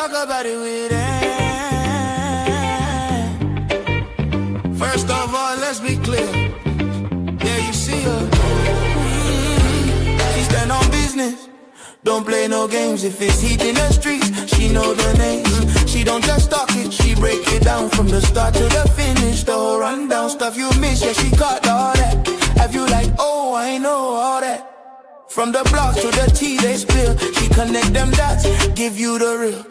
talk about it with Ann. First of all, let's be clear. Yeah, you see her. She stand on business. Don't play no games. If it's heat in the streets, she know the names. She don't just talk it, she break it down from the start to the finish. The whole rundown stuff you miss, yeah, she caught all that. Have you like, oh, I know all that. From the block to the tea they spill, she connect them dots, give you the real.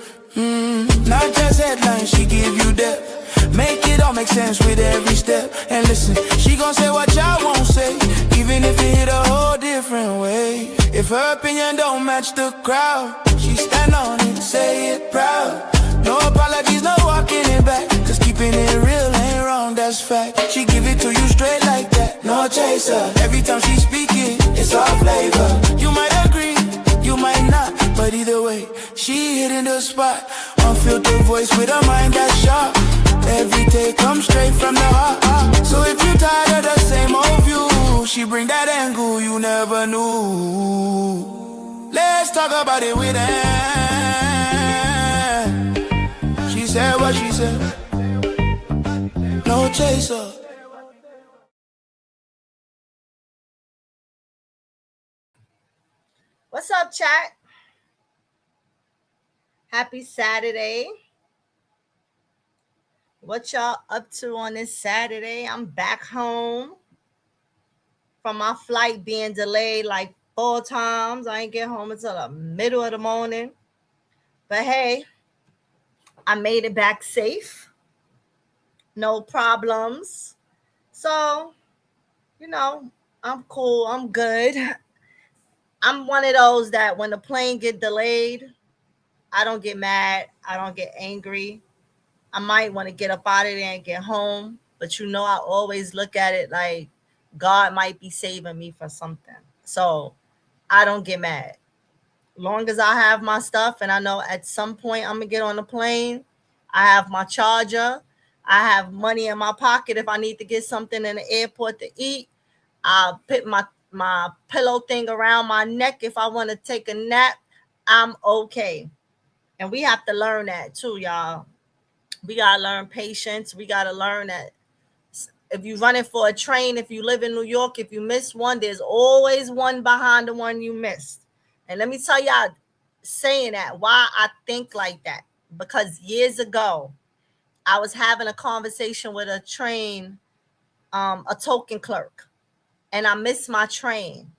Not just headlines, she give you depth. Make it all make sense with every step. And listen, she gon' say what y'all won't say, even if it hit a whole different way. If her opinion don't match the crowd, she stand on it, say it proud. No apologies, no walking it back, cause keeping it real ain't wrong, that's fact. She give it to you straight like that, no chaser. Every time she speak it, it's all flavor. You might agree, you might not, but either way, she hitting the spot. Unfiltered voice with a mind that's sharp. Every take comes straight from the heart. So if you tired of the same old view, she bring that angle you never knew. Let's talk about it with Ann. She said what she said. No chaser. What's up, chat? Happy Saturday. What y'all up to on this Saturday? I'm back home from my flight being delayed like 4 times. I ain't get home until the middle of the morning. But hey, I made it back safe. No problems. So, you know, I'm cool. I'm good. I'm one of those that when the plane get delayed, I don't get mad. I don't get angry. I might want to get up out of there and get home. But you know, I always look at it like God might be saving me for something. So I don't get mad. Long as I have my stuff and I know at some point I'm going to get on the plane, I have my charger. I have money in my pocket if I need to get something in the airport to eat. I'll put my pillow thing around my neck if I want to take a nap. I'm okay. And we have to learn that too, y'all. We got to learn patience. We got to learn that if you're running for a train, if you live in New York, if you miss one, there's always one behind the one you missed. And let me tell y'all, saying that, why I think like that. Because years ago, I was having a conversation with a token clerk, and I missed my train.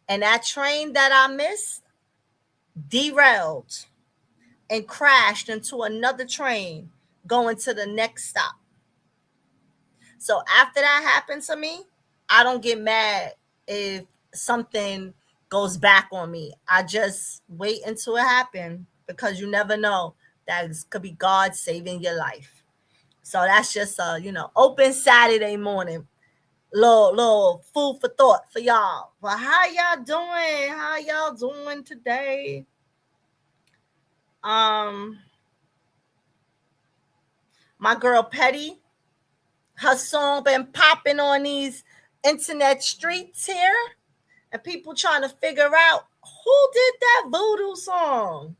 And that train that I missed derailed and crashed into another train going to the next stop. So after that happened to me, I don't get mad if something goes back on me. I just wait until it happens because you never know. That could be God saving your life. So that's just a, open Saturday morning. Little food for thought for y'all. Well, how y'all doing? How y'all doing today? My girl Petty, her song been popping on these internet streets here, and people trying to figure out who did that voodoo song.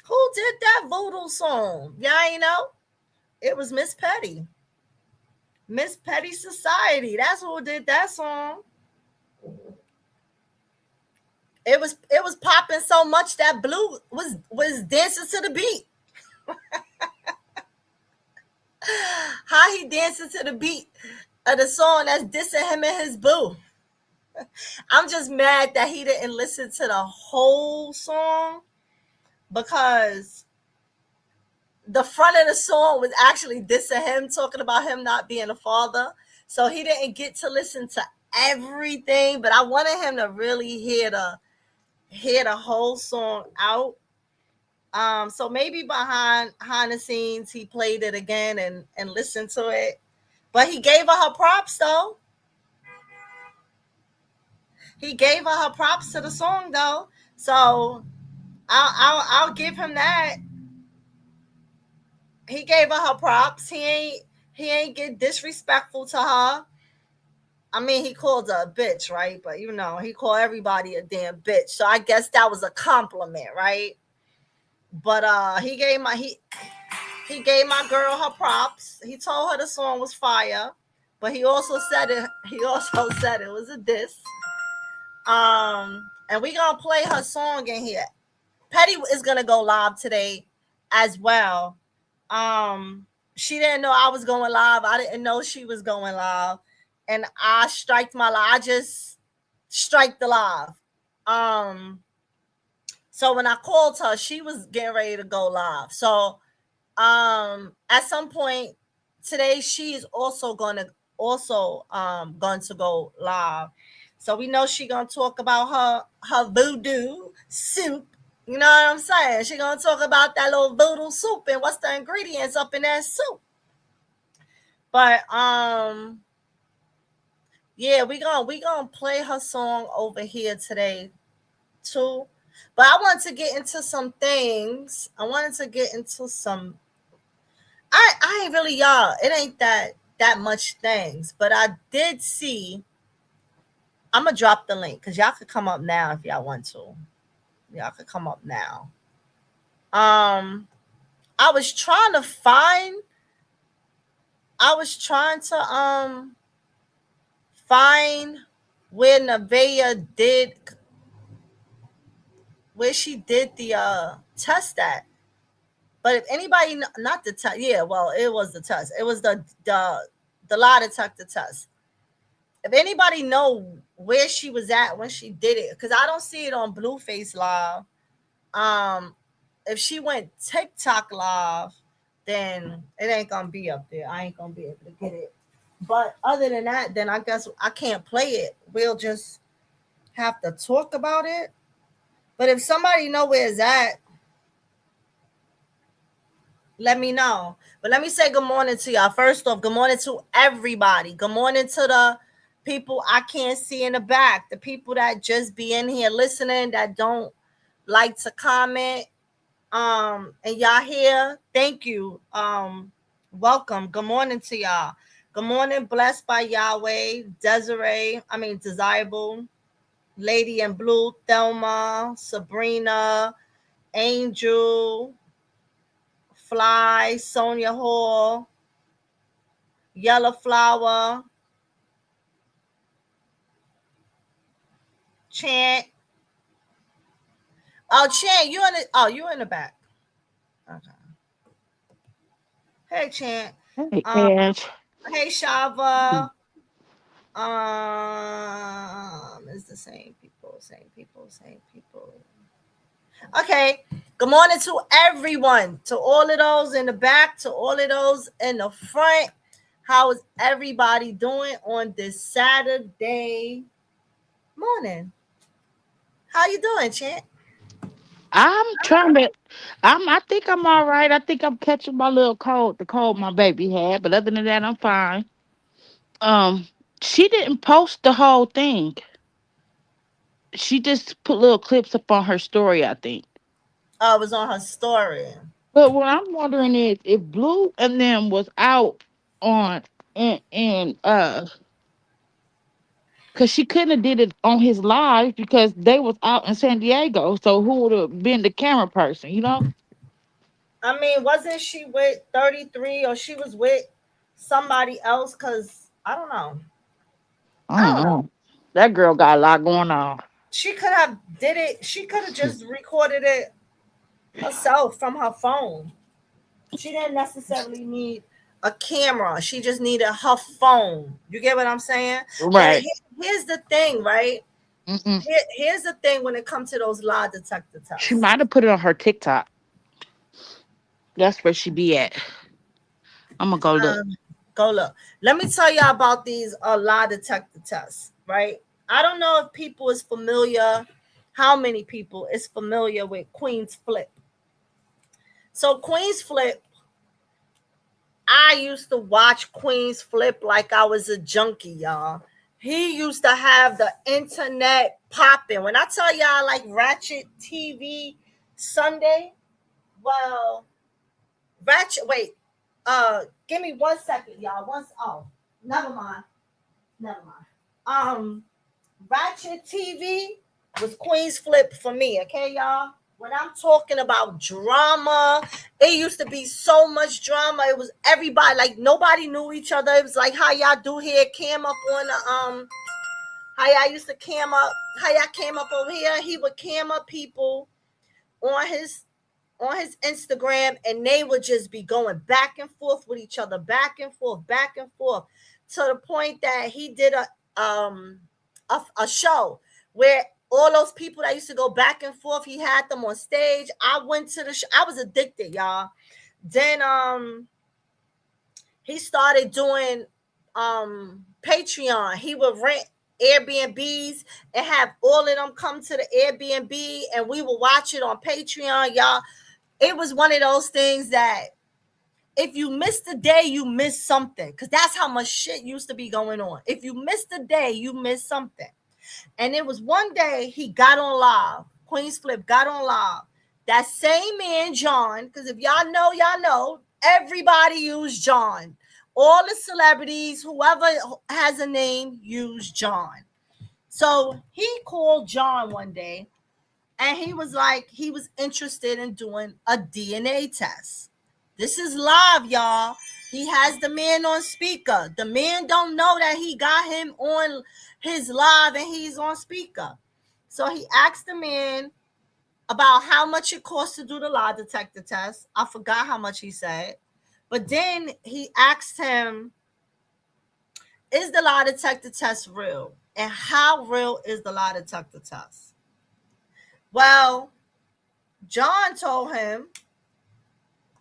Who did that voodoo song? Y'all ain't know? It was Miss Petty. Miss Petty Society. That's who did that song. It was popping so much that Blue was dancing to the beat. How he dancing to the beat of the song that's dissing him and his boo. I'm just mad that he didn't listen to the whole song, because the front of the song was actually dissing him, talking about him not being a father. So he didn't get to listen to everything, but I wanted him to really hear the whole song out. So maybe behind the scenes he played it again and listened to it. But he gave her props though. He gave her props to the song though. So I'll give him that. He gave her props. He ain't get disrespectful to her. I mean, he called her a bitch, right? But he called everybody a damn bitch. So I guess that was a compliment, right? But he gave my girl her props. He told her the song was fire, but he also said it. He also said it was a diss. And we gonna play her song in here. Petty is gonna go live today as well. She didn't know I was going live. I didn't know she was going live, and I striked my live. I just strike the live. Um, so when I called her, she was getting ready to go live. So at some point today, she is also going to go live. So we know she gonna talk about her voodoo soup. You know what I'm saying? She gonna talk about that little voodoo soup and what's the ingredients up in that soup. But yeah, we gonna play her song over here today too. But I want to get into some things. I wanted to get into some. I ain't really, y'all. It ain't that much things, but I did see. I'm gonna drop the link because y'all could come up now if y'all want to. Y'all could come up now. Um, I was trying to find. I was trying to find where Nevaeh did where she did the test at. But if anybody, not the test, yeah, well, it was the test. It was the lie detector test. If anybody know where she was at when she did it, because I don't see it on Blueface Live. Um, if she went TikTok Live, then it ain't gonna be up there. I ain't gonna be able to get it. But other than that, then I guess I can't play it. We'll just have to talk about it. But if somebody know where it's at, let me know. But let me say good morning to y'all. First off, good morning to everybody. Good morning to the people I can't see in the back, the people that just be in here listening, that don't like to comment. And y'all here, thank you. Welcome. Good morning to y'all. Good morning, blessed by Yahweh, Desirable, Lady in Blue, Thelma, Sabrina, Angel, Fly, Sonia Hall, Yellow Flower, Chant. Oh, Chant, you in the back. Okay. Hey, Chant. Hey, Um, Ash. hey, Shava. It's the same people, same people, same people. Okay. Good morning to everyone, to all of those in the back, to all of those in the front. How is everybody doing on this Saturday morning? How you doing, Chant? I'm trying to. I think I'm all right. I think I'm catching my little cold, the cold my baby had. But other than that, I'm fine. Um, she didn't post the whole thing. She just put little clips up on her story, I think. I was on her story. But what I'm wondering is if Blue and them was out on and cause she couldn't have did it on his live because they was out in San Diego. So who would have been the camera person? You know? Wasn't she with 33 or she was with somebody else? Cause I don't know. I I don't don't know. know. That girl got a lot going on. She could have did it. She could have just recorded it herself from her phone. She didn't necessarily need a camera. She just needed her phone. You get what I'm saying? But Right. here's the thing, right? Mm-mm. Here's the thing when it comes to those lie detector She tests. might have put it on her TikTok. That's where she be at. I'm gonna go look. Um, Go look. Let me tell y'all about these lie detector tests, right? I don't know if people is familiar, how many people is familiar with Queen's Flip. So Queen's Flip, I used to watch Queen's Flip like I was a junkie, y'all. He used to have the internet popping. When I tell y'all like Ratchet TV Sunday, well, Ratchet, wait, give me 1 second, y'all. Never mind. Never mind. Ratchet TV was Queen's Flip for me, okay, y'all? When I'm talking about drama, it used to be so much drama. It was everybody, like nobody knew each other. It was like how y'all do here, cam up on the how y'all used to cam up, how y'all came up over here. He would cam up people on his Instagram, and they would just be going back and forth with each other, back and forth, to the point that he did a show where all those people that used to go back and forth, he had them on stage. I went to the show. I was addicted, y'all. Then he started doing Patreon. He would rent Airbnbs and have all of them come to the Airbnb, and we would watch it on Patreon, y'all. It was one of those things that if you missed a day, you missed something, because that's how much shit used to be going on. If you missed a day, you missed something. And it was one day he got on live. Queen's Flip got on live. That same man, John, because if y'all know, everybody used John. All the celebrities, whoever has a name, use John. So he called John one day, and he was like, he was interested in doing a DNA test. This is live, y'all. He has the man on speaker. The man don't know that he got him on his live and he's on speaker. So he asked the man about how much it costs to do the lie detector test. I forgot how much he said. But then he asked him, is the lie detector test real? And how real is the lie detector test? Well, John told him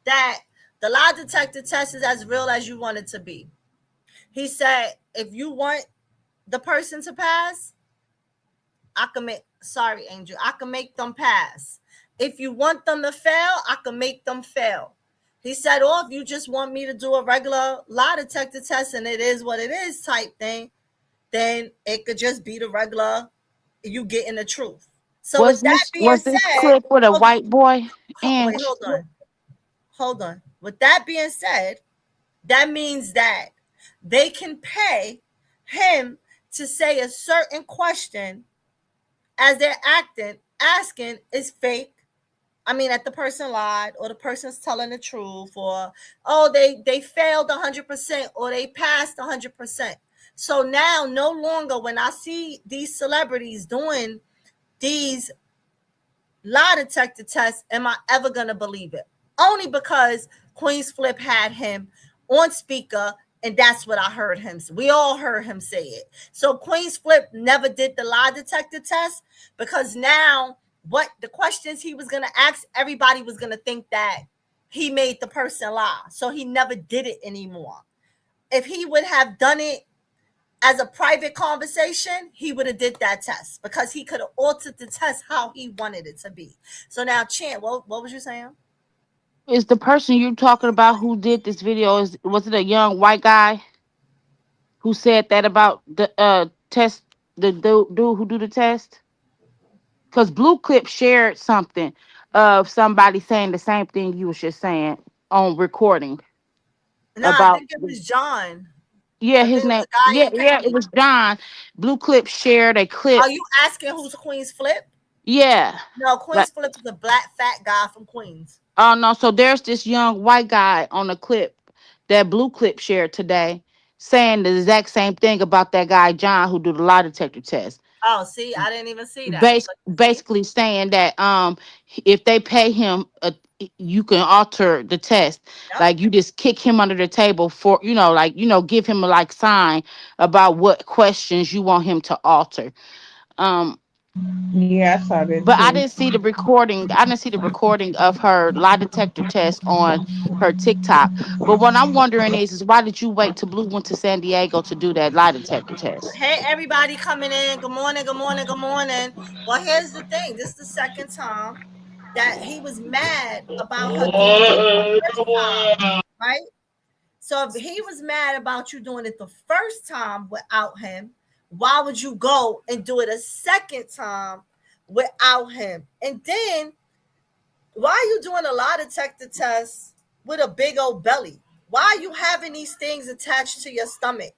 that the lie detector test is as real as you want it to be. He said, if you want the person to pass, I can make, sorry, Angel, I can make them pass. If you want them to fail, I can make them fail. He said, or if you just want me to do a regular lie detector test and it is what it is type thing, then it could just be the regular, you getting the truth. So with that being Was this said, clip with a white boy? And wait, hold on. With that being said, that means that they can pay him to say a certain question as they're asking is fake. I mean, that the person lied or the person's telling the truth, or oh, they failed 100% or they passed 100%. So now, no longer when I see these celebrities doing these lie detector tests, am I ever gonna believe it? Only because Queen's Flip had him on speaker, and that's what I heard him say. We all heard him say it. So Queen's Flip never did the lie detector test, because now what the questions he was gonna ask, everybody was gonna think that he made the person lie. So he never did it anymore. If he would have done it as a private conversation, he would have did that test, because he could have altered the test how he wanted it to be. So now, Chant, what was you saying? is the person you talking about who did this video, is was it a young white guy who said that about the test, the dude who do the test? Because Blue Clip shared something of somebody saying the same thing you was just saying on recording No, I about think it was John. yeah, I think his it was name. a guy Yeah, in yeah, it Cali. was John. Blue Clip shared a Are clip. you asking who's Queen's Flip? Yeah. No, Like, Queen's Flip is a black fat guy from Queens. oh no, so there's this young white guy on a clip that Blue Clip shared today saying the exact same thing about that guy John who do the lie detector test. Oh, see, I didn't even see that. But see, Basically saying that if they pay him you can alter the test, yep. like you just kick him under the table for, like, give him a like sign about what questions you want him to alter. um Yeah, I saw that but I too. didn't see the recording. I didn't see the recording of her lie detector test on her TikTok. But what I'm wondering is why did you wait till Blue went to San Diego to do that lie detector test? Hey, everybody coming in. Good morning, good morning, good morning. Well, here's the thing. This is the second time that he was mad about her doing it the first time, right? So if he was mad about you doing it the first time without him, why would you go and do it a second time without him? And then why are you doing a lie detector test with a big old belly? Why are you having these things attached to your stomach?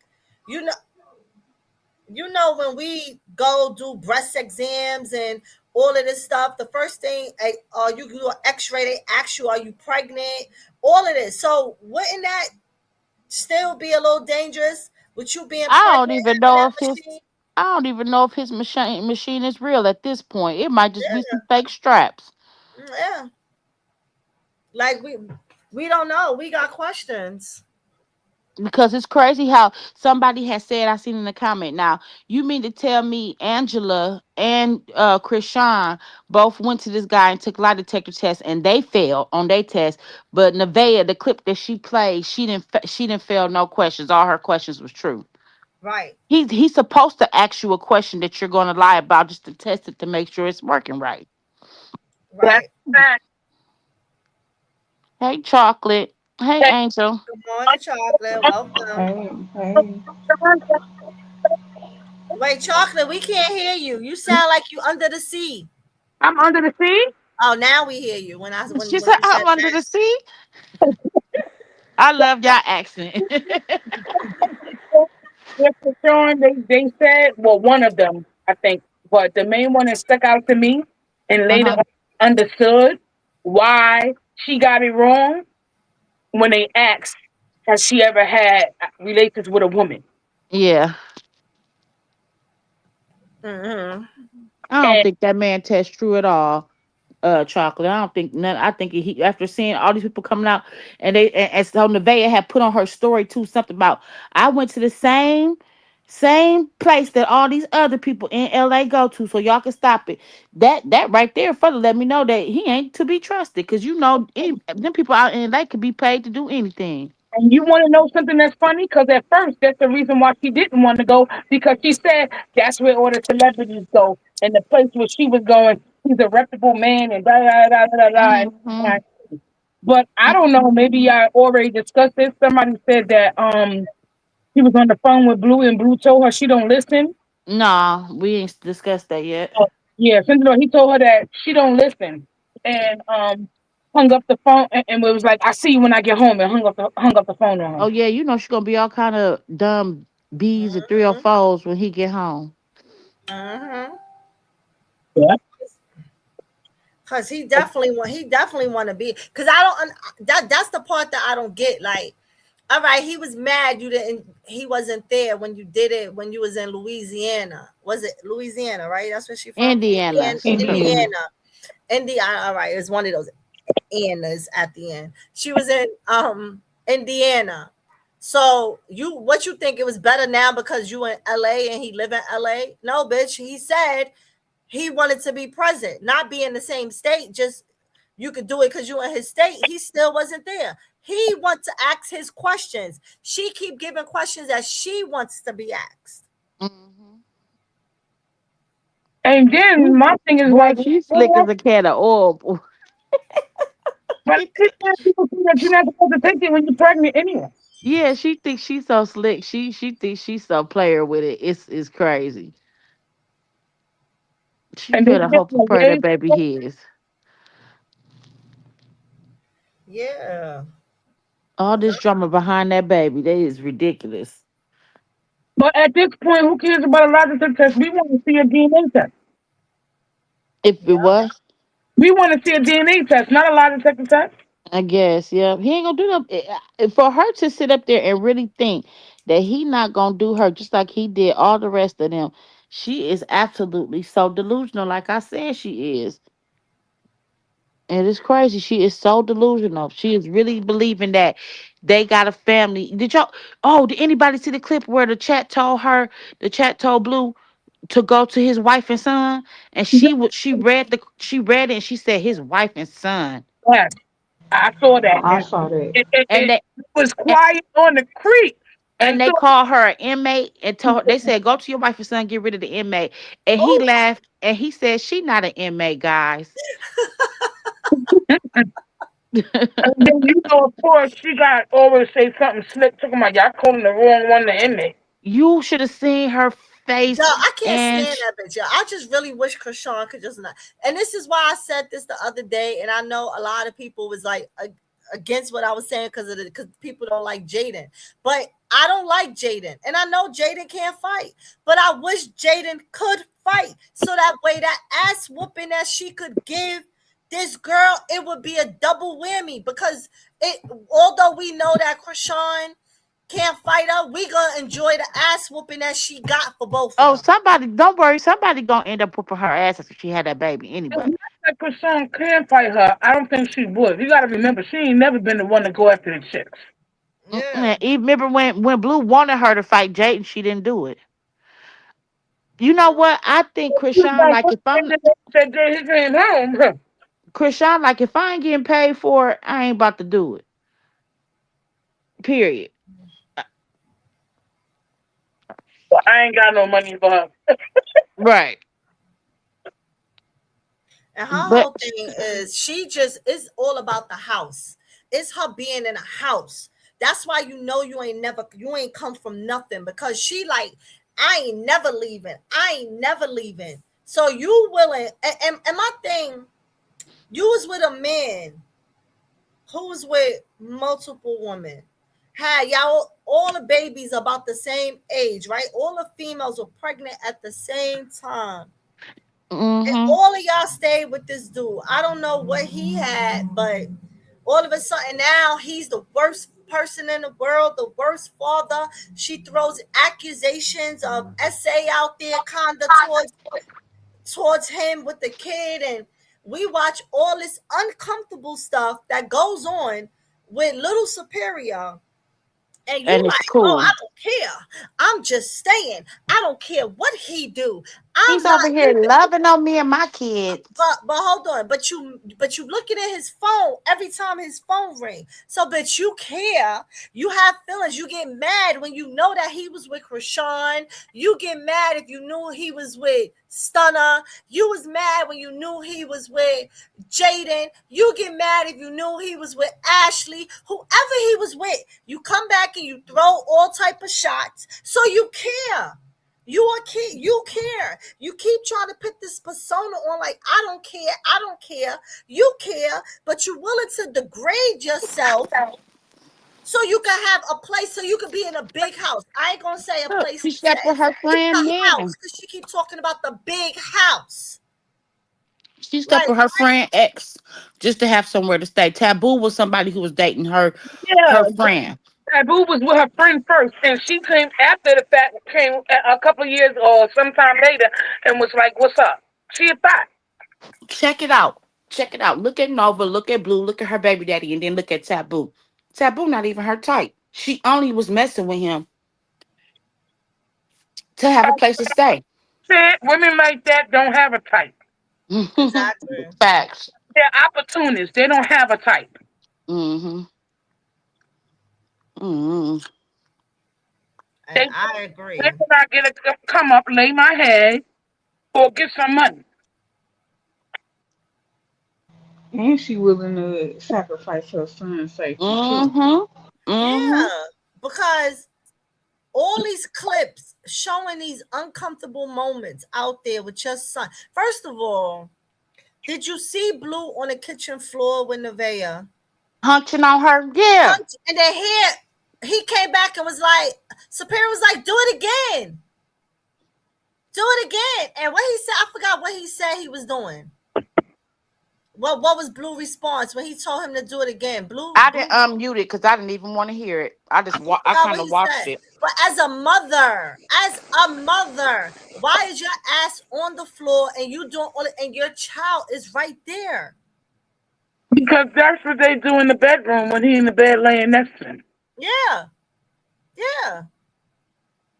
You know, when we go do breast exams and all of this stuff. The first thing, you do an X-ray. They ask you, are you pregnant? All of this. So wouldn't that still be a little dangerous with you being I pregnant don't even having know that if his machine? I don't even know if his machine is real at this point. It might just be some fake straps. Yeah, like we don't know. We got questions. Because it's crazy how somebody has said, I seen in the comment. Now, you mean to tell me Angela and Krishan both went to this guy and took lie detector tests and they failed on their test, but Nevaeh, the clip that she played, she didn't fail no questions. All her questions was true. Right, He's supposed to ask you a question that you're going to lie about just to test it to make sure it's working right. That's right. fact. Hey, chocolate. Hey, Hey, Angel. Good morning, chocolate. Welcome. Hey, hey. Wait, chocolate. We can't hear you. You sound like you under the sea. I'm under the sea. Oh, now we hear you. When I She when said, you I'm said under the that. sea. I love y'all accent. Yes, for sure. They said, well, one of them, I think, but the main one that stuck out to me and later Uh-huh. on understood why she got it wrong when they asked, has she ever had relations with a woman? Yeah. Mm-hmm. I don't And think that man test true at all. Chocolate. I don't think none. I think he after seeing all these people coming out and so Nevaeh had put on her story too something about I went to the same place that all these other people in LA go to, so y'all can stop it. That right there further let me know that he ain't to be trusted because them people out in LA could be paid to do anything. And you want to know something that's funny? Because at first, that's the reason why she didn't want to go. Because she said that's where all the celebrities go, and the place where she was going, he's a reputable man, and da da da da da da. Hmm. But I don't know. Maybe I already discussed this. Somebody said that he was on the phone with Blue, and Blue told her she don't listen. Nah, we ain't discussed that yet. Yeah, he told her that she don't listen, and hung up the phone, and it was like, "I see you when I get home," and hung up the phone on Oh her. yeah, she's gonna be all kind of dumb B's and 304s when he get home. Mm-hmm. Yeah. Cause he definitely want to be. Cause I don't that's the part that I don't get. Like, all right, he was mad he wasn't there when you did it when you was in Louisiana. Was it Louisiana, right? That's where she from? Indiana, Indiana. Indiana. Indiana. All right, it's one of those Annas at the end. She was in Indiana. So what you think, it was better now because you in LA and he live in LA? No, bitch. He said he wanted to be present, not be in the same state. Just you could do it because you in his state. He still wasn't there. He wants to ask his questions. She keep giving questions that she wants to be asked. hmm And then my thing is boy, like, she's slick as a can of oil. Boy. but I understand people think that you're not supposed to take it when you're pregnant anyway. Yeah, she thinks she's so slick. She thinks she's so player with it. It's crazy. She And they better get hope and like pray that ways. baby his. Yeah. All this drama behind that baby, that is ridiculous. But at this point, who cares about a lie detector test? We want to see a DNA test. If it Yeah. was, We want to see a DNA test, not a lie detector test. I guess, yeah, he ain't gonna do that. For her to sit up there and really think that he not gonna do her just like he did all the rest of them, she is absolutely so delusional. Like I said, she is. It is crazy. She is so delusional. She is really believing that they got a family. Did anybody see the clip where the chat told Blue to go to his wife and son? And she read it and she said his wife and son. Yes, I saw that. I saw that. And It they was and, quiet on the creek and they until called her an inmate and they said, go to your wife and son, get rid of the inmate. And he Oh, laughed and he said, she not an inmate, guys. and then of course, she got always say something slick, talking about y'all calling the wrong one the inmate. You should have seen her yo, face I can't and stand that bitch. Yo, I just really wish Krishan could just not. And this is why I said this the other day. And I know a lot of people was like against what I was saying because people don't like Jaden. But I don't like Jaden, and I know Jaden can't fight, but I wish Jaden could fight so that way that ass whooping that she could give this girl, it would be a double whammy because it. Although we know that Krishan can't fight her, we gonna enjoy the ass whooping that she got for both of Oh, them. somebody, don't worry. Somebody gonna end up whooping her ass if she had that baby If anyway. not that Krishan can fight her, I don't think she would. You got to remember, she ain't never been the one to go after the chicks. Yeah. Even remember when Blue wanted her to fight Jade, she didn't do it. You know what? I think She was Krishan, gonna like put if it I'm in that day he came home. Krishan, like if I ain't getting paid for it, I ain't about to do it. Period. Well, I ain't got no money for her. Right. And her But whole thing is she just it's all about the house. It's her being in a house. That's why you know you ain't come from nothing because she like I ain't never leaving. I ain't never leaving. So you willing and my thing, you was with a man who was with multiple women. Had y'all all the babies about the same age, right? All the females were pregnant at the same time. And mm-hmm. all of y'all stayed with this dude. I don't know what he had, but all of a sudden now he's the worst person in the world, the worst father. She throws accusations of SA out there kinda towards him with the kid, and we watch all this uncomfortable stuff that goes on with little Superior, and you And it's like, oh, I cool. don't care. I'm just staying. I don't care what he do. He's I'm not over here even. loving on me and my kids. But hold on. But you looking at his phone every time his phone ring. So but you care. You have feelings. You get mad when you know that he was with Krishan. You get mad if you knew he was with Stunner. You was mad when you knew he was with Jaden. You get mad if you knew he was with Ashley. Whoever he was with, you come back and you throw all type of shots. So you care. You care. You keep trying to put this persona on like I don't care, I don't care. You care, but you're willing to degrade yourself so you can have a place, so you can be in a big house. I ain't gonna say a Look, place she to slept with stay. her It's friend a house then. because she keep talking about the big house. She slept Like with her friend ex just to have somewhere to stay. Taboo was somebody who was dating her Yeah, friend. Taboo was with her friend first, and she came after the fact, came a couple of years or sometime later, and was like, "What's up?" She a thought. Check it out. Check it out. Look at Nova, look at Blue, look at her baby daddy, and then look at Taboo. Taboo not even her type. She only was messing with him to have a place to stay. Said women like that don't have a type. exactly. Facts. They're opportunists. They don't have a type. Mm-hmm. Mm-hmm. And They I they agree. cannot get a come up, lay my head, or get some money. And she willing to sacrifice her son's safety too. Mm-hmm. Mm-hmm. Yeah. Because all these clips showing these uncomfortable moments out there with your son. First of all, did you see Blue on the kitchen floor with Nevaeh? Hunching on her. Yeah. And then here he came back and was like, Superior was like, do it again. Do it again. And what he said, I forgot what he said he was doing. What was Blue response when he told him to do it again? I Blue didn't unmute it because I didn't even want to hear it. I I forgot kind what of he watched said. it. But as a mother, why is your ass on the floor and you doing all it and your child is right there? Because that's what they do in the bedroom when he in the bed laying next to him. Yeah, yeah,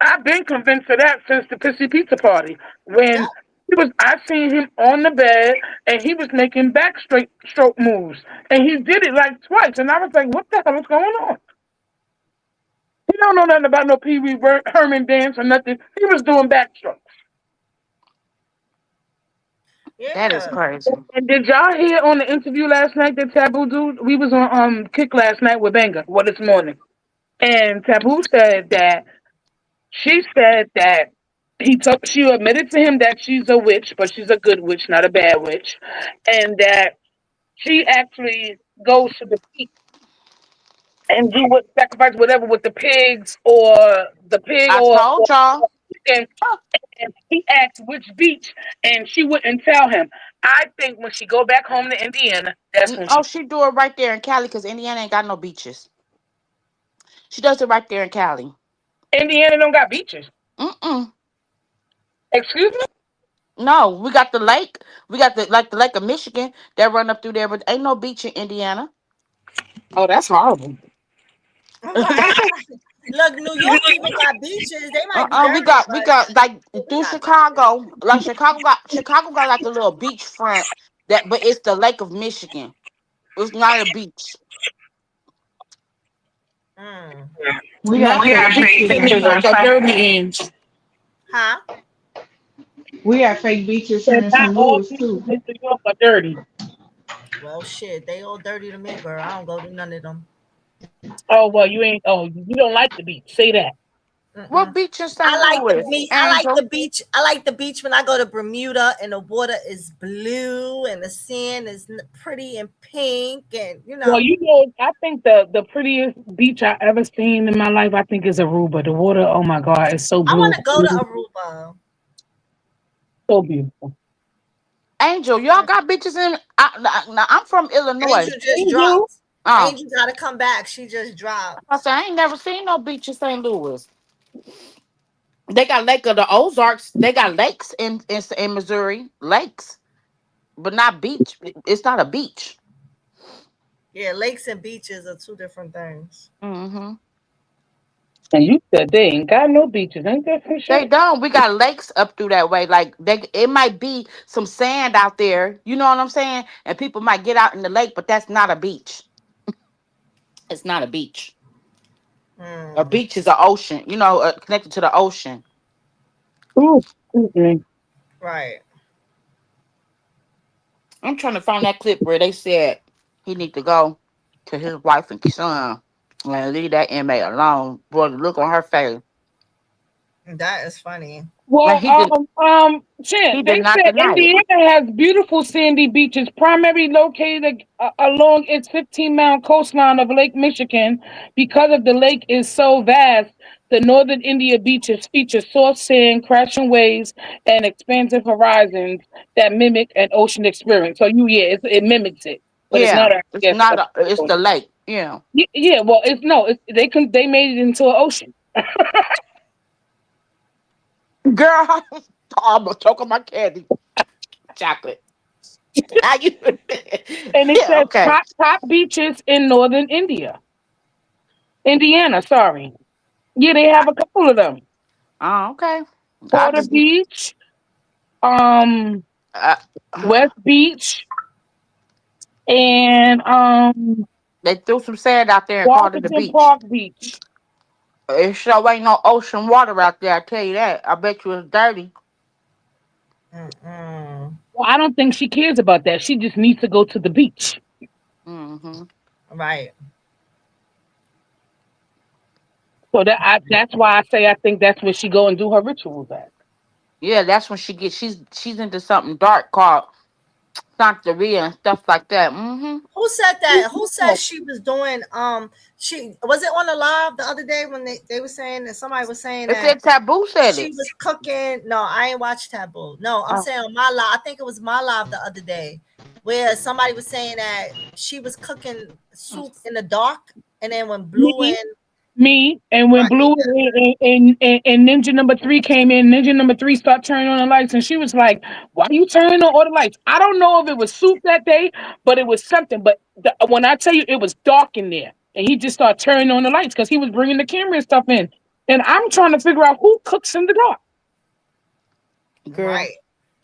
I've been convinced of that since the pissy pizza party. When yeah, I seen him on the bed and he was making back straight stroke moves. And he did it like twice. And I was like, what the hell is going on? He don't know nothing about no Pee Wee Herman dance or nothing. He was doing backstrokes. That is yeah. crazy. And did y'all hear on the interview last night that Taboo dude? We was on Kick last night with Banger, well this morning. And Taboo said that she said that she admitted to him that she's a witch, but she's a good witch, not a bad witch. And that she actually goes to the peak and do what sacrifice whatever with the pigs or the pig I or told y'all. chicken. And he asked which beach, and she wouldn't tell him. I think when she go back home to Indiana, that's when Oh, she. she do it right there in Cali because Indiana ain't got no beaches. She does it right there in Cali. Indiana don't got beaches. Mm-mm. Excuse me. No, we got the lake. We got the Lake of Michigan that run up through there, but ain't no beach in Indiana. Oh, that's horrible. Look, New York even got beaches. They might be We dirty, got we but got like we through got beaches. Chicago. Like Chicago got like a little beach front that, but it's the Lake of Michigan. It's not a beach. Mm. We No, got we fake got fake beaches in pictures St. of the dirty ends. Huh? We got fake beaches here Said in not St. all Louis beaches too. in New York are dirty. Well, shit, they all dirty to me, girl. I don't go to none of them. Oh well, you ain't. Oh, you don't like the beach. Say that. What Mm-mm. beach in I St. like the Louis, beach. I like Angel? the beach. I like the beach when I go to Bermuda and the water is blue and the sand is pretty and pink and Well, you know, I think the prettiest beach I ever seen in my life, I think, is Aruba. The water, oh my God, it's so I want blue, to go to Aruba. so beautiful. Angel, y'all got beaches in. Now, I'm from Illinois. Angel just Angel, dropped. Oh, Angel got to come back. She just I dropped. said I ain't never seen no beach in St. Louis. They got Lake of the Ozarks. They got lakes in Missouri, lakes, but not beach. It's not a beach. Yeah, lakes and beaches are two different things. Hmm. and you said they ain't got no beaches. Ain't that some They shit? don't. We got lakes up through that way. Like it might be some sand out there. You know what I'm saying? And people might get out in the lake, but that's not a beach. It's not a beach. A Hmm. beach is an ocean. Connected to the ocean. Ooh, excuse me. Right. I'm trying to find that clip where they said he need to go to his wife and son and leave that inmate alone. Boy, the look on her face. That is funny. Like Well, he Chant, did they not said deny it. Indiana has beautiful sandy beaches, primarily located along its 15-mile coastline of Lake Michigan. Because of the lake is so vast, the northern India beaches feature soft sand, crashing waves, and expansive horizons that mimic an ocean experience. So it mimics it, but it's Yeah, not. I it's guess. not. It's the lake. Yeah, Yeah, well, it's no. They made it into an ocean. girl, I'm almost choking my candy chocolate. How you? And it Yeah, says okay. top beaches in northern Indiana. Sorry, yeah, they have a couple of them. Oh, okay. I Porter just Beach, um, uh, West Beach, and they threw some sand out there and called it a Washington beach. Park Beach. It sure ain't no ocean water out there. I tell you that. I bet you it's dirty. Mm-mm. Well, I don't think she cares about that. She just needs to go to the beach. Hmm. Right. So that's why I say I think that's where she go and do her rituals at. Yeah, that's when she's into something dark called Santeria and stuff like that. Hmm. Who said that? Who said she was doing she was it on the live the other day when they were saying that somebody was saying It that said Taboo said she it. was cooking. No, I ain't watched Taboo. No, I'm Oh, saying on my live. I think it was my live the other day where somebody was saying that she was cooking soup in the dark and then when Blue Me, and and when right, Blue and Ninja number three came in, Ninja number three started turning on the lights, and she was like, "Why are you turning on all the lights?" I don't know if it was soup that day, but it was something. But when I tell you, it was dark in there, and he just started turning on the lights because he was bringing the camera and stuff in. And I'm trying to figure out who cooks in the dark. girl. right.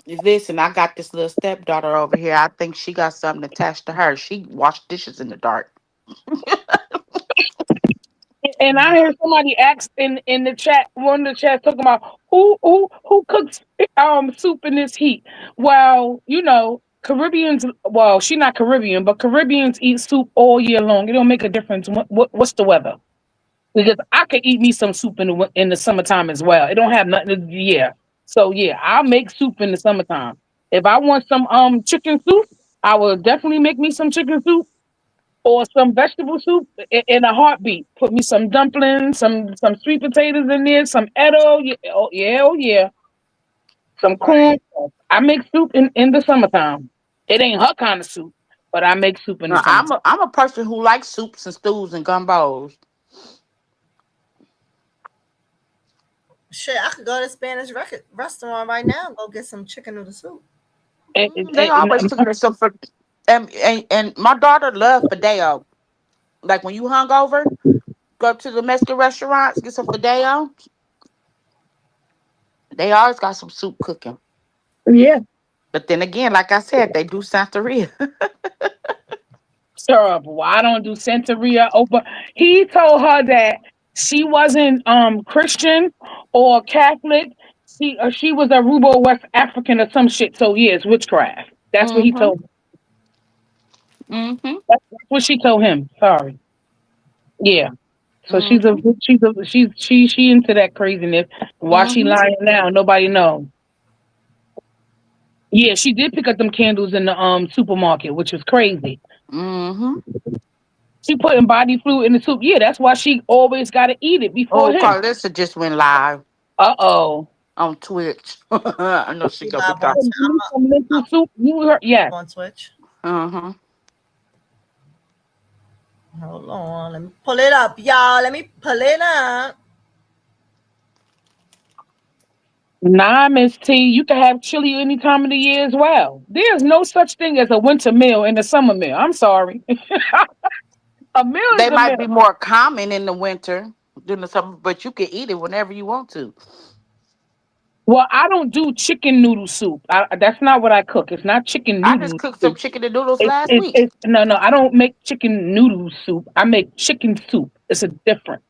Listen, I got this little stepdaughter over here. I think she got something attached to her. She washed dishes in the dark. And I heard somebody ask in the chat, one of the chats talking about who cooks soup in this heat. Well, Caribbeans. Well, she not Caribbean, but Caribbeans eat soup all year long. It don't make a difference. What's the weather? Because I could eat me some soup in the summertime as well. It don't have nothing to yeah. So yeah, I'll make soup in the summertime. If I want some chicken soup, I will definitely make me some chicken soup. or some vegetable soup in a heartbeat. Put me some dumplings, some sweet potatoes in there, some Edo. Yeah, oh yeah, oh yeah, some corn. Right. I make soup in the summertime. It ain't her kind of soup, but I make soup in the No, I'm summertime. a person who likes soups and stews and gumbos. Shit, I could go to a Spanish restaurant right now and go get some chicken noodle soup. They always cooking us some for and my daughter loves fideo. Like when you hungover, go to the Mexican restaurants, get some fideo. They always got some soup cooking. Yeah, But then again, like I said, they do Santeria. terrible. I don't do Santeria. Open. He told her that she wasn't Christian or Catholic. She was Aruba West African or some shit. So yeah, it's witchcraft. That's what he Mm-hmm. told. Mm-hmm. That's what she told him. Sorry. Yeah. So Mm-hmm. she into that craziness. Why she Mm-hmm. lying now? Nobody knows. Yeah, she did pick up them candles in the supermarket, which was crazy. Mm-hmm. She putting body fluid in the soup. Yeah, that's why she always got to eat it before Oh, him. Carlissa just went live Uh-oh. on Twitch. I know she We gonna be live on. talking. Some mental soup. You heard? I'm Yes. on Twitch. Uh-huh. Hold on, let me pull it up, y'all. Let me pull it up. Nah, Miss T, you can have chili any time of the year as well. There's no such thing as a winter meal and a summer meal. I'm sorry. A meal is They a might be meal. more common in the winter than the summer, but you can eat it whenever you want to. Well, I don't do chicken noodle soup. That's not what I cook. It's not chicken I just noodle cooked some soup. chicken and noodles It's last it's week. it's no no. I don't make chicken noodle soup. I make chicken soup. It's a difference.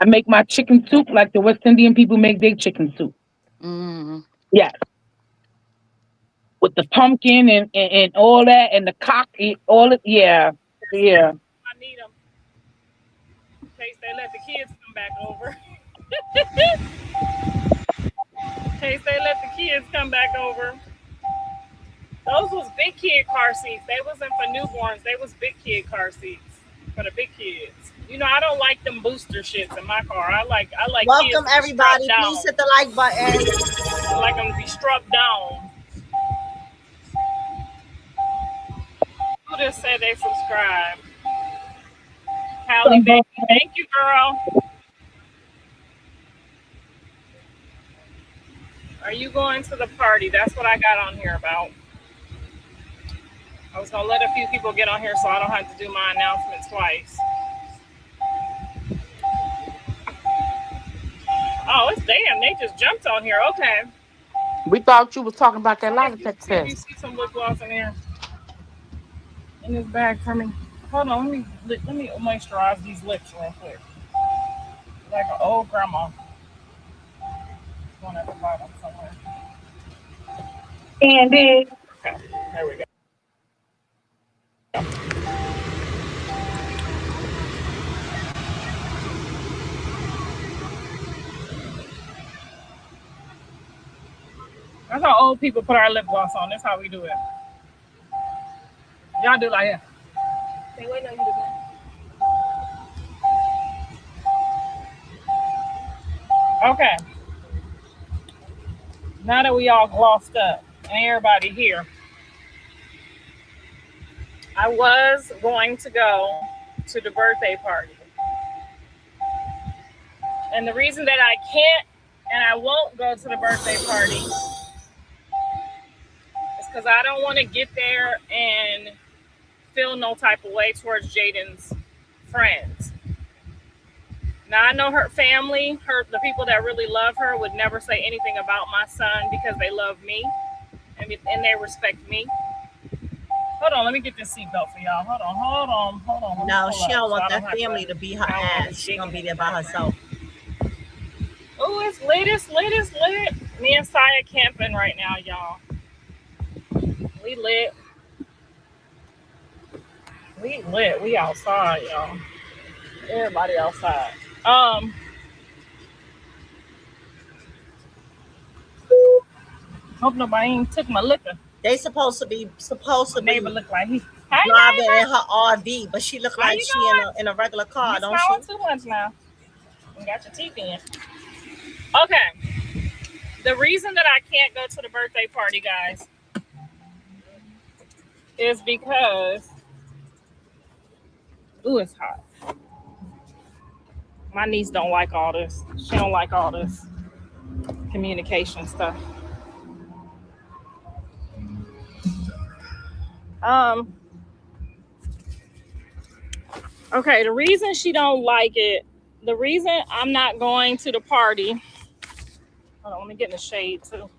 I make my chicken soup like the West Indian people make their chicken soup. Mm. Yes, with the pumpkin and all that and the cock, all it. Yeah, yeah. I need them in case they let the kids come back over. In case they let the kids come back over. Those was big kid car seats. They wasn't for newborns. They was big kid car seats for the big kids. You know, I don't like them booster shits in my car. I like kids Welcome to be strapped everybody. down. Please hit the like button. I like them to be strapped down. Who just said they subscribe? Callie baby, thank you, girl. Are you going to the party? That's what I got on here about. I was gonna let a few people get on here so I don't have to do my announcement twice. Oh, it's damn. They just jumped on here. Okay. We thought you was talking about that lie Let me detector see if you test. see some lip gloss in here in this bag for me. Hold on. Let me moisturize these lips real quick. Like an old grandma. One at the bottom somewhere. And then Okay. There we go. That's how old people put our lip gloss on. That's how we do it. Y'all do like that. They waiting on you to go. Okay. Now that we all glossed up and everybody here, I was going to go to the birthday party. And the reason that I can't and I won't go to the birthday party is because I don't want to get there and feel no type of way towards Jaden's friends. Now I know her family, the people that really love her would never say anything about my son because they love me and they respect me. Hold on, let me get this seatbelt for y'all. Hold on. Let me No, pull she up don't so want I don't that have family to. to be her I don't want to ass. be She gonna digging be in there the by back. herself. Oh, it's lit, it's lit. Me and Saya camping right now, y'all. We lit. We lit. We outside, y'all. Everybody outside. Hope nobody ain't took my liquor. They supposed to be My neighbor look like he Hi, driving neighbor. in her RV, but she look How like you she in doing? a regular You car, don't smiling she? too much now. You got your teeth in. Okay. The reason that I can't go to the birthday party, guys, is because ooh, it's hot. My niece don't like all this. She don't like all this communication stuff. Um. Okay. The reason she don't like it. The reason I'm not going to the party. Hold on. Let me get in the shade too.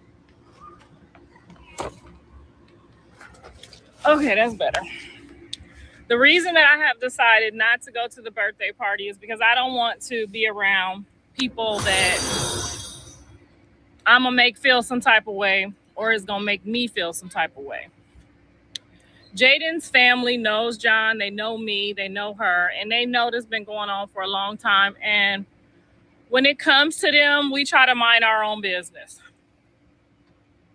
Okay, that's better. The reason that I have decided not to go to the birthday party is because I don't want to be around people that I'm gonna make feel some type of way or is gonna make me feel some type of way. Jaden's family knows John, they know me, they know her, and they know this has been going on for a long time. And when it comes to them, we try to mind our own business.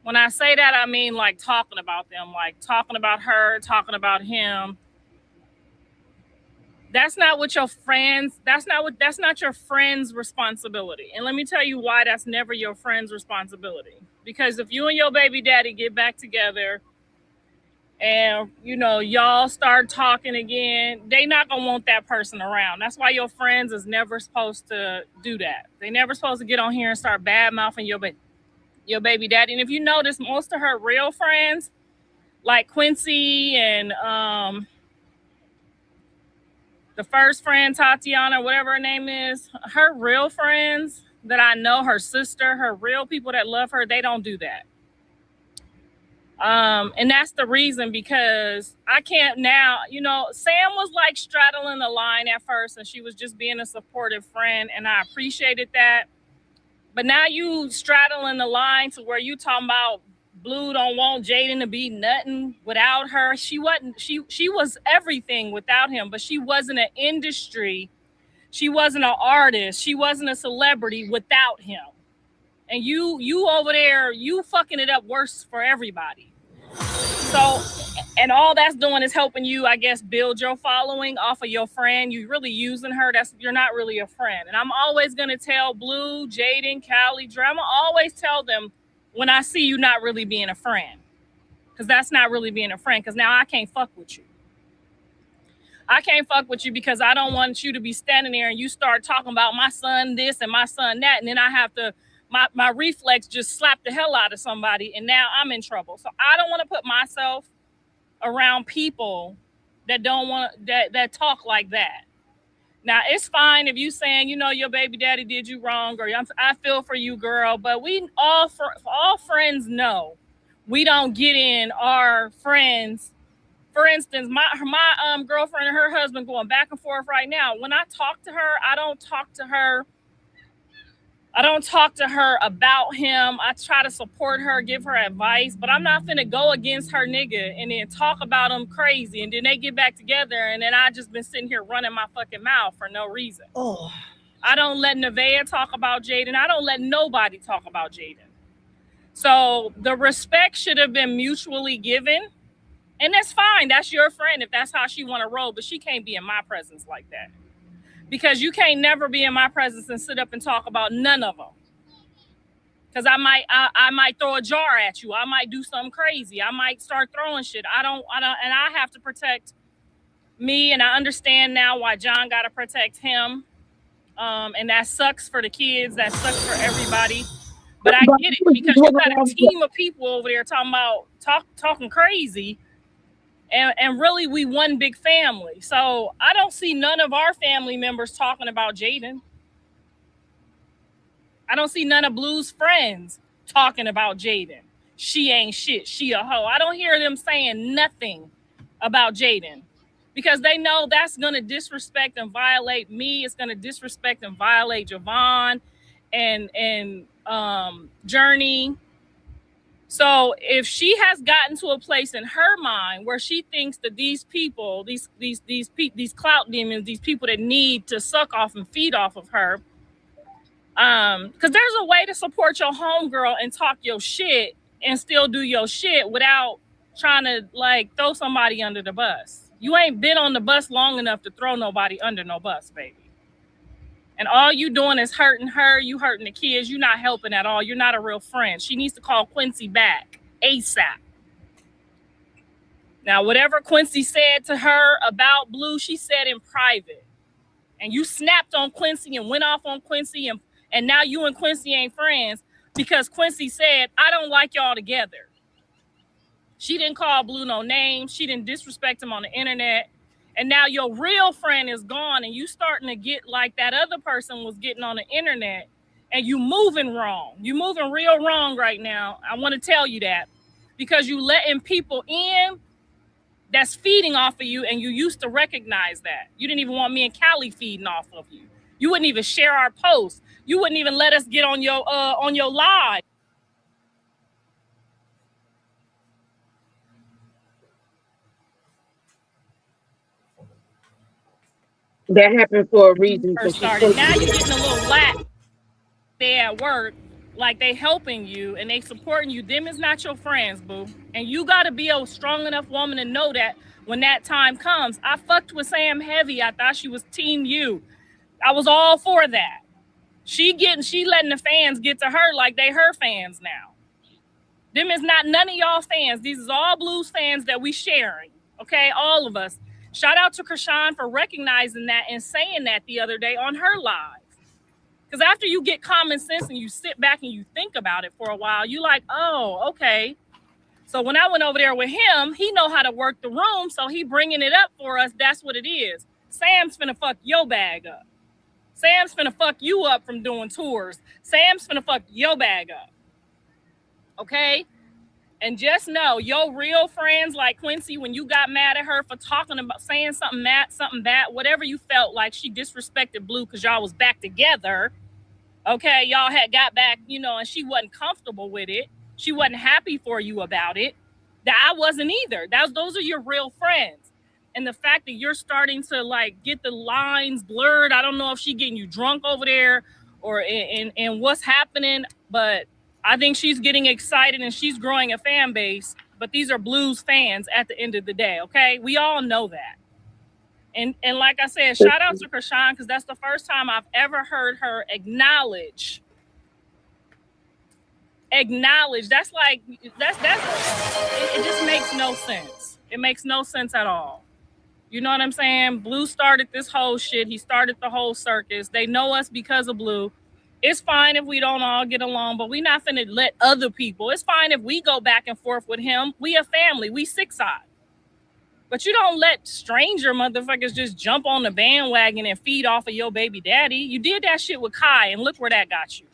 When I say that, I mean like talking about them, like talking about her, talking about him. That's not what your friends, that's not your friend's responsibility. And let me tell you why that's never your friend's responsibility. Because if you and your baby daddy get back together and y'all start talking again, they not gonna want that person around. That's why your friends is never supposed to do that. They never supposed to get on here and start bad mouthing your baby daddy. And if you notice, most of her real friends, like Quincy and the first friend, Tatiana, whatever her name is, her real friends that I know, her sister, her real people that love her, they don't do that. And that's the reason, because I can't now, Sam was like straddling the line at first and she was just being a supportive friend and I appreciated that. But now you straddling the line to where you talking about Blue don't want Jaden to be nothing without her. She wasn't, she was everything without him, but she wasn't an industry. She wasn't an artist. She wasn't a celebrity without him. And you over there, you fucking it up worse for everybody. So, and all that's doing is helping you, I guess, build your following off of your friend. You're really using her. You're not really a friend. And I'm always gonna tell Blue, Jaden, Callie, Dre, I'm gonna always tell them when I see you not really being a friend. Because that's not really being a friend. Because now I can't fuck with you. I can't fuck with you because I don't want you to be standing there and you start talking about my son this and my son that, and then I have to my reflex just slap the hell out of somebody and now I'm in trouble. So I don't want to put myself around people that don't want that talk like that. Now it's fine if you saying your baby daddy did you wrong or I feel for you, girl, but we all friends know we don't get in our friends. For instance, my girlfriend and her husband going back and forth right now. When I talk to her, I don't talk to her about him. I try to support her, give her advice, but I'm not finna go against her nigga and then talk about him crazy. And then they get back together and then I just been sitting here running my fucking mouth for no reason. Oh. I don't let Nevaeh talk about Jaden. I don't let nobody talk about Jaden. So the respect should have been mutually given. And that's fine. That's your friend if that's how she want to roll. But she can't be in my presence like that. Because you can't never be in my presence and sit up and talk about none of them. Because I might throw a jar at you. I might do something crazy. I might start throwing shit. I don't, and I have to protect me. And I understand now why John got to protect him. And that sucks for the kids. That sucks for everybody. But I get it because you got a team of people over there talking crazy. And really, we one big family. So I don't see none of our family members talking about Jaden. I don't see none of Blue's friends talking about Jaden. She ain't shit. She a hoe. I don't hear them saying nothing about Jaden because they know that's going to disrespect and violate me. It's going to disrespect and violate Javon and Journey. So if she has gotten to a place in her mind where she thinks that these people, these clout demons, these people that need to suck off and feed off of her, because there's a way to support your homegirl and talk your shit and still do your shit without trying to like throw somebody under the bus. You ain't been on the bus long enough to throw nobody under no bus, baby. And all you doing is hurting her, you hurting the kids, you not helping at all. You're not a real friend. She needs to call Quincy back ASAP. Now, whatever Quincy said to her about Blue, she said in private. And you snapped on Quincy and went off on Quincy, and now you and Quincy ain't friends because Quincy said, I don't like y'all together. She didn't call Blue no name. She didn't disrespect him on the internet. And now your real friend is gone and you starting to get like that other person was getting on the internet, and you moving wrong. You moving real wrong right now. I want to tell you that because you letting people in that's feeding off of you, and you used to recognize that. You didn't even want me and Callie feeding off of you. You wouldn't even share our posts. You wouldn't even let us get on your live. That happened for a reason First because she's started. supposed Now to you're be. getting a little lack there at work, like they helping you and they supporting you. Them is not your friends, boo. And you got to be a strong enough woman to know that when that time comes. I fucked with Sam heavy. I thought she was team you. I was all for that. She letting the fans get to her like they her fans now. Them is not none of y'all fans. These is all Blues fans that we sharing. Okay, all of us. Shout out to Krishan for recognizing that and saying that the other day on her live. Because after you get common sense and you sit back and you think about it for a while, you like, oh, okay. So when I went over there with him, he know how to work the room, so he bringing it up for us. That's what it is. Sam's finna fuck your bag up. Sam's finna fuck you up from doing tours. Sam's finna fuck your bag up. Okay? And just know, your real friends like Quincy, when you got mad at her for talking about saying something bad, whatever you felt like she disrespected Blue because y'all was back together. Okay, y'all had got back, and she wasn't comfortable with it. She wasn't happy for you about it. That I wasn't either. Those are your real friends. And the fact that you're starting to like get the lines blurred, I don't know if she getting you drunk over there or and what's happening, but I think she's getting excited and she's growing a fan base. But these are Blues fans at the end of the day, okay? We all know that. And like I said, shout out to Krishan because that's the first time I've ever heard her acknowledge. That's like it just makes no sense. It makes no sense at all. You know what I'm saying? Blue started this whole shit. He started the whole circus. They know us because of Blue. It's fine if we don't all get along, but we not finna let other people. It's fine if we go back and forth with him. We a family. We six-eyed. But you don't let stranger motherfuckers just jump on the bandwagon and feed off of your baby daddy. You did that shit with Kai, and look where that got you.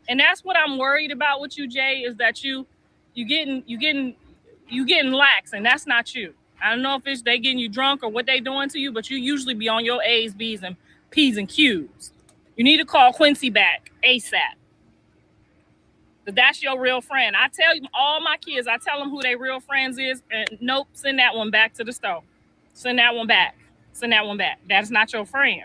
And that's what I'm worried about with you, Jay, is that you getting lax, and that's not you. I don't know if it's they getting you drunk or what they doing to you, but you usually be on your A's, B's, and P's and Q's. You need to call Quincy back ASAP. But that's your real friend. I tell you, all my kids, I tell them who their real friends is, and nope, send that one back to the store. Send that one back. Send that one back. That's not your friend.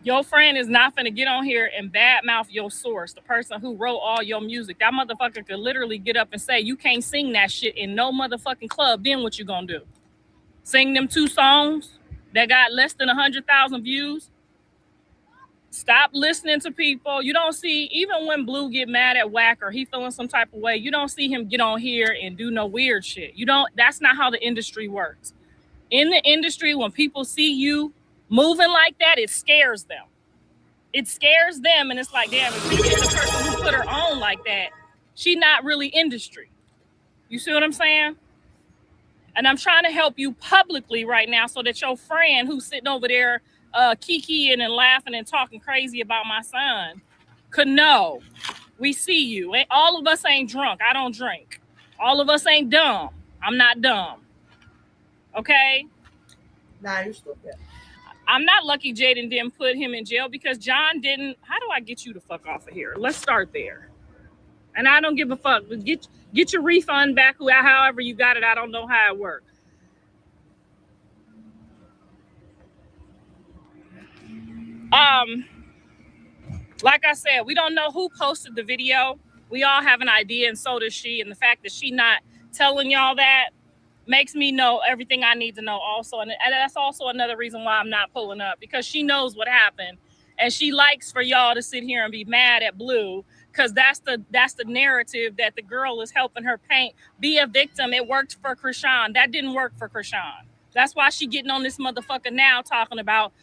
Your friend is not finna get on here and badmouth your source, the person who wrote all your music. That motherfucker could literally get up and say, you can't sing that shit in no motherfucking club. Then what you gonna do? Sing them 2 songs that got less than 100,000 views? Stop listening to people. You don't see, even when Blue get mad at Whack or he feeling some type of way, you don't see him get on here and do no weird shit. That's not how the industry works. In the industry, when people see you moving like that, it scares them. It scares them, and it's like, damn, if she get the person who put her on like that, she not really industry. You see what I'm saying? And I'm trying to help you publicly right now so that your friend who's sitting over there kikiing and laughing and talking crazy about my son could know. We see you. All of us ain't drunk. I don't drink. All of us ain't dumb. I'm not dumb. Okay? Nah, you stupid. I'm not lucky Jaden didn't put him in jail because John didn't. How do I get you the fuck off of here? Let's start there. And I don't give a fuck. Get your refund back, however you got it. I don't know how it worked. Like I said, we don't know who posted the video. We all have an idea, and so does she. And the fact that she not telling y'all that makes me know everything I need to know also. And that's also another reason why I'm not pulling up, because she knows what happened. And she likes for y'all to sit here and be mad at Blue, because that's the narrative that the girl is helping her paint. Be a victim. It worked for Krishan. That didn't work for Krishan. That's why she getting on this motherfucker now talking about,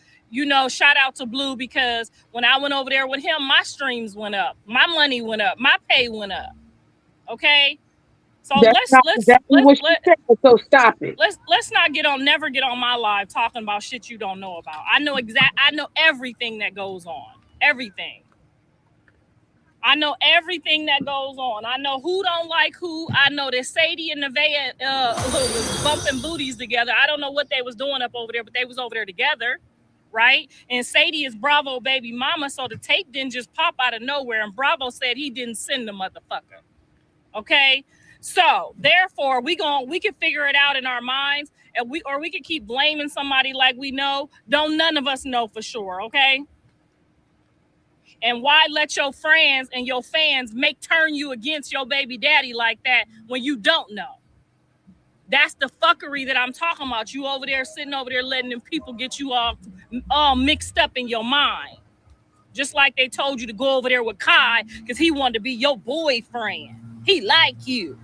shout out to Blue, because when I went over there with him, my streams went up. My money went up. My pay went up. Okay? So That's not exactly what she said. So stop it. Let's not never get on my live talking about shit you don't know about. I know everything that goes on. Everything. I know everything that goes on. I know who don't like who. I know that Sadie and Nevaeh was bumping booties together. I don't know what they was doing up over there, but they was over there together, right? And Sadie is Bravo baby mama, so the tape didn't just pop out of nowhere. And Bravo said he didn't send the motherfucker. Okay? So therefore, we can figure it out in our minds, and we can keep blaming somebody like we know. Don't none of us know for sure, okay? And why let your friends and your fans turn you against your baby daddy like that when you don't know? That's the fuckery that I'm talking about. You over there sitting over there letting them people get you all mixed up in your mind. Just like they told you to go over there with Kai because he wanted to be your boyfriend. He like you.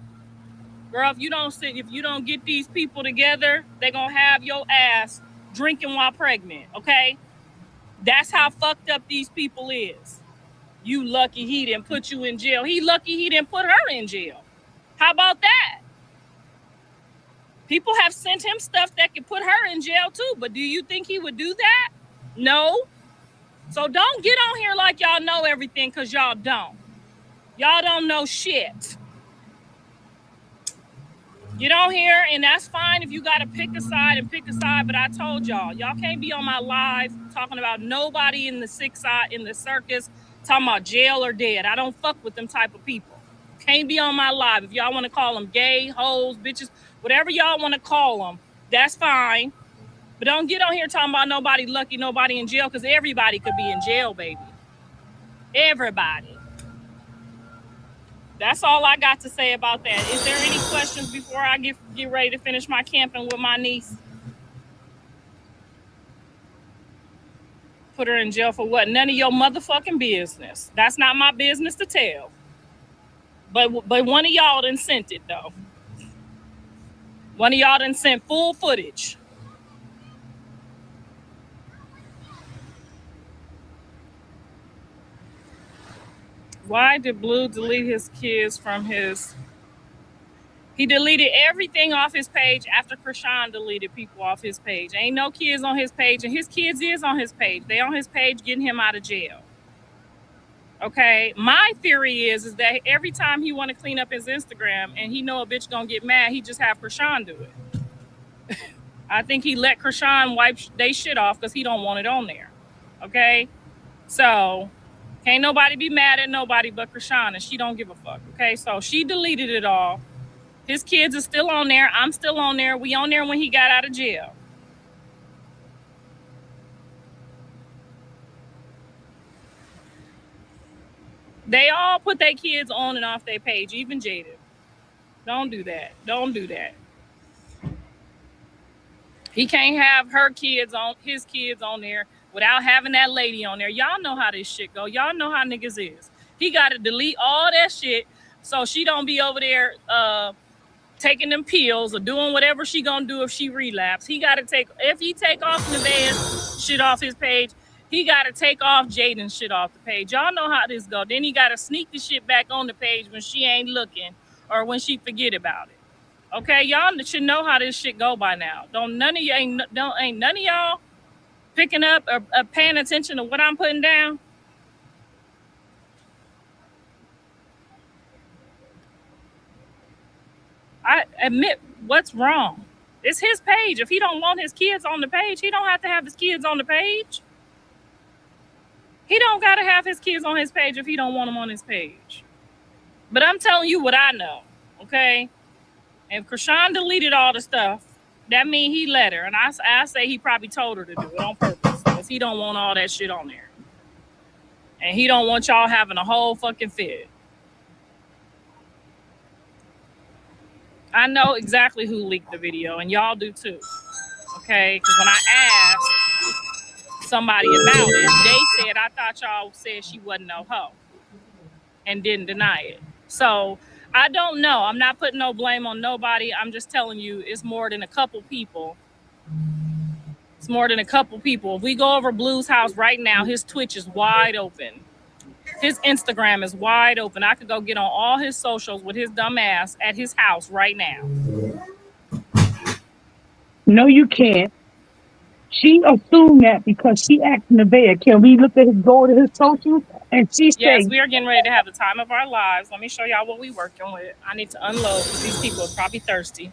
Girl, if you don't get these people together, they're gonna have your ass drinking while pregnant, okay? That's how fucked up these people is. You lucky he didn't put you in jail. He lucky he didn't put her in jail. How about that? People have sent him stuff that could put her in jail too, but do you think he would do that? No. So don't get on here like y'all know everything, because y'all don't. Y'all don't know shit. Get on here, and that's fine if you got to pick a side, but I told y'all can't be on my live talking about nobody in the circus, talking about jail or dead. I don't fuck with them type of people. Can't be on my live. If y'all want to call them gay, hoes, bitches, whatever y'all want to call them, that's fine. But don't get on here talking about nobody lucky, nobody in jail, because everybody could be in jail, baby. Everybody. That's all I got to say about that. Is there any questions before I get ready to finish my camping with my niece? Put her in jail for what? None of your motherfucking business. That's not my business to tell. But one of y'all done sent it, though. One of y'all done sent full footage. Why did Blue delete his kids from his... He deleted everything off his page after Krishan deleted people off his page. Ain't no kids on his page, and his kids is on his page. They on his page getting him out of jail. Okay? My theory is that every time he want to clean up his Instagram and he know a bitch gonna get mad, he just have Krishan do it. I think he let Krishan wipe they shit off because he don't want it on there. Okay? So... can't nobody be mad at nobody but Krishan, and she don't give a fuck. Okay, so she deleted it all. His kids are still on there. I'm still on there. We on there when he got out of jail. They all put their kids on and off their page, even Jada. Don't do that. Don't do that. He can't have his kids on there without having that lady on there. Y'all know how this shit go. Y'all know how niggas is. He got to delete all that shit so she don't be over there taking them pills or doing whatever she gonna do if she relapse. If he take off Nevaeh's shit off his page, he got to take off Jaden's shit off the page. Y'all know how this go. Then he got to sneak the shit back on the page when she ain't looking or when she forget about it. Okay, y'all should know how this shit go by now. Ain't none of y'all picking up or paying attention to what I'm putting down. I admit what's wrong. It's his page. If he don't want his kids on the page, he don't have to have his kids on the page. He don't got to have his kids on his page if he don't want them on his page. But I'm telling you what I know, okay? If Krishan deleted all the stuff, that means he let her. And I say he probably told her to do it on purpose because he don't want all that shit on there. And he don't want y'all having a whole fucking fit. I know exactly who leaked the video, and y'all do too. Okay, because when I asked somebody about it, they said I thought y'all said she wasn't no hoe and didn't deny it. So I don't know. I'm not putting no blame on nobody. I'm just telling you it's more than a couple people. It's more than a couple people. If we go over Blue's house right now, his Twitch is wide open. His Instagram is wide open. I could go get on all his socials with his dumb ass at his house right now. No, you can't. She assumed that because she asked Nevaeh, can we look at his go to his socials? And she Yes, said, we are getting ready to have the time of our lives. Let me show y'all what we working with. I need to unload because these people are probably thirsty.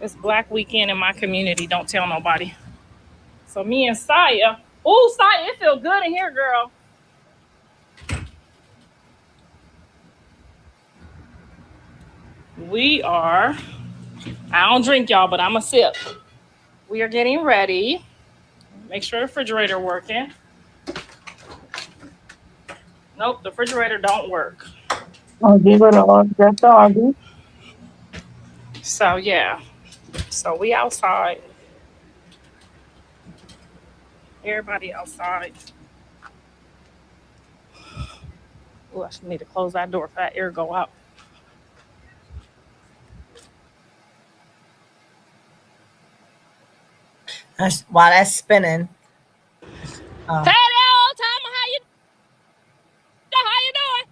It's Black Weekend in my community. Don't tell nobody. So me and Saya. Oh, Saya, it feel good in here, girl. We are. I don't drink, y'all, but I'm a sip. We are getting ready. Make sure the refrigerator working. Nope, the refrigerator don't work. I'll give her that doggy. So yeah. So we outside. Everybody outside. Oh, I should need to close that door for that air go out. While that's spinning. Hey Oh. there, old timer, how you doing?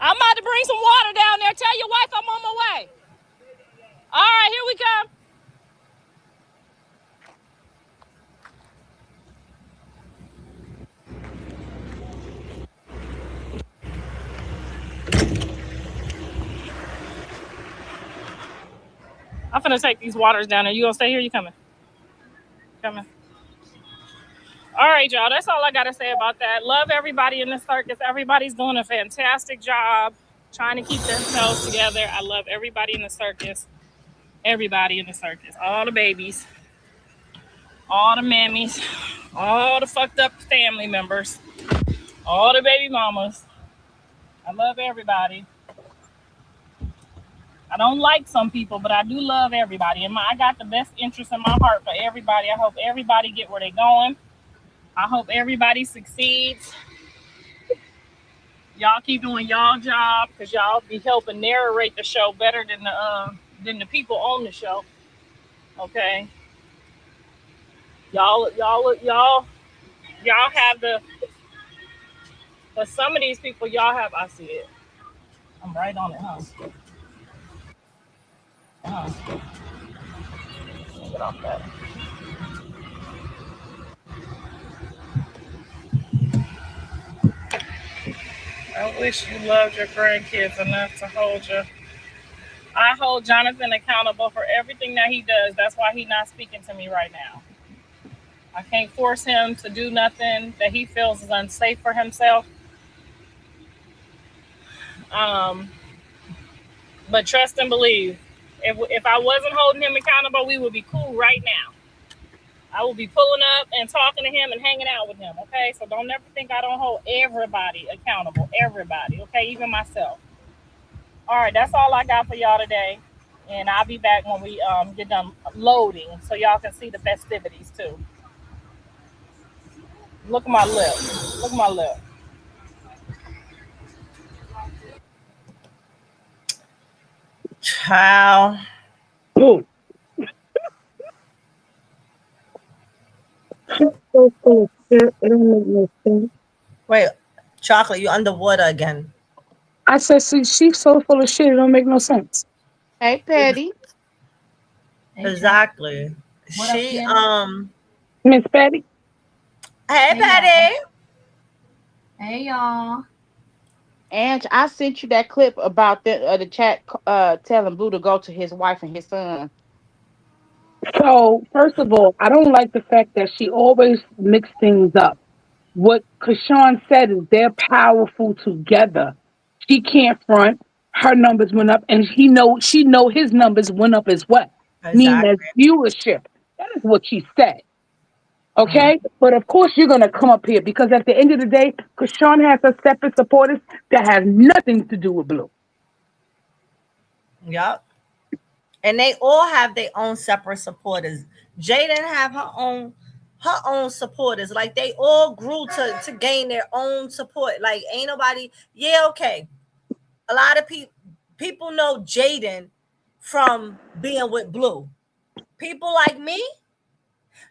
I'm about to bring some water down there. Tell your wife I'm on my way. All right, here we come. I'm finna take these waters down there. You gonna stay here? You coming? Coming. All right, y'all. That's all I gotta say about that. Love everybody in the circus. Everybody's doing a fantastic job trying to keep themselves together. I love everybody in the circus. Everybody in the circus. All the babies, all the mammies, all the fucked up family members, all the baby mamas. I love everybody. I don't like some people, but I do love everybody. And I got the best interest in my heart for everybody. I hope everybody get where they're going. I hope everybody succeeds. Y'all keep doing y'all job because y'all be helping narrate the show better than the people on the show. Okay, y'all have the. For some of these people, y'all have. I see it. I'm right on it, huh? Huh. Get off that. I wish you loved your grandkids enough to hold you. I hold Jonathan accountable for everything that he does. That's why he's not speaking to me right now. I can't force him to do nothing that he feels is unsafe for himself. Um, but trust and believe. If I wasn't holding him accountable, we would be cool right now. I will be pulling up and talking to him and hanging out with him. Okay, so don't ever think I don't hold everybody accountable. Everybody, okay, even myself. All right, that's all I got for y'all today. And I'll be back when we get done loading so y'all can see the festivities too. Look at my lip. Look at my lip. Child. Oh, so full of shit. It don't make no sense. Wait, chocolate, you underwater again. I said, see, she's so full of shit. It don't make no sense. Hey, Patty. Exactly. She Miss Patty, Hey Patty. And I sent you that clip about the chat telling Blue to go to his wife and his son. so first of all, I don't like the fact that she always mix things up. What Kashawn said is they're powerful together. She can't front. Her numbers went up, and she know his numbers went up as well. mean as Exactly. viewership. That is what she said. Mm. Okay? But of course you're gonna come up here because at the end of the day, Krishan has her separate supporters that has nothing to do with Blue. Yep. And they all have their own separate supporters. Jaden have her own supporters. Like they all grew to gain their own support. Like ain't nobody. Yeah, okay. A lot of people know Jaden from being with Blue. People like me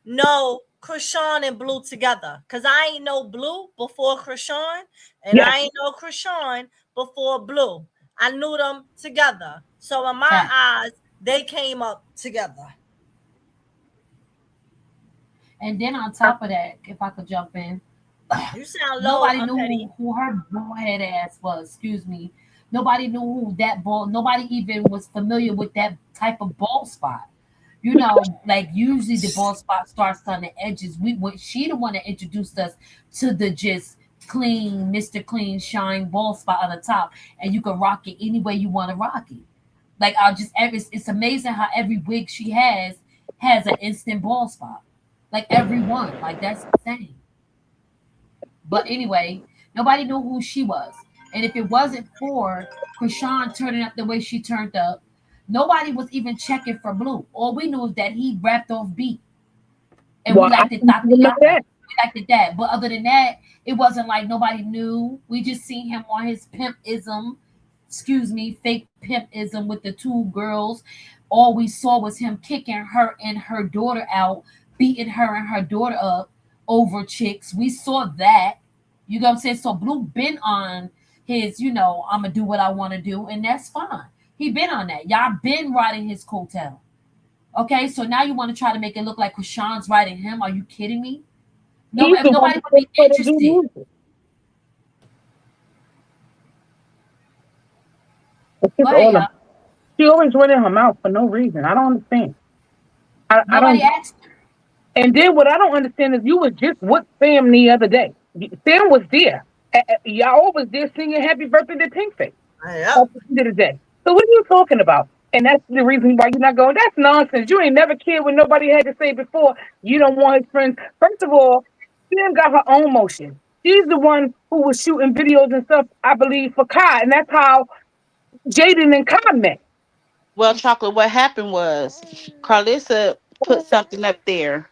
know Krishan and Blue together. Cause I ain't know Blue before Krishan, and Yes. I ain't know Krishan before Blue. I knew them together. So in my Fact. eyes, they came up together. And then on top of that, if I could jump in, You sound low, nobody knew Petty. who her bald ass was. Excuse me. Nobody knew who that bald. Nobody even was familiar with that type of bald spot. You know, like usually the bald spot starts on the edges. We went. She the one that introduced us to the just clean, Mr. Clean Shine bald spot on the top, and you can rock it any way you want to rock it. Like I'll just it's amazing how every wig she has an instant bald spot. Like every one. Like that's insane. But anyway, nobody knew who she was. And if it wasn't for Krishan turning up the way she turned up, nobody was even checking for Blue. All we knew is that he rapped off beat. And we Well, I liked it don't even know Tatiana. that. We liked it that. But other than that, it wasn't like nobody knew. We just seen him on his pimpism, excuse me, fake pimpism with the two girls. All we saw was him kicking her and her daughter out, beating her and her daughter up over chicks. We saw that. You know what I'm saying? So Blue been on his, I'm gonna do what I want to do, and that's fine. He been on that. Y'all been riding his coattail. Okay, so now you want to try to make it look like Krishan's writing him? Are you kidding me? No, He's the one nobody that would pays be for the do interested. music. It's Go just ahead, all of y'all. she always running her mouth for no reason. I don't understand. I Nobody don't. asked her. And then what I don't understand is you was just with Sam the other day. Sam was there. Y'all was there singing Happy Birthday to Pinkface Yep. at the end of the day. So what are you talking about? And that's the reason why you're not going. That's nonsense. You ain't never cared what nobody had to say before. You don't want his friends. First of all, Sam got her own motion. She's the one who was shooting videos and stuff, I believe, for Kai. And that's how Jaden and Kai met. Well, chocolate, what happened was Carlissa put something up there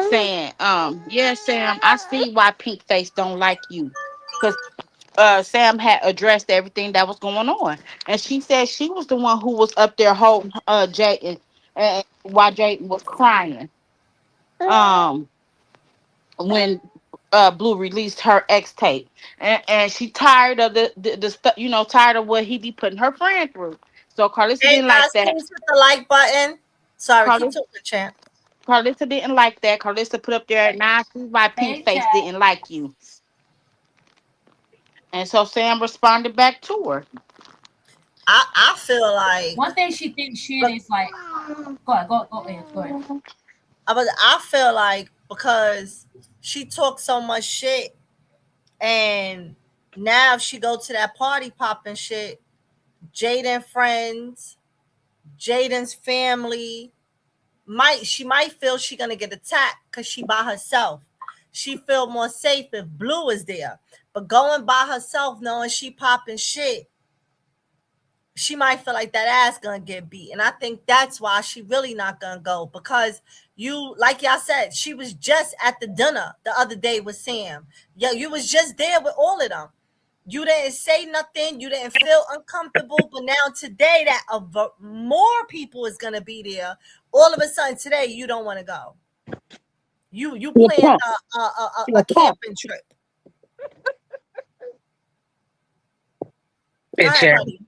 saying, yeah, Sam, I see why Pink Face don't like you. Because Sam had addressed everything that was going on. And she said she was the one who was up there holding Jayden while Jayden was crying. Um when Blue released her X tape. And she tired of the stuff, tired of what he be putting her friend through. So Carlissa Hey didn't like guys, that. please hit the like button. Sorry, keep Carlissa, talking, champ. Carlissa didn't like that. Carlissa put up there, now see why Pink Hey, Face chat. didn't like you. And so Sam responded back to her. I feel like, One thing she thinks shit but is like, go ahead, go ahead, go ahead. I feel like because she talked so much shit, and now if she go to that party popping shit, Jaden friends, Jaden's family she might feel she gonna get attacked because she by herself. She feel more safe if Blue is there. But going by herself, knowing she popping shit, she might feel like that ass gonna get beat. And I think that's why she really not gonna go. Because you, like y'all said, she was just at the dinner the other day with Sam. Yeah, you was just there with all of them. You didn't say nothing. You didn't feel uncomfortable. But now today that more people is gonna be there. All of a sudden today you don't want to go. You She a planned punk. She a a punk. camping trip. All Bitch right, ass. buddy.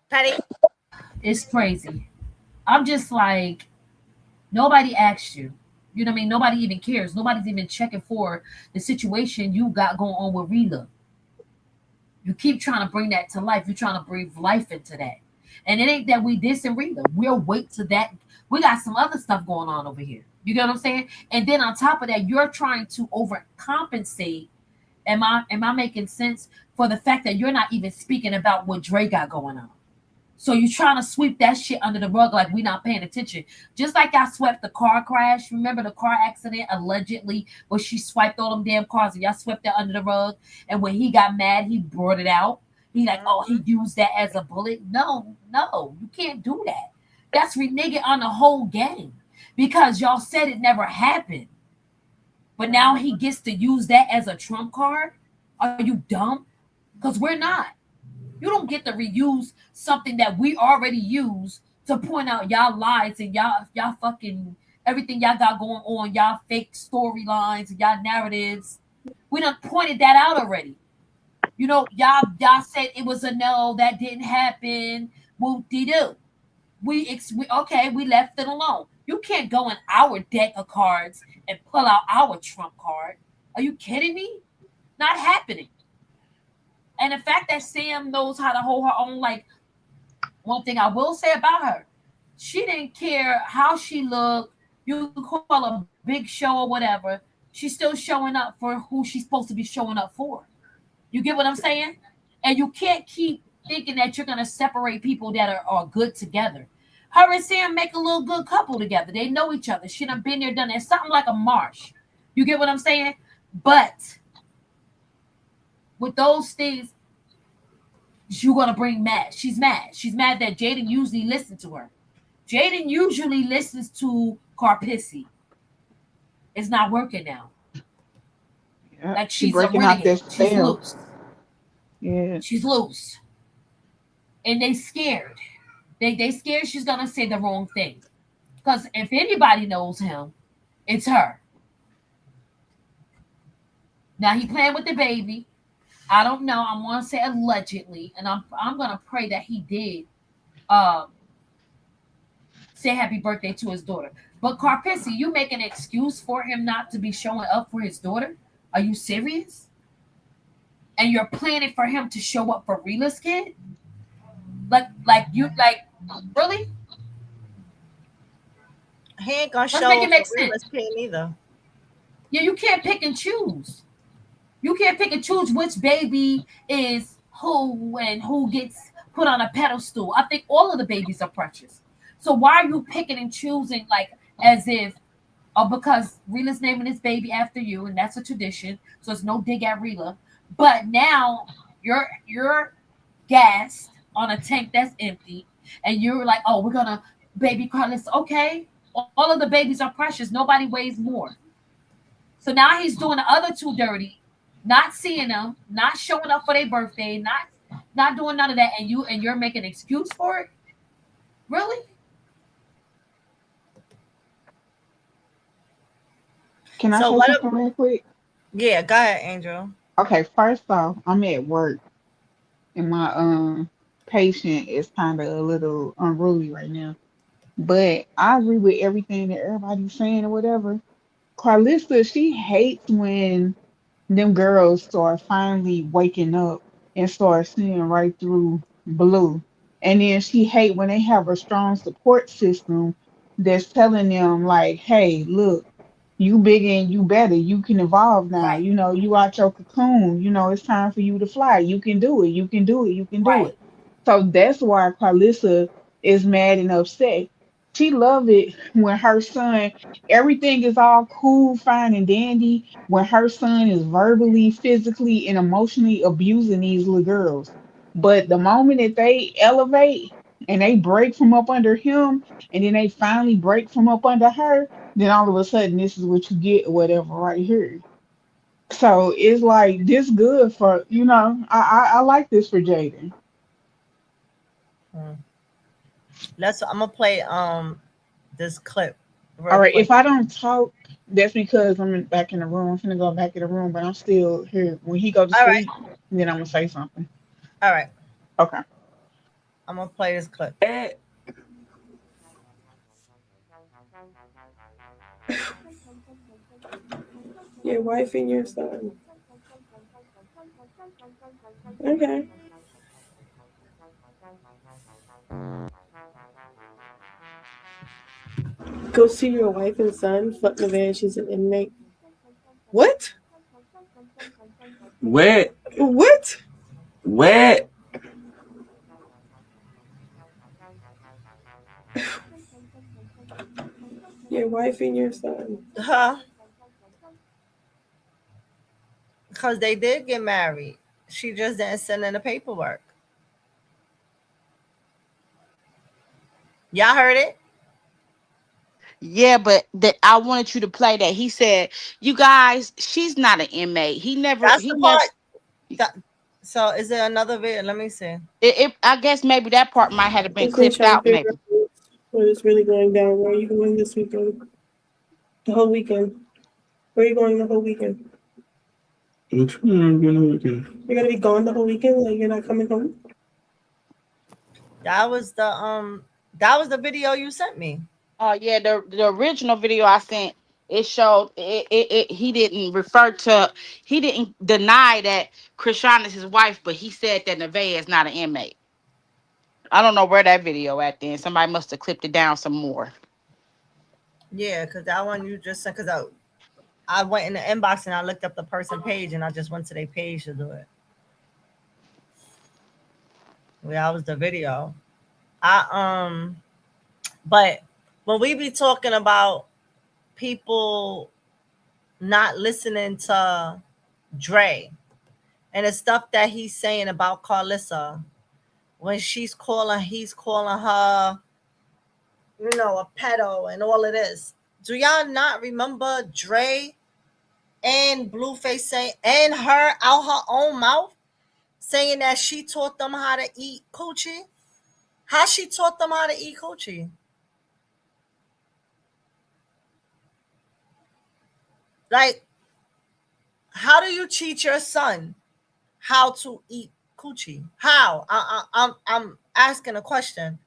Patty. It's crazy. I'm just like, nobody asked you. You know what I mean? Nobody even cares. Nobody's even checking for the situation you got going on with Rila. You keep trying to bring that to life. You're trying to breathe life into that. And it ain't that we dissing Rita. We'll wait to that. We got some other stuff going on over here. You get what I'm saying? And then on top of that, you're trying to overcompensate. Am I making sense for the fact that you're not even speaking about what Dre got going on? So you trying to sweep that shit under the rug like we not paying attention. Just like y'all swept the car crash. Remember the car accident allegedly where she swiped all them damn cars and y'all swept that under the rug. And when he got mad, he brought it out. He like, oh, he used that as a bullet. No, no, you can't do that. That's reneging on the whole game because y'all said it never happened. But now he gets to use that as a trump card. Are you dumb? Because we're not. You don't get to reuse something that we already use to point out y'all lies and y'all fucking everything y'all got going on, y'all fake storylines and y'all narratives. We done pointed that out already. You know, y'all said it was a no, that didn't happen. Whoop de doo. We left it alone. You can't go in our deck of cards and pull out our trump card. Are you kidding me? Not happening. And the fact that Sam knows how to hold her own, like, one thing I will say about her, she didn't care how she looked. You can call her a big show or whatever. She's still showing up for who she's supposed to be showing up for. You get what I'm saying? And you can't keep thinking that you're gonna separate people that are good together. Her and Sam make a little good couple together. They know each other. She done been there, done that. Something like a marsh. You get what I'm saying? But with those things, you're gonna bring mad. She's mad. She's mad that Jaden usually listens to her. Jaden usually listens to Carpissy. It's not working now. Yeah, Like she she's a breaking out renegade. that She's spell. loose. Yeah. She's loose. And they scared. They scared she's gonna say the wrong thing. Because if anybody knows him, it's her. Now he playing with the baby. I don't know. I'm gonna say allegedly, and I'm gonna pray that he did um say happy birthday to his daughter. But Carpissy, you make an excuse for him not to be showing up for his daughter? Are you serious? And you're planning for him to show up for Rila's kid? Like really? He ain't gonna Let's make show it up for make Reela's sense. kid either. Yeah, you can't pick and choose. You can't pick and choose which baby is who and who gets put on a pedestal. I think all of the babies are precious. So why are you picking and choosing like as if because Rila's naming this baby after you, and that's a tradition. So it's no dig at Rila. But now you're gassed on a tank that's empty, and you're like, oh, we're gonna baby Carlos. Okay, all of the babies are precious. Nobody weighs more. So now he's doing the other two dirty, not seeing them, not showing up for their birthday, not doing none of that, and you're making an excuse for it. Really? Can I So say what? something real quick? Yeah, go ahead, Angel. Okay, first off, I'm at work and my patient is kind of a little unruly right now. But I agree with everything that everybody's saying or whatever. Carlista, she hates when them girls start finally waking up and start seeing right through Blue. And then she hate when they have a strong support system that's telling them like, hey, look, you bigger and you better. You can evolve now. Right. You know, you out your cocoon. You know, it's time for you to fly. You can do it. You can do it. You can do Right. it. So that's why Carlissa is mad and upset. She love it when her son, everything is all cool, fine, and dandy. When her son is verbally, physically, and emotionally abusing these little girls. But the moment that they elevate and they break from up under him, and then they finally break from up under her, then all of a sudden this is what you get or whatever right here. So it's like this good for I like this for Jaden. Hmm. Let's. I'm gonna play this clip All real right, quick. if I don't talk, that's because back in the room. I'm gonna go back in the room, but I'm still here. When he go to All right, sleep, then I'm gonna say something. all right. Okay. I'm gonna play this clip. Your wife and your son. Okay. Go see your wife and son. Fuck Nevaeh. She's an inmate. What? Where? What? Where? Your wife and your son. Huh? Because they did get married. She just didn't send in the paperwork. Y'all heard it? Yeah, but I wanted you to play that. He said, "You guys, she's not an inmate. That's He the never. part. That, so is there another video? Let me see. I guess maybe that part might have been Just me clipped trying to out. figure Maybe. out what is really going down. Where are you going this weekend? The whole weekend. Where are you going the whole weekend? Which one am I gonna look at? You're gonna be gone the whole weekend? Like you're not coming home? That was the video you sent me. Oh yeah, the original video I sent, it showed he didn't refer to, he didn't deny that Krishana is his wife, but he said that Nevaeh is not an inmate. I don't know where that video at then. Somebody must have clipped it down some more. Yeah, because that one you just sent. Because I went in the inbox and I looked up the person page and I just went to their page to do it. Yeah, that was the video. I but when we be talking about people not listening to Dre and the stuff that he's saying about Carlissa, when he's calling her, a pedo and all of this. Do y'all not remember Dre and Blueface saying, and her out her own mouth saying that she taught them how to eat coochie? How she taught them how to eat coochie? Like, how do you teach your son how to eat coochie? How? I'm asking a question.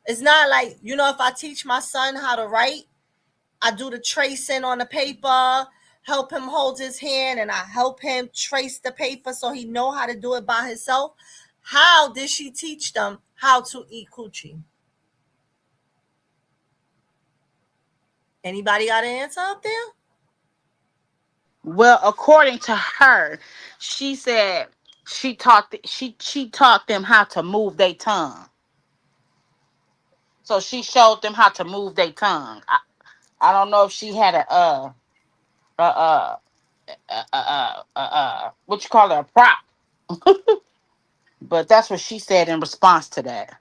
It's not like, if I teach my son how to write, I do the tracing on the paper, help him hold his hand, and I help him trace the paper so he know how to do it by himself. How did she teach them how to eat coochie? Anybody got an answer up there? Well, according to her, she said she taught them how to move their tongue. So she showed them how to move their tongue. I don't know if she had a what you call it, a prop, but that's what she said in response to that.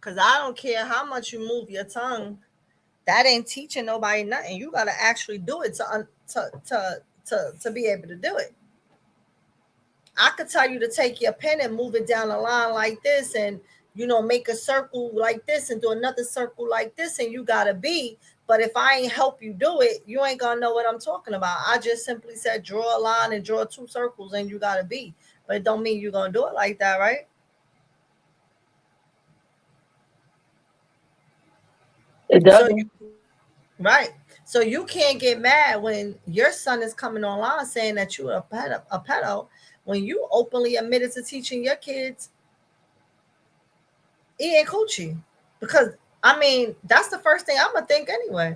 Because I don't care how much you move your tongue. That ain't teaching nobody nothing. You got to actually do it to be able to do it. I could tell you to take your pen and move it down the line like this and make a circle like this and do another circle like this and you gotta be. But if I ain't help you do it, you ain't gonna know what I'm talking about. I just simply said draw a line and draw two circles and you gotta be. But it don't mean you're gonna do it like that, right? It So doesn't. right. So you can't get mad when your son is coming online saying that you're a pedo when you openly admitted to teaching your kids eating coochie. Because I mean, that's the first thing I'm gonna think anyway.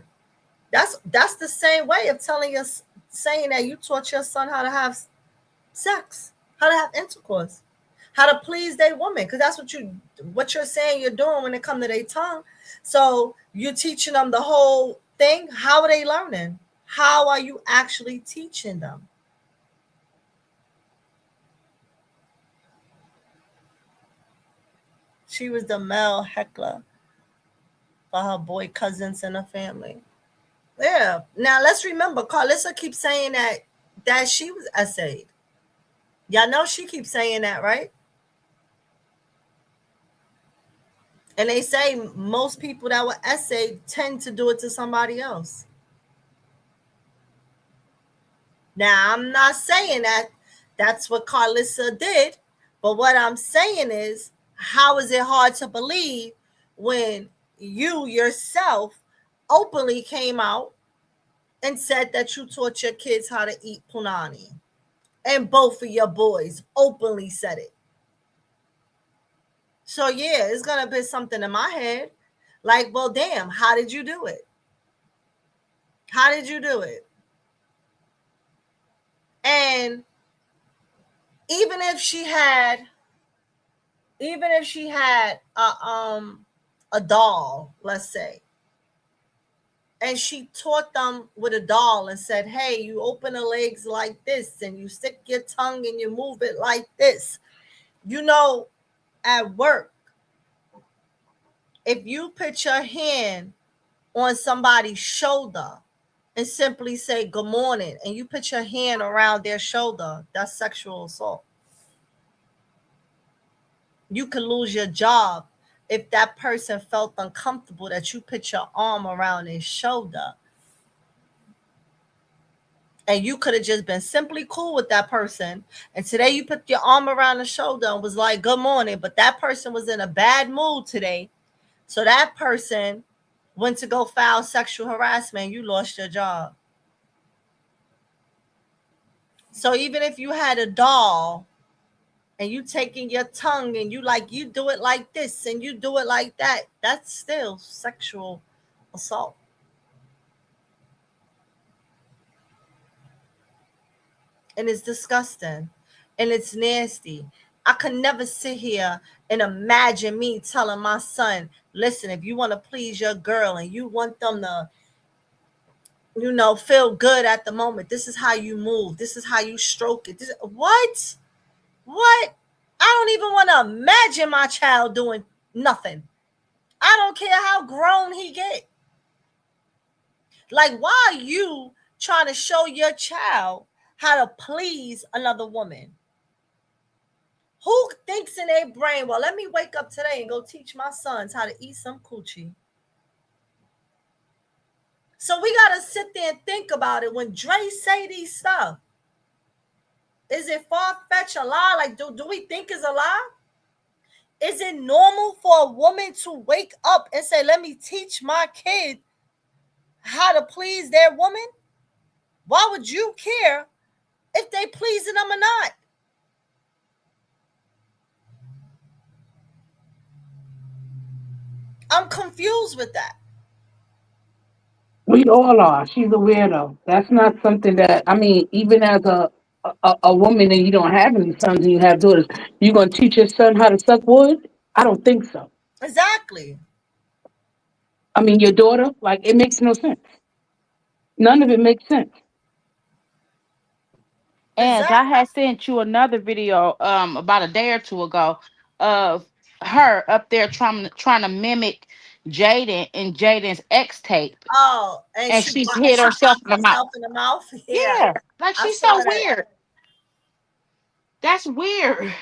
That's the same way of telling us saying that you taught your son how to have sex, how to have intercourse, how to please their woman, because that's what you're saying you're doing when it comes to their tongue. So you're teaching them the whole thing. How are they learning? How are you actually teaching them? She was the male heckler for her boy cousins and her family. Yeah. Now let's remember, Carlissa keeps saying that she was essayed. Y'all know she keeps saying that, right? And they say most people that were essayed tend to do it to somebody else. Now I'm not saying that that's what Carlissa did, but what I'm saying is, how is it hard to believe when you yourself openly came out and said that you taught your kids how to eat punani? And both of your boys openly said it. So yeah, it's gonna be something in my head. Like, well, damn, how did you do it? How did you do it? And even if she had, even if she had a doll, let's say, and she taught them with a doll and said, hey, you open the legs like this and you stick your tongue and you move it like this. You know, at work, if you put your hand on somebody's shoulder and simply say good morning and you put your hand around their shoulder, that's sexual assault. You could lose your job if that person felt uncomfortable that you put your arm around his shoulder. And you could have just been simply cool with that person. And today you put your arm around the shoulder and was like, good morning. But that person was in a bad mood today. So that person went to go file sexual harassment. You lost your job. So even if you had a doll and you taking your tongue and you do it like this and you do it like that, that's still sexual assault. And it's disgusting and it's nasty. I could never sit here and imagine me telling my son, listen, if you want to please your girl and you want them to, feel good at the moment, this is how you move. This is how you stroke it. What? What? I don't even want to imagine my child doing nothing. I don't care how grown he get. Like, why are you trying to show your child how to please another woman? Who thinks in their brain, well, let me wake up today and go teach my sons how to eat some coochie? So we got to sit there and think about it. When Dre say these stuff, is it far-fetched, a lie? Like, do we think it's a lie? Is it normal for a woman to wake up and say, let me teach my kid how to please their woman? Why would you care if they pleasing them or not? I'm confused with that. We all are. She's a weirdo. That's not something that, I mean, even as a woman and you don't have any sons and you have daughters, you gonna teach your son how to suck wood? I don't think so. Exactly. I mean, your daughter, like, it makes no sense. None of it makes sense. And I Exactly. had sent you another video about a day or two ago of her up there trying to mimic Jaden and Jaden's ex tape, Oh, and and she she and hit she herself in popped the mouth. herself in the mouth. Yeah, Yeah, like I she's saw so that. weird. That's weird.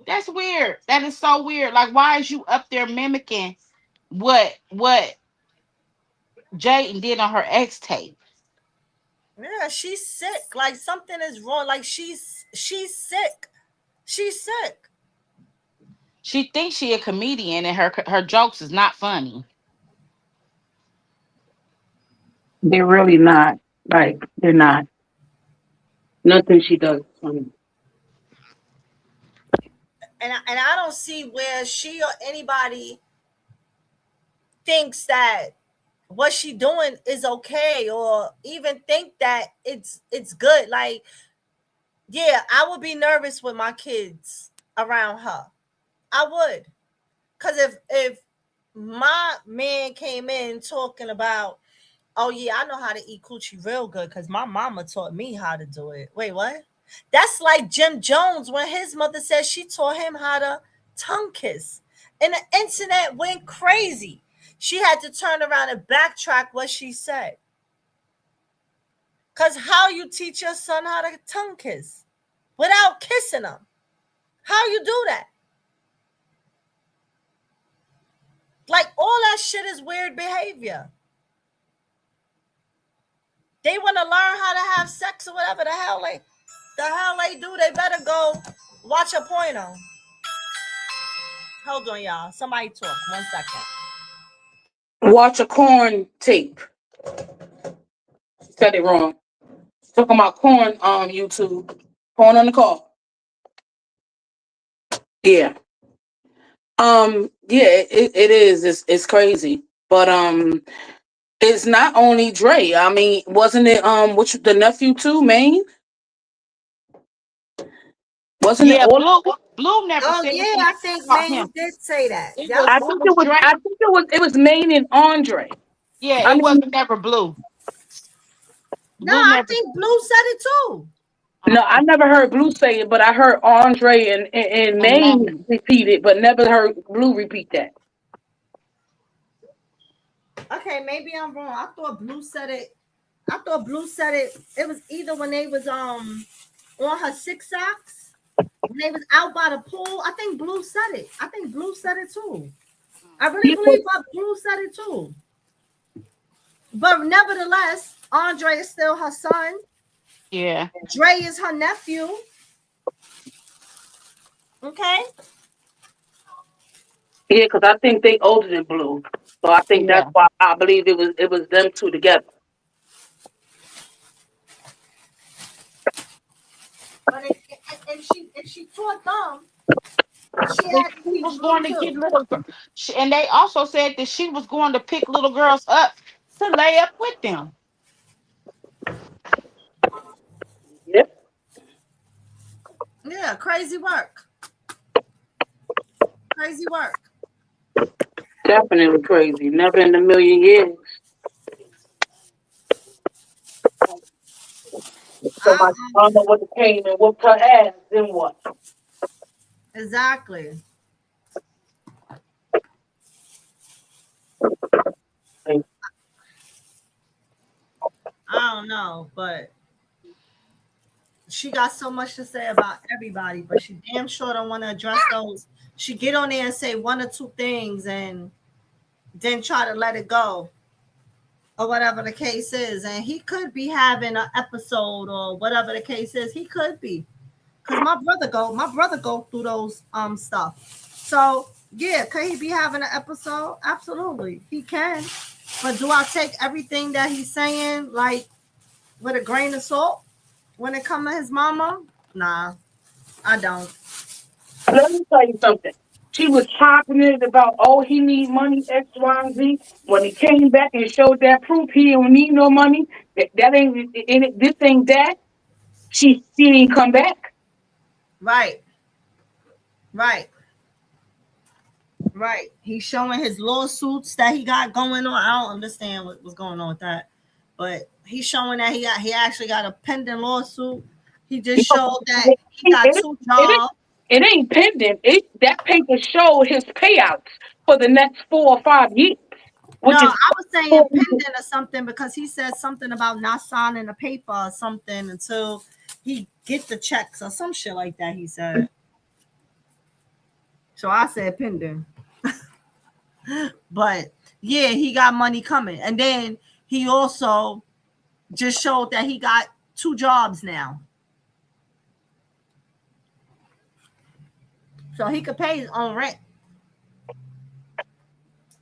That's weird. That is so weird. Like, why is you up there mimicking what Jaden did on her ex tape? Yeah, she's sick. Like something is wrong. Like she's sick. She's sick. She thinks she a comedian, and her jokes is not funny. They're really not. Like, they're not. Nothing she does is funny. And I don't see where she or anybody thinks that what she doing is okay or even think that it's good. Like, yeah, I would be nervous with my kids around her. I would. Cause if my man came in talking about, oh yeah, I know how to eat coochie real good because my mama taught me how to do it. Wait, what? That's like Jim Jones when his mother said she taught him how to tongue kiss. And the internet went crazy. She had to turn around and backtrack what she said. Cause how you teach your son how to tongue kiss without kissing him? How you do that? Like all that shit is weird behavior. They want to learn how to have sex or whatever the hell they do. They better go watch a porno. Hold on, y'all. Somebody talk. 1 second. Watch a corn tape. She said it wrong. Talking about corn on YouTube. Corn on the call. Yeah. Yeah, it is. It's crazy. But it's not only Dre. I mean, wasn't it the nephew too, Maine? Wasn't it Yeah, all? Blue never Oh said yeah, anything I think about him. Maine did say that. It Yep. was it was Dre. I think it was Maine and Andre. Yeah, I it mean, wasn't never Blue. No, Blue I never. think Blue said it too. no, I never heard Blue say it, but I heard Andre and And Maine name. repeat it, but never heard Blue repeat that. Okay, maybe I'm wrong. I thought Blue said it. I thought Blue said it. It was either when they was on her six socks, when they was out by the pool. I think Blue said it. I think Blue said it too. I really He was, believe that Blue said it too. But nevertheless, Andre is still her son. Yeah, Dre is her nephew. Okay. yeah, because I think they older than Blue, so I think that's yeah, why I believe it was them two together. But if she taught them, she but had to she teach was Blue going to get too. and they also said that she was going to pick little girls up to lay up with them. Yep, Yeah, crazy work. Crazy work. definitely crazy. Never in a million years. I, Somebody I don't know what came and whooped her ass. Then what? exactly. Like, I don't know, but she got so much to say about everybody, but she damn sure don't want to address those. She get on there and say one or two things and then try to let it go or whatever the case is. And he could be having an episode or whatever the case is. He could be. Cause my brother go through those stuff. So yeah, could he be having an episode? Absolutely. He can. But do I take everything that he's saying like with a grain of salt when it comes to his mama? Nah, I don't. let me tell you something. She was chopping it about, oh, he need money, X, Y, and Z. When he came back and showed that proof he don't need no money, that ain't this ain't that. She didn't come back. Right, right, right. He's showing his lawsuits that he got going on. I don't understand what was going on with that. But he's showing that he actually got a pending lawsuit. He just You know, showed that it, he got it, two it, jobs. it ain't pending. That paper showed his payouts for the next 4 or 5 years, No, which is I was saying pending or something because he said something about not signing a paper or something until he get the checks or some shit like that. He said. So I said pending, but yeah, he got money coming, and then he also just showed that he got two jobs now, so he could pay his own rent.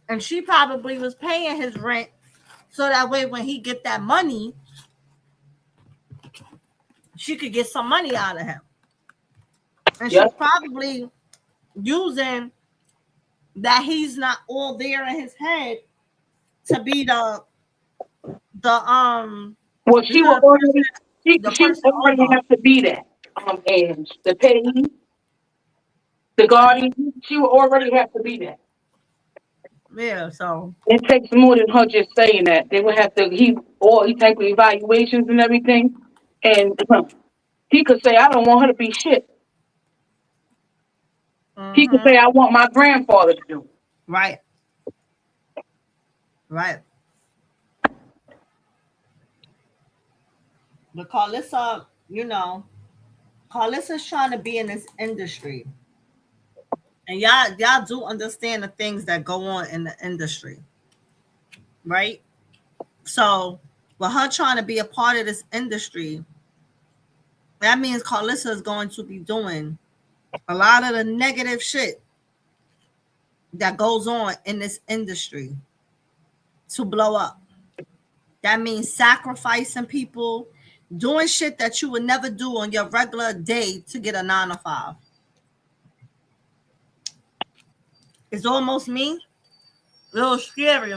And she probably was paying his rent so that way when he get that money, she could get some money out of him. And she's yep. probably using that he's not all there in his head to be the Well, you know the she person already over. have to be that. And the pay, the guardian, she will already have to be that. Yeah, so It takes more than her just saying that. They would have to all these type of evaluations and everything, and he could say, "I don't want her to be shit." He could say, mm-hmm. "I want my grandfather to do it." Right, right. But Carlissa, Carlissa's trying to be in this industry. And y'all do understand the things that go on in the industry, right? So with her trying to be a part of this industry, that means Carlissa is going to be doing a lot of the negative shit that goes on in this industry to blow up. That means sacrificing people, doing shit that you would never do on your regular day to get a 9 to 5. It's almost me, a little scary,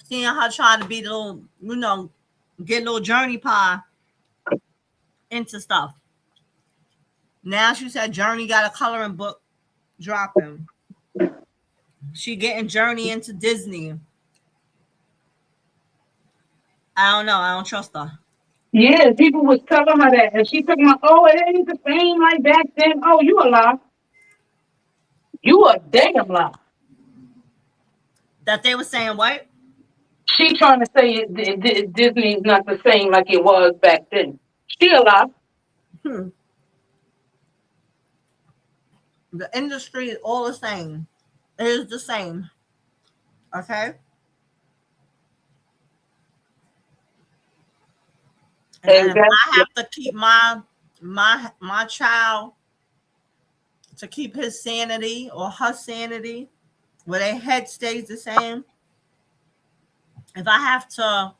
seeing her trying to be the little, get a little journey pie into stuff. Now she said Journey got a coloring book dropping. She getting Journey into Disney. I don't know. I don't trust her. Yeah, people was telling her that, and she talking about, oh, it ain't the same like back then. Oh, you a lie. You a damn lie. That they were saying what? She trying to say Disney's not the same like it was back then. She a lie. Hmm. The industry is all the same. It is the same. Okay. And if I Exactly. have to keep my child to keep his sanity or her sanity, where their head stays the same, if I have to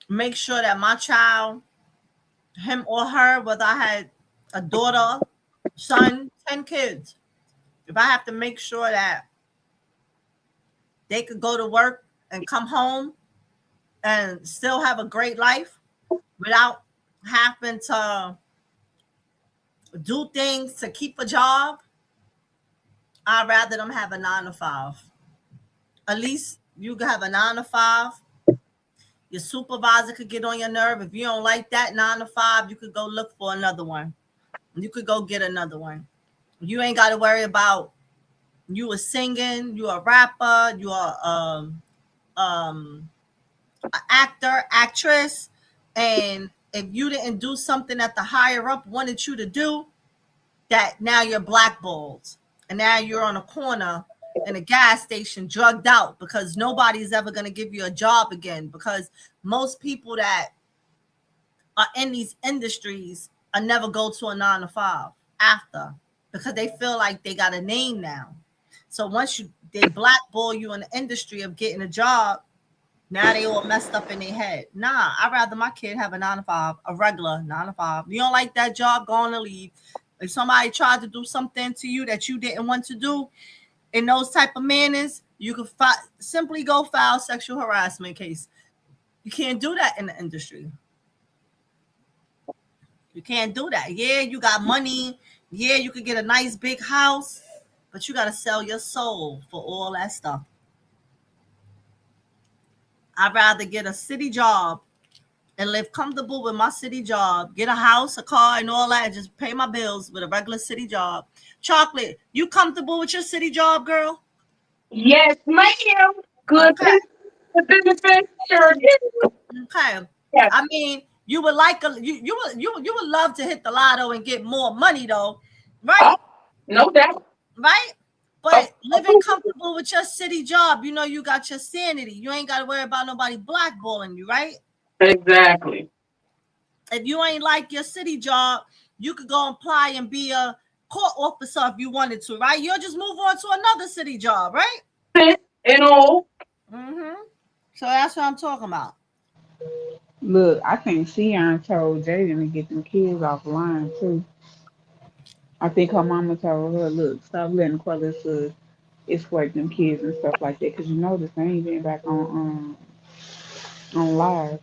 make sure that my child, him or her, whether I had a daughter, son, 10 kids, if I have to make sure that they could go to work and come home and still have a great life without having to do things to keep a job, I'd rather them have a 9 to 5. At least you can have a 9 to 5. Your supervisor could get on your nerve. If you don't like that 9 to 5, you could go look for another one. You could go get another one. You ain't got to worry about you a singing, you a rapper, you are an actor, actress, and if you didn't do something that the higher up wanted you to do, that now you're blackballed, and now you're on a corner in a gas station drugged out because nobody's ever going to give you a job again, because most people that are in these industries are never go to a 9 to 5 after, because they feel like they got a name now. So once they blackball you in the industry of getting a job, now they all messed up in their head. Nah, I'd rather my kid have a 9 to 5, a regular 9 to 5. You don't like that job, go on to leave. If somebody tried to do something to you that you didn't want to do in those type of manners, you could simply go file sexual harassment case. You can't do that in the industry. You can't do that. Yeah, you got money. Yeah, you could get a nice big house, but you got to sell your soul for all that stuff. I'd rather get a city job and live comfortable with my city job, get a house, a car, and all that, and just pay my bills with a regular city job. Chocolate, you comfortable with your city job, girl? Yes, ma'am. Good Okay, benefit. Sure do. okay. Yes. I mean, you would like you would love to hit the lotto and get more money though, right? Oh, no doubt. Right? Oh, But living comfortable with your city job, you got your sanity. You ain't got to worry about nobody blackballing you, right? exactly. If you ain't like your city job, you could go apply and be a court officer if you wanted to, right? You'll just move on to another city job, right? And all. Mm-hmm. So that's what I'm talking about. Look, I think Sion told Jaden to get them kids offline too. I think her mama told her, look, stop letting Qualissa escort them kids and stuff like that, because you notice they ain't been back on live.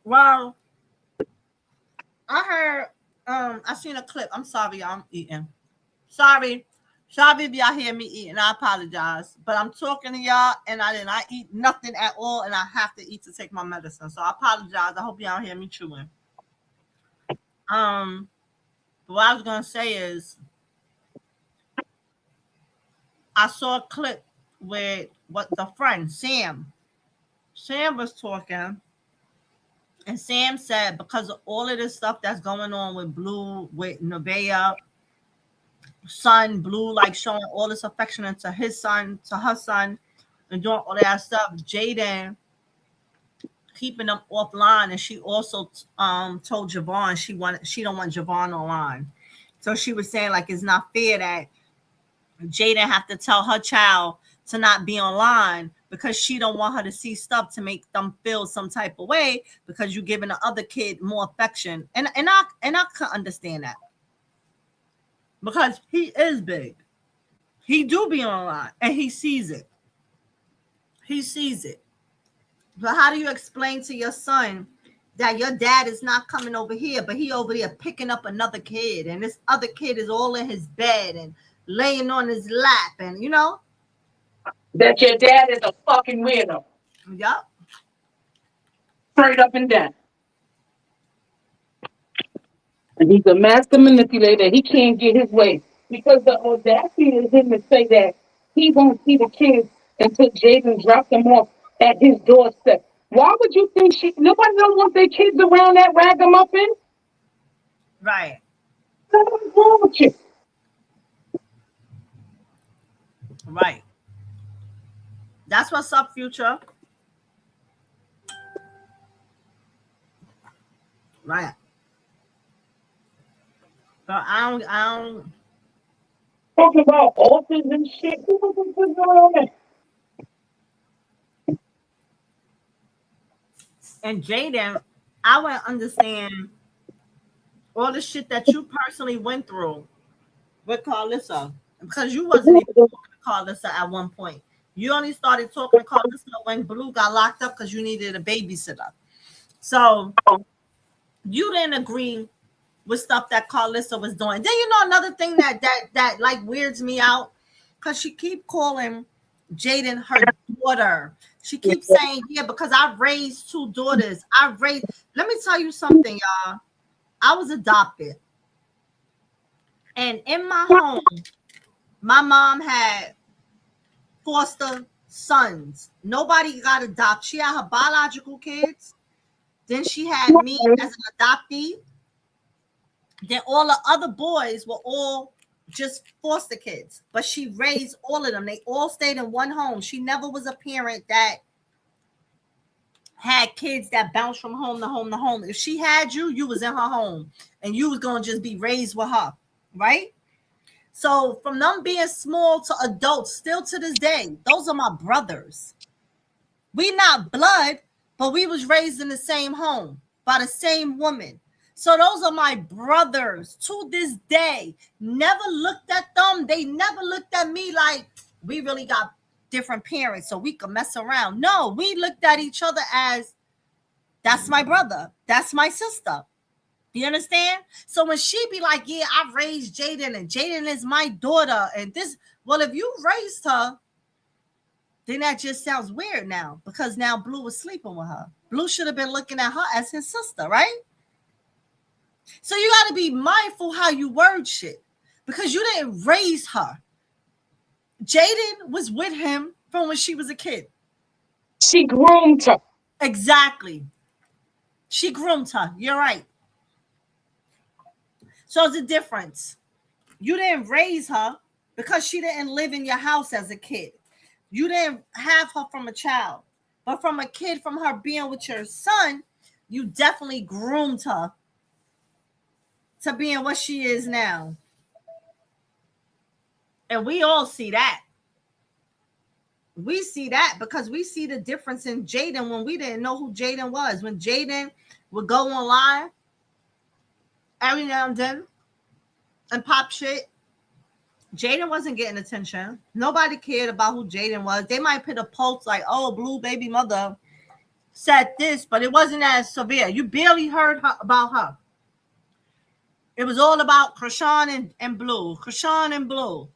Well, I heard, I seen a clip. I'm sorry, y'all, I'm eating. Sorry. Sorry if y'all hear me eating. I apologize. But I'm talking to y'all and I did not eat nothing at all, and I have to eat to take my medicine. So I apologize. I hope y'all hear me chewing. Um, but what I was gonna say is I saw a clip with what the friend Sam. Sam was talking, and Sam said because of all of this stuff that's going on with Blue, with Nevaeh, son, Blue, like showing all this affection to his son, to her son, and doing all that stuff, Jaden keeping them offline, and she also told Javon she don't want Javon online. So she was saying like it's not fair that Jada have to tell her child to not be online because she don't want her to see stuff to make them feel some type of way because you're giving the other kid more affection. And I can understand that because he is big. He do be online and he sees it. He sees it. But how do you explain to your son that your dad is not coming over here, but he over there picking up another kid, and this other kid is all in his bed and laying on his lap, and That your dad is a fucking weirdo. yup, Straight up and down. And he's a master manipulator. He can't get his way. Because the audacity is him to say that he won't see the kids until Jaden dropped them off at his doorstep. Why would you think nobody don't want their kids around that ragamuffin? right, What's wrong with you? right. That's what's up, future. Right. So I don't. Talking about authors and shit. What's going on there? And Jaden, I would understand all the shit that you personally went through with Carlissa, because you wasn't even talking to Carlissa at one point. You only started talking to Carlissa when Blue got locked up because you needed a babysitter. So you didn't agree with stuff that Carlissa was doing. Then another thing that like weirds me out, because she keep calling Jaden her daughter. She keeps saying, yeah, because I raised two daughters. Let me tell you something, y'all. I was adopted. And in my home, my mom had foster sons. Nobody got adopted. She had her biological kids. Then she had me as an adoptee. Then all the other boys were all just foster kids. But she raised all of them. They all stayed in one home. She never was a parent that had kids that bounced from home to home to home. If she had you, you was in her home. And you was going to just be raised with her. Right? So from them being small to adults, still to this day, those are my brothers. We not blood, but we was raised in the same home by the same woman. So those are my brothers to this day. Never looked at them. They never looked at me like we really got different parents so we could mess around. No, we looked at each other as that's my brother. That's my sister. You understand? So when she be like, yeah, I raised Jaden and Jaden is my daughter and this, well, if you raised her, then that just sounds weird now because now Blue was sleeping with her. Blue should have been looking at her as his sister, right? So you got to be mindful how you word shit because you didn't raise her. Jaden was with him from when she was a kid. She groomed her. Exactly. She groomed her. You're right. So it's a difference. You didn't raise her because she didn't live in your house as a kid. You didn't have her from a child. But from a kid, from her being with your son, you definitely groomed her to being what she is now. And we all see that. We see that because we see the difference in Jaden when we didn't know who Jaden was. When Jaden would go online every now and then and pop shit, Jaden wasn't getting attention. Nobody cared about who Jaden was. They might put a post like, oh, Blue baby mother said this, but it wasn't as severe. You barely heard about her. It was all about Krishan and Blue. Krishan and Blue.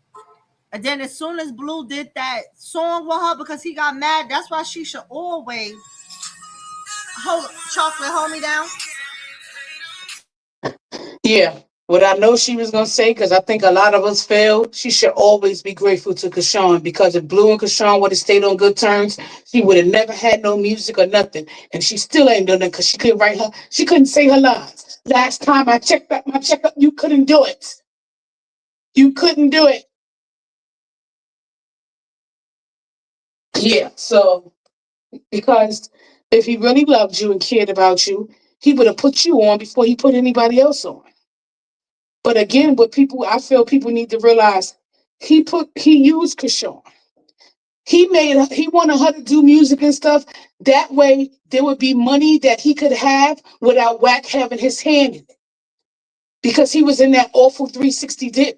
And then as soon as Blue did that song with her because he got mad, that's why she should always hold me down. Yeah. What I know she was gonna say, because I think a lot of us fail, she should always be grateful to Kashawn because if Blue and Kashawn would have stayed on good terms, she would have never had no music or nothing. And she still ain't done it because she couldn't she couldn't say her lines. Last time I checked up my checkup, you couldn't do it. You couldn't do it. Yeah. So because if he really loved you and cared about you, he would have put you on before he put anybody else on. But again, I feel people need to realize, he used Krishan. He wanted her to do music and stuff. That way, there would be money that he could have without Wack having his hand in it, because he was in that awful 360 deal.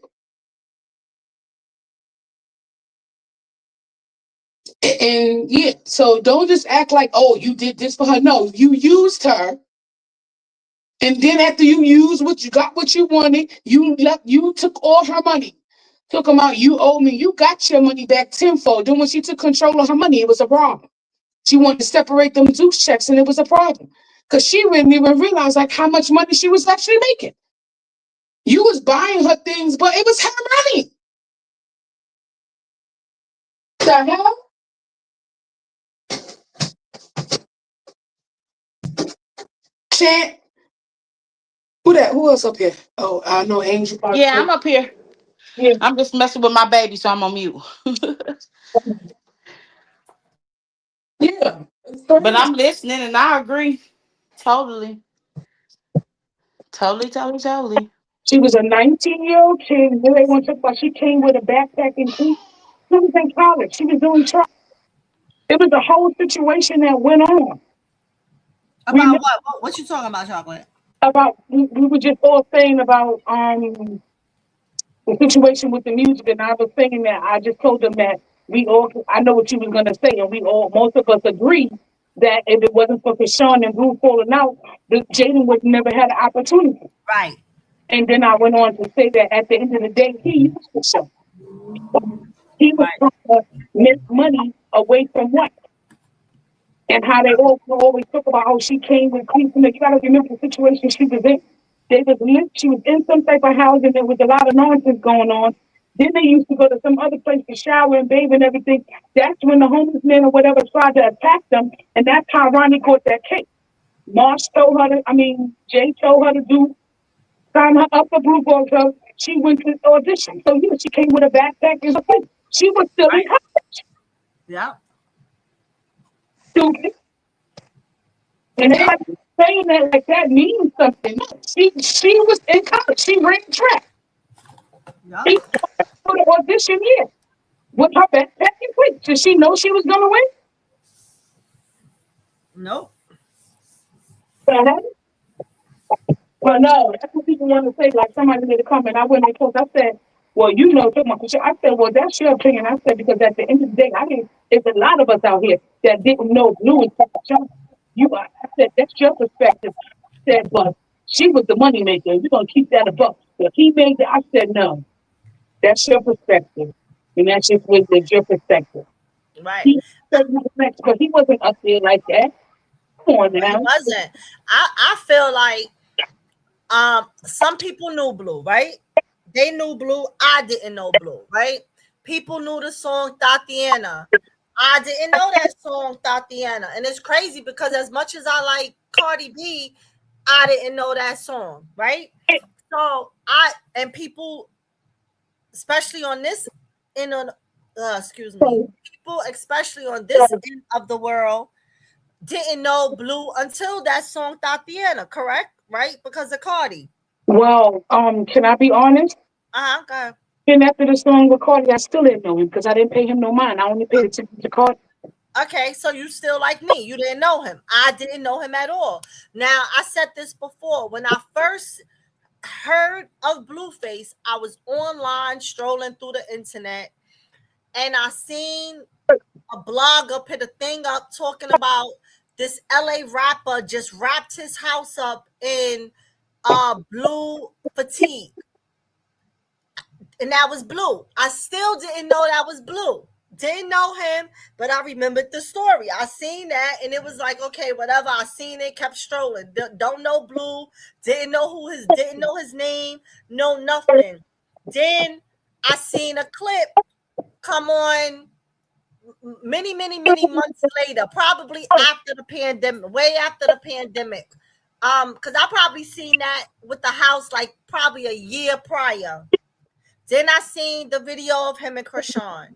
And yeah, so don't just act like, oh, you did this for her. No, you used her And then after you used what you got, what you wanted, you took all her money. Took them out. You owe me. You got your money back tenfold. Then when she took control of her money, it was a problem. She wanted to separate them Zeus checks, and it was a problem because she didn't even realize like how much money she was actually making. You was buying her things, but it was her money. The hell? Chant. Who that? Who else up here? Oh, I know Angel. Yeah, I'm up here. Yeah. I'm just messing with my baby, so I'm on mute. Yeah. But I'm listening and I agree. Totally. Totally, totally, totally. She was a 19-year-old kid. Who they want to talk about? She came with a backpack and she was in college. She was doing trial. It was a whole situation that went on. We About what? What you talking about, Chocolate? about we were just all saying about the situation with the music, and I was saying that I just told them that we all, I know what you was gonna say, and we all, most of us agree that if it wasn't for Krishan and Blue falling out, Jaden would never had an opportunity. Right. And then I went on to say that at the end of the day, he used Krishan. He was Right. trying to make money away from what? And how they all always talk about how she came with Cleveland. You gotta remember the situation she was in. She was in some type of house and there was a lot of nonsense going on. Then they used to go to some other place to shower and bathe and everything. That's when the homeless man or whatever tried to attack them, and that's how Ronnie got that case. Jay told her to sign her up for Blue Ball Club. She went to the audition. So yeah, she came with a backpack and everything. She was still in Right. college. Yeah. Stupid. And everybody saying that like that means something. No, she was in college. She ran track. Yeah. She for the audition here with her backpack and quick. Did she know she was gonna win? Nope. Uh-huh. Well, no, that's what people want to say. Like somebody made a comment. I went and told. I said, "Well, you know, talking about I said, "Well, that's your opinion." I said because at the end of the day, I didn't. There's a lot of us out here that didn't know Blue and John. I said that's your perspective. I said, but she was the money maker. You're gonna keep that above. If he made that, I said no. That's your perspective, and that's just what it's your perspective. Right. He said he was next, but he wasn't up there like that. Come on He now. wasn't. I feel like some people knew Blue, right? They knew Blue. I didn't know Blue, right? People knew the song Tatiana. I didn't know that song Tatiana. And it's crazy because as much as I like Cardi B, I didn't know that song, right? So people, especially on this end of excuse me, So, people especially on this end of the world didn't know Blue until that song Tatiana, correct? Right? Because of Cardi. well, can I be honest? Okay. And after the song with Cardi, I still didn't know him because I didn't pay him no mind. I only paid attention to Cardi. Okay, so you still like me. You didn't know him. I didn't know him at all. Now, I said this before. When I first heard of Blueface, I was online strolling through the internet and I seen a blogger put a thing up talking about this LA rapper just wrapped his house up in blue fatigue. And that was Blue. I still didn't know that was Blue. Didn't know him, but I remembered the story. I seen that, and it was like, okay, whatever. I seen it, kept strolling. Don't know Blue. Didn't know his name. No nothing. Then I seen a clip come on many months later, probably after the pandemic, way after the pandemic. Because I probably seen that with the house like probably a year prior. Then I seen the video of him and Krishan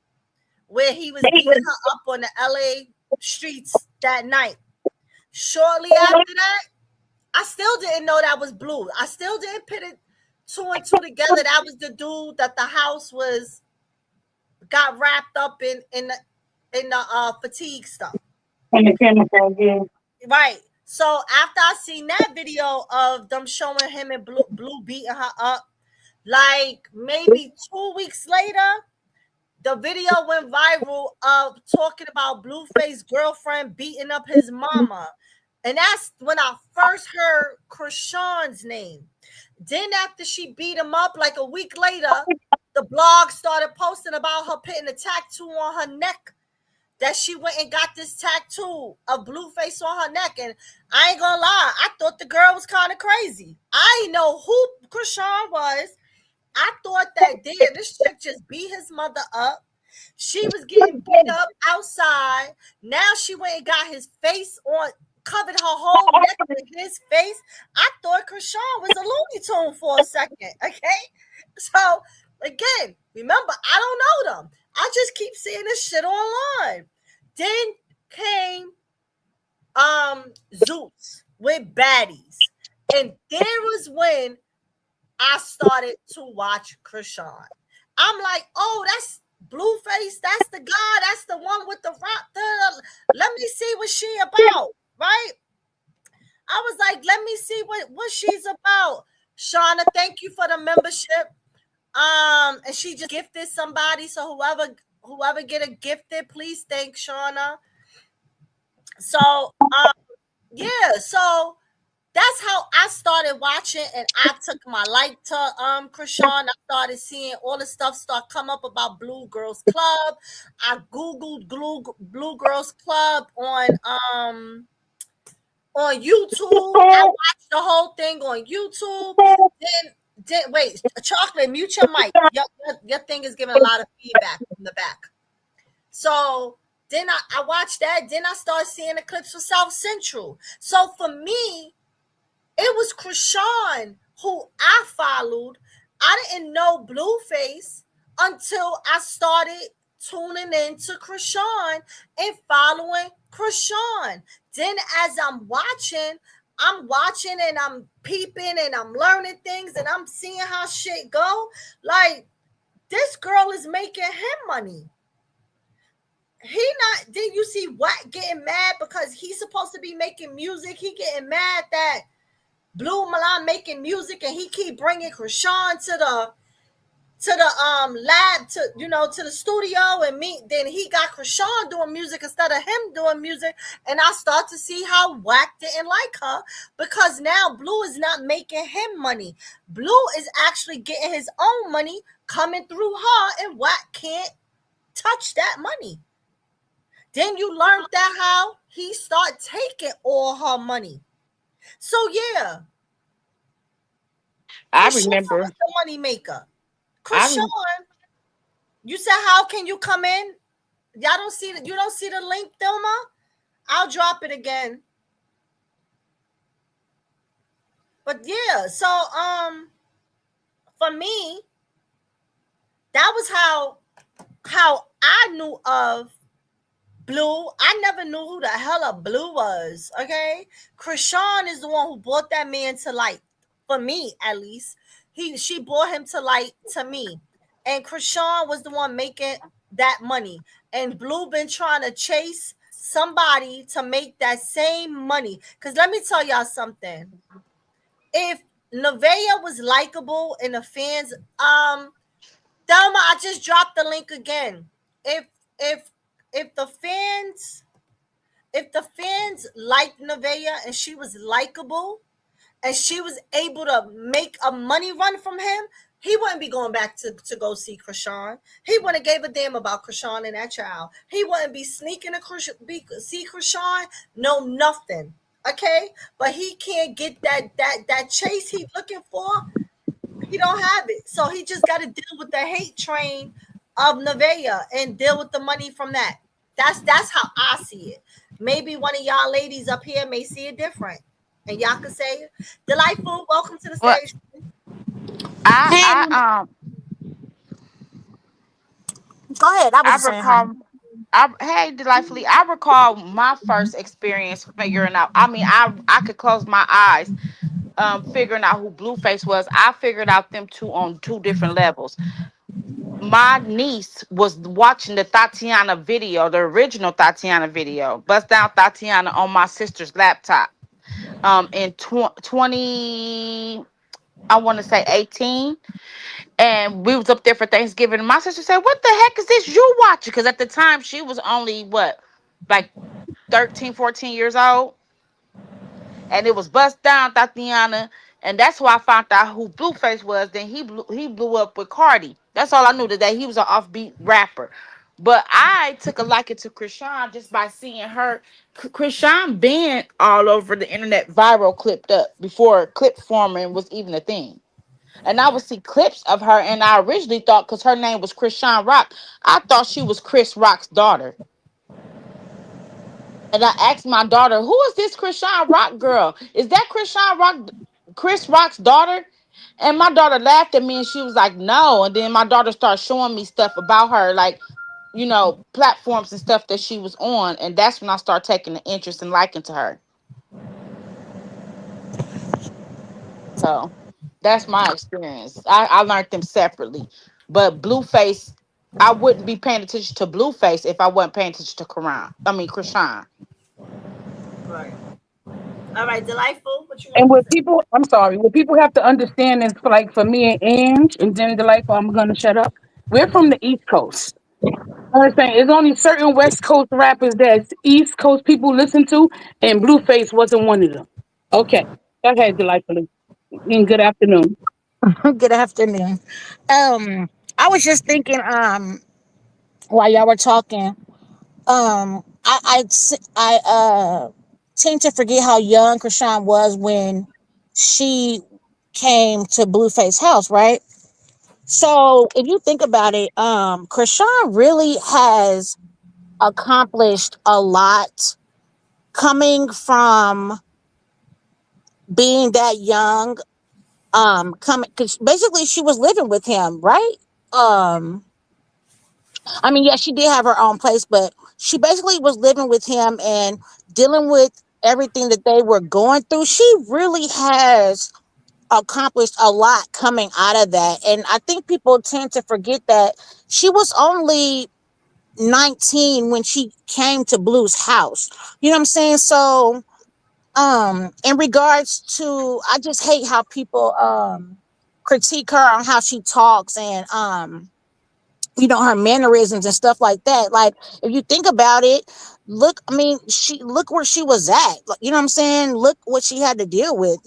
where he was beating her up on the LA streets that night. Shortly after that, I still didn't know that was Blue. I still didn't put it two and two together. That was the dude that the house got wrapped up in the fatigue stuff. And the camera phone again. Right. So after I seen that video of them showing him and Blue beating her up, like maybe 2 weeks later, the video went viral of talking about Blueface girlfriend beating up his mama. And that's when I first heard Krishan's name. Then after she beat him up, like a week later, the blog started posting about her putting a tattoo on her neck. That she went and got this tattoo of Blueface on her neck. And I ain't gonna lie, I thought the girl was kind of crazy. I didn't know who Krishan was. I thought that damn, this chick just beat his mother up. She was getting beat up outside. Now she went and got his face on, covered her whole neck with his face. I thought Krishan was a Looney Tune for a second. Okay. So again, remember, I don't know them. I just keep seeing this shit online. Then came Zeus with baddies. And there was when I started to watch Krishan. I'm like, oh, that's Blueface. That's the guy. That's the one with the rock. Let me see what she about, right? I was like, let me see what she's about. Shauna, thank you for the membership. And she just gifted somebody. So whoever get a gifted, please thank Shauna. So yeah, so that's how I started watching, and I took my like to Krishan. I started seeing all the stuff start come up about Blue Girls Club. I googled Blue Girls Club on YouTube. I watched the whole thing on YouTube. Then wait, chocolate, mute your mic. Your thing is giving a lot of feedback from the back. So then I watched that. Then I started seeing the clips for South Central. So for me, it was Krishan who I followed. I didn't know Blueface until I started tuning in to Krishan and following Krishan. Then as I'm watching and I'm peeping and I'm learning things and I'm seeing how shit go. Like, this girl is making him money. He not, then you see what getting mad because he's supposed to be making music. He getting mad that Blue Milan making music and he keep bringing Krishan to the lab, to the studio, and me then he got Krishan doing music instead of him doing music, and I start to see how Wack didn't like her because now Blue is not making him money. Blue is actually getting his own money coming through her, and Wack can't touch that money. Then you learned that how he start taking all her money. So yeah, I Krishan remember. was the money maker. I Krishan, rem- you said how can you come in? Y'all don't see you don't see the link, Thelma? I'll drop it again. But yeah, so for me, that was how I knew of Blue. I never knew who the hell a Blue was. Okay. Krishan is the one who brought that man to light. For me, at least. She brought him to light to me. And Krishan was the one making that money. And Blue been trying to chase somebody to make that same money. Cause let me tell y'all something. If Nevaeh was likable and the fans, Thelma, I just dropped the link again. If if if the fans if the fans liked Nevaeh and she was likable and she was able to make a money run from him, he wouldn't be going back to go see Krishan. He wouldn't have gave a damn about Krishan and that child. He wouldn't be sneaking to see Krishan. No, nothing. Okay, but he can't get that chase he's looking for. He don't have it, so he just got to deal with the hate train of Nevaeh and deal with the money from that. That's how I see it. Maybe one of y'all ladies up here may see it different, and y'all can say, "Delightful, welcome to the well, stage." I Hey, I go ahead. I was I just saying hi. recall. Hey, delightfully. I recall my first experience figuring out. I mean, I could close my eyes, figuring out who Blueface was. I figured out them two on two different levels. My niece was watching the Tatiana video, the original Tatiana video, Bust Down Tatiana, on my sister's laptop. In 20, I want to say 18, and we was up there for Thanksgiving. And my sister said, "What the heck is this you watching?" Because at the time she was only what, like 13, 14 years old. and it was bust down, Tatiana. And that's why I found out who Blueface was. Then he blew up with Cardi. That's all I knew today. He was an offbeat rapper. But I took a liking to Krishan just by seeing her. Krishan been all over the internet, viral, clipped up before clip forming was even a thing. And I would see clips of her, and I originally thought because her name was Krishan Rock, I thought she was Chris Rock's daughter. And I asked my daughter, "Who is this Krishan Rock girl? Is that Krishan Rock, Chris Rock's daughter?" And my daughter laughed at me, and she was like, "No." And then my daughter started showing me stuff about her, like, platforms and stuff that she was on, and that's when I started taking an interest and liking to her. So that's my experience. I learned them separately. But Blueface, I wouldn't be paying attention to Blueface if I wasn't paying attention to Quran. I mean Krishan. Right. All right, delightful. What you And want to what say? people, I'm sorry, what people have to understand is for like for me and Ange, and then Delightful, I'm gonna shut up. We're from the East Coast. Understand? There's only certain West Coast rappers that East Coast people listen to, and Blueface wasn't one of them. Okay, go ahead, Delightfully, and good afternoon. Good afternoon. I was just thinking, while y'all were talking, I tend to forget how young Krishan was when she came to Blueface house, right? So if you think about it, Krishan really has accomplished a lot coming from being that young. Coming because basically she was living with him, right? Um, I mean, yeah, she did have her own place, but she basically was living with him and dealing with everything that they were going through. She really has accomplished a lot coming out of that. And I think people tend to forget that she was only 19 when she came to Blue's house. You know what I'm saying? So, in regards to, I just hate how people critique her on how she talks and her mannerisms and stuff like that. Like, if you think about it, look, I mean, look where she was at. Like, you know what I'm saying? Look what she had to deal with,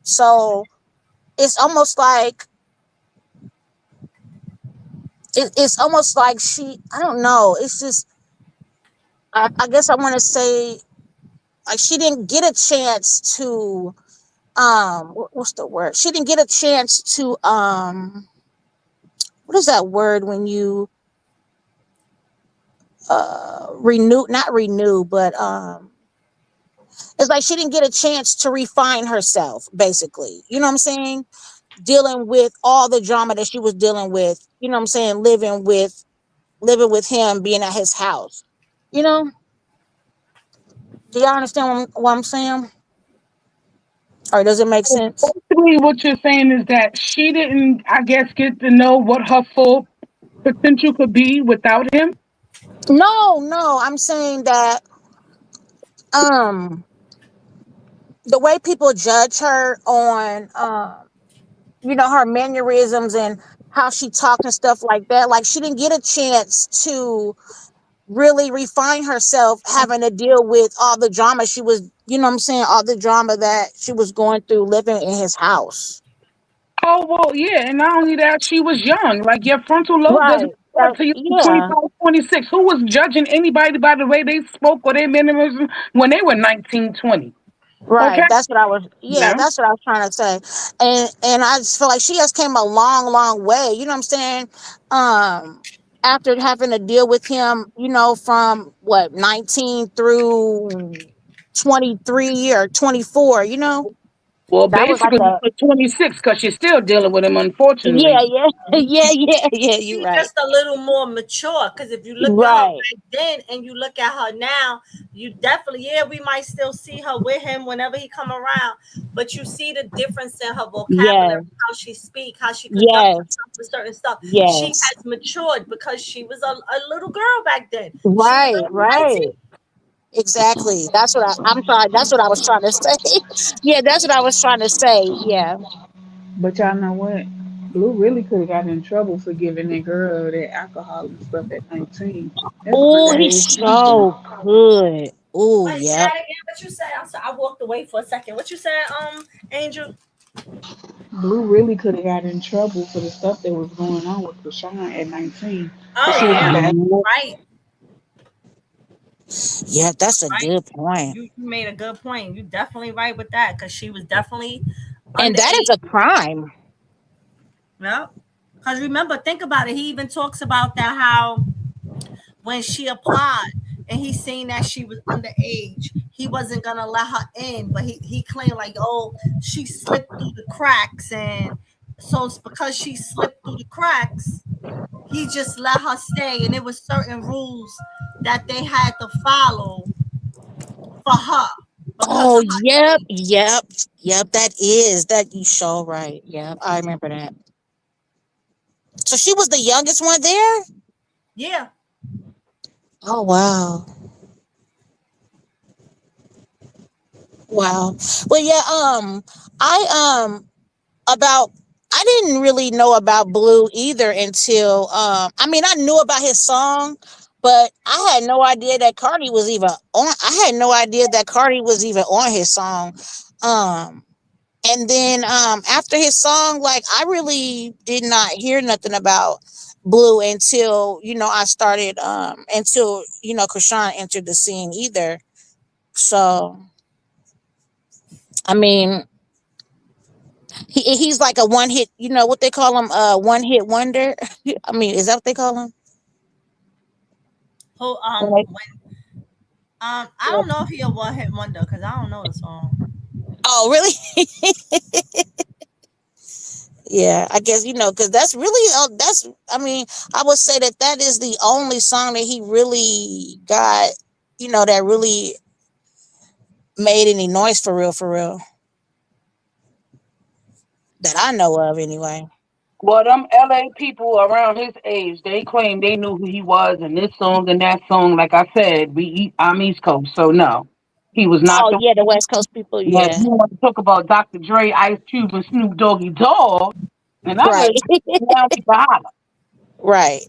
so it's almost like it's almost like I don't know, it's just, I guess I want to say, like, she didn't get a chance to what's the word, she didn't get a chance to what is that word when you renew, not renew, but it's like she didn't get a chance to refine herself, basically. You know what I'm saying? Dealing with all the drama that she was dealing with, you know what I'm saying, living with him, being at his house. You know? Do y'all understand what I'm saying? Or does it make sense? Basically, what you're saying is that she didn't, I guess, get to know what her full potential could be without him. No, no. I'm saying that um the way people judge her on her mannerisms and how she talked and stuff like that, like, she didn't get a chance to really refine herself, having to deal with all the drama she was, you know what I'm saying, all the drama that she was going through living in his house. Oh, well, yeah, and not only that, she was young. Like, your frontal lobe doesn't Right. start till you're Yeah. 25, 26. Who was judging anybody by the way they spoke or their mannerism when they were 19, 20? Okay? Right. That's what I was, yeah, Now, that's what I was trying to say. And I just feel like she has came a long, long way. You know what I'm saying? Um After having to deal with him, from what, 19 through 23 or 24, well, that was like basically, a, for 26, because you're still dealing with him, yeah, unfortunately. yeah, yeah, you're She's right. just a little more mature because if you look at her Right. back then and you look at her now, you definitely, yeah, we might still see her with him whenever he come around, but you see the difference in her vocabulary, Yes. how she speak, how she conducts Yes. herself with certain stuff. She Yes. has matured because she was a little girl back then. She was Right. only Right. 19. Exactly. That's what I'm sorry. That's what I was trying to say. Yeah, that's what I was trying to say. Yeah. But y'all know what? Blue really could have got in trouble for giving that girl that alcohol and stuff at 19. That's Oh, he's crazy. so good. Oh, What, say yep. that again, What you said? I'm sorry. I walked away for a second. What you said, Angel? Blue really could have got in trouble for the stuff that was going on with Krishan at 19. Because Oh she was in yeah, that. right, Yeah, that's a right. good point. You made a good point. You definitely right with that because she was definitely And that is underage. a crime. Yeah. Because remember, think about it. He even talks about that how when she applied and he seen that she was underage, he wasn't gonna let her in, but he claimed like, oh, she slipped through the cracks, and so it's because she slipped through the cracks, he just let her stay, and it was certain rules that they had to follow for her because Oh, of her yep, age. yep, yep. That is that you show right. Yep, I remember that. So she was the youngest one there. Yeah. Oh wow, wow. Well, yeah. I about I didn't really know about Blue either until I mean I knew about his song, but I had no idea that Cardi was even on. I had no idea that Cardi was even on his song. Um, and then after his song, like I really did not hear nothing about Blue until I started until Krishan entered the scene either. So I mean he's like a one hit, what they call him, one hit wonder. I mean, is that what they call him? Who Like, I don't know if he a one hit wonder because I don't know the song. oh, really? Yeah, I guess because that's really that's. I mean, I would say that that is the only song that he really got, that really made any noise for real, that I know of anyway. Well, them LA people around his age, they claim they knew who he was in this song and that song. Like I said, I'm East Coast, so no, he was not Oh the. yeah, the West Coast people. Yeah, Yeah, you want to talk about Dr. Dre, Ice Cube, and Snoop Doggy Dogg, and I right, live down to the holla. right.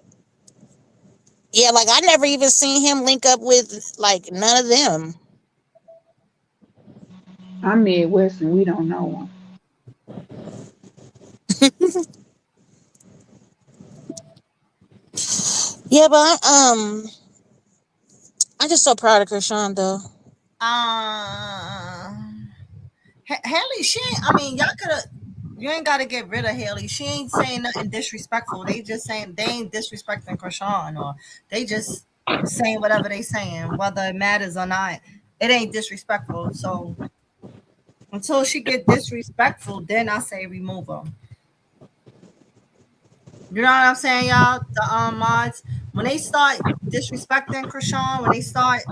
Yeah, like I never even seen him link up with like none of them. I'm Midwest and we don't know him. Yeah, but I'm just so proud of Krishan though. Uh, Haley, she ain't. I mean, y'all could have. You ain't got to get rid of Haley. She ain't saying nothing disrespectful. They just saying they ain't disrespecting Krishan, or they just saying whatever they saying, whether it matters or not. It ain't disrespectful. So until she get disrespectful, then I say remove her. You know what I'm saying, y'all? The mods, when they start disrespecting Krishan, when they start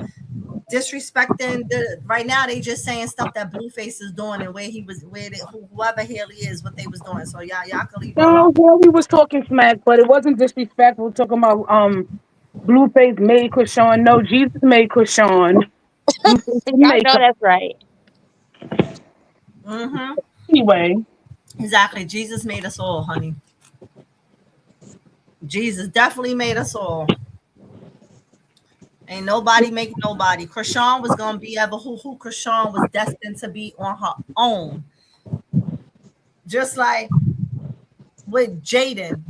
disrespecting the right now, they just saying stuff that Blueface is doing and where he was, whoever Haley is, what they was doing. So y'all can leave her alone. No, well, we was talking smack, but it wasn't disrespectful. Talking about Blueface made Krishan. No, Jesus made Krishan. Blueface didn't I make know her. that's right. Mm-hmm. Anyway, Exactly. Jesus made us all, honey. Jesus definitely made us all. Ain't nobody make nobody. Krishan was gonna be ever who Krishan was destined to be on her own. Just like with Jaden.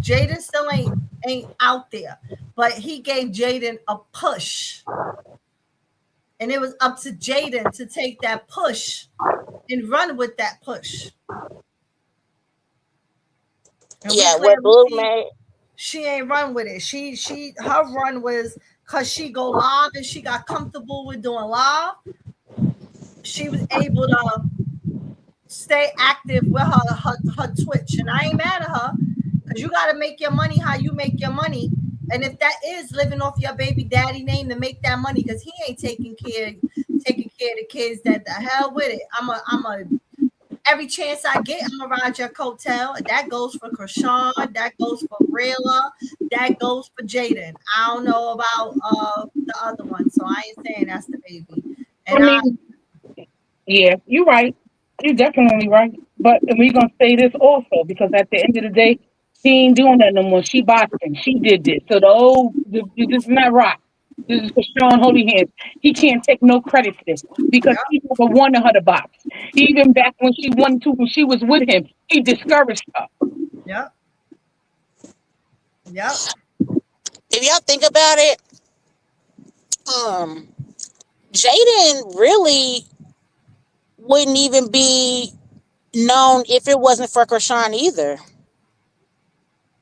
Jaden still ain't out there, but he gave Jaden a push, and it was up to Jaden to take that push and run with that push. And we Yeah, what clearly Blue see made. she ain't run with it. She her run was because she go live and she got comfortable with doing live. She was able to stay active with her Twitch, and I ain't mad at her because you got to make your money how you make your money. And if that is living off your baby daddy name to make that money, because he ain't taking care of the kids, that the hell with it. I'm a every chance I get, I'm gonna ride your coattail. That goes for Krishan, that goes for Rayla, that goes for Jaden. I don't know about the other one, so I ain't saying that's the baby. I And mean, yeah, you're right. You're definitely right. But we're gonna say this also because at the end of the day, she ain't doing that no more. She boxing. She did this. So this is not right. This is for Sean Holy Hands. He can't take no credit for this because Yep. he never wanted her to box. Even back when she wanted to, when she was with him, he discouraged her. Yep. Yep. If y'all think about it, um, Jaden really wouldn't even be known if it wasn't for Krishan either.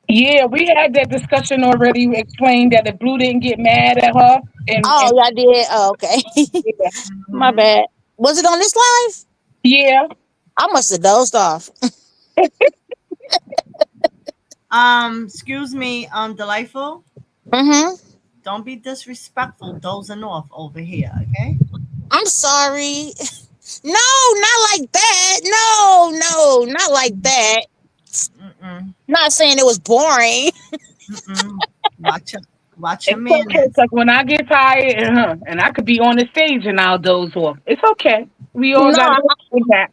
Yeah, we had that discussion already. We explained that if Blue didn't get mad at her, and Oh, y'all did. Oh, okay. yeah, My Hmm. bad. Was it on this live? yeah. I must have dozed off. Excuse me, Delightful. Mm-hmm. Don't be disrespectful dozing off over here, okay? I'm sorry. No, not like that. No, no, not like that. Mm-mm. Not saying it was boring. Mm-mm. Watch your watch your It's okay manners. because when I get tired, and I could be on the stage and I'll doze off. It's okay. We all got No, to do that.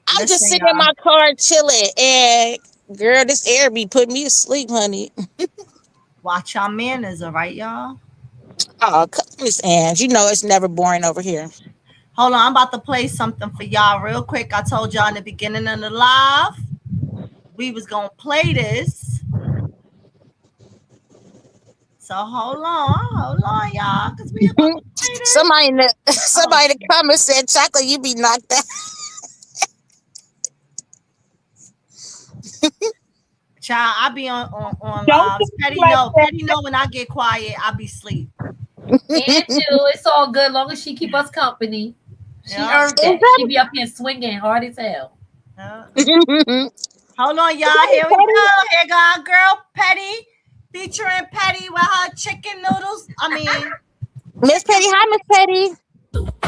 I'm just Listen, sitting in y'all. my car chilling, and girl, this air be putting me to sleep, honey. Watch our manners, all right, y'all? Oh, Miss Ange, you know it's never boring over here. Hold on, I'm about to play something for y'all real quick. I told y'all in the beginning of the live we was gonna play this. So hold on, y'all, because we about to play this. Somebody in the Oh somebody in the shit. comments said, "Chocolate, you be knocked out." Child, I be on Don't lives. think like that. Petty know when I get quiet, I be sleep. And too, it's all good long as she keep us company. She Yeah. earned Is that. She be up here swinging hard as hell. Yeah. that Hold on, y'all. Here we go. Here go our girl Petty, featuring Petty with her chicken noodles. I mean, Miss chicken. Petty? Hi, Miss Petty.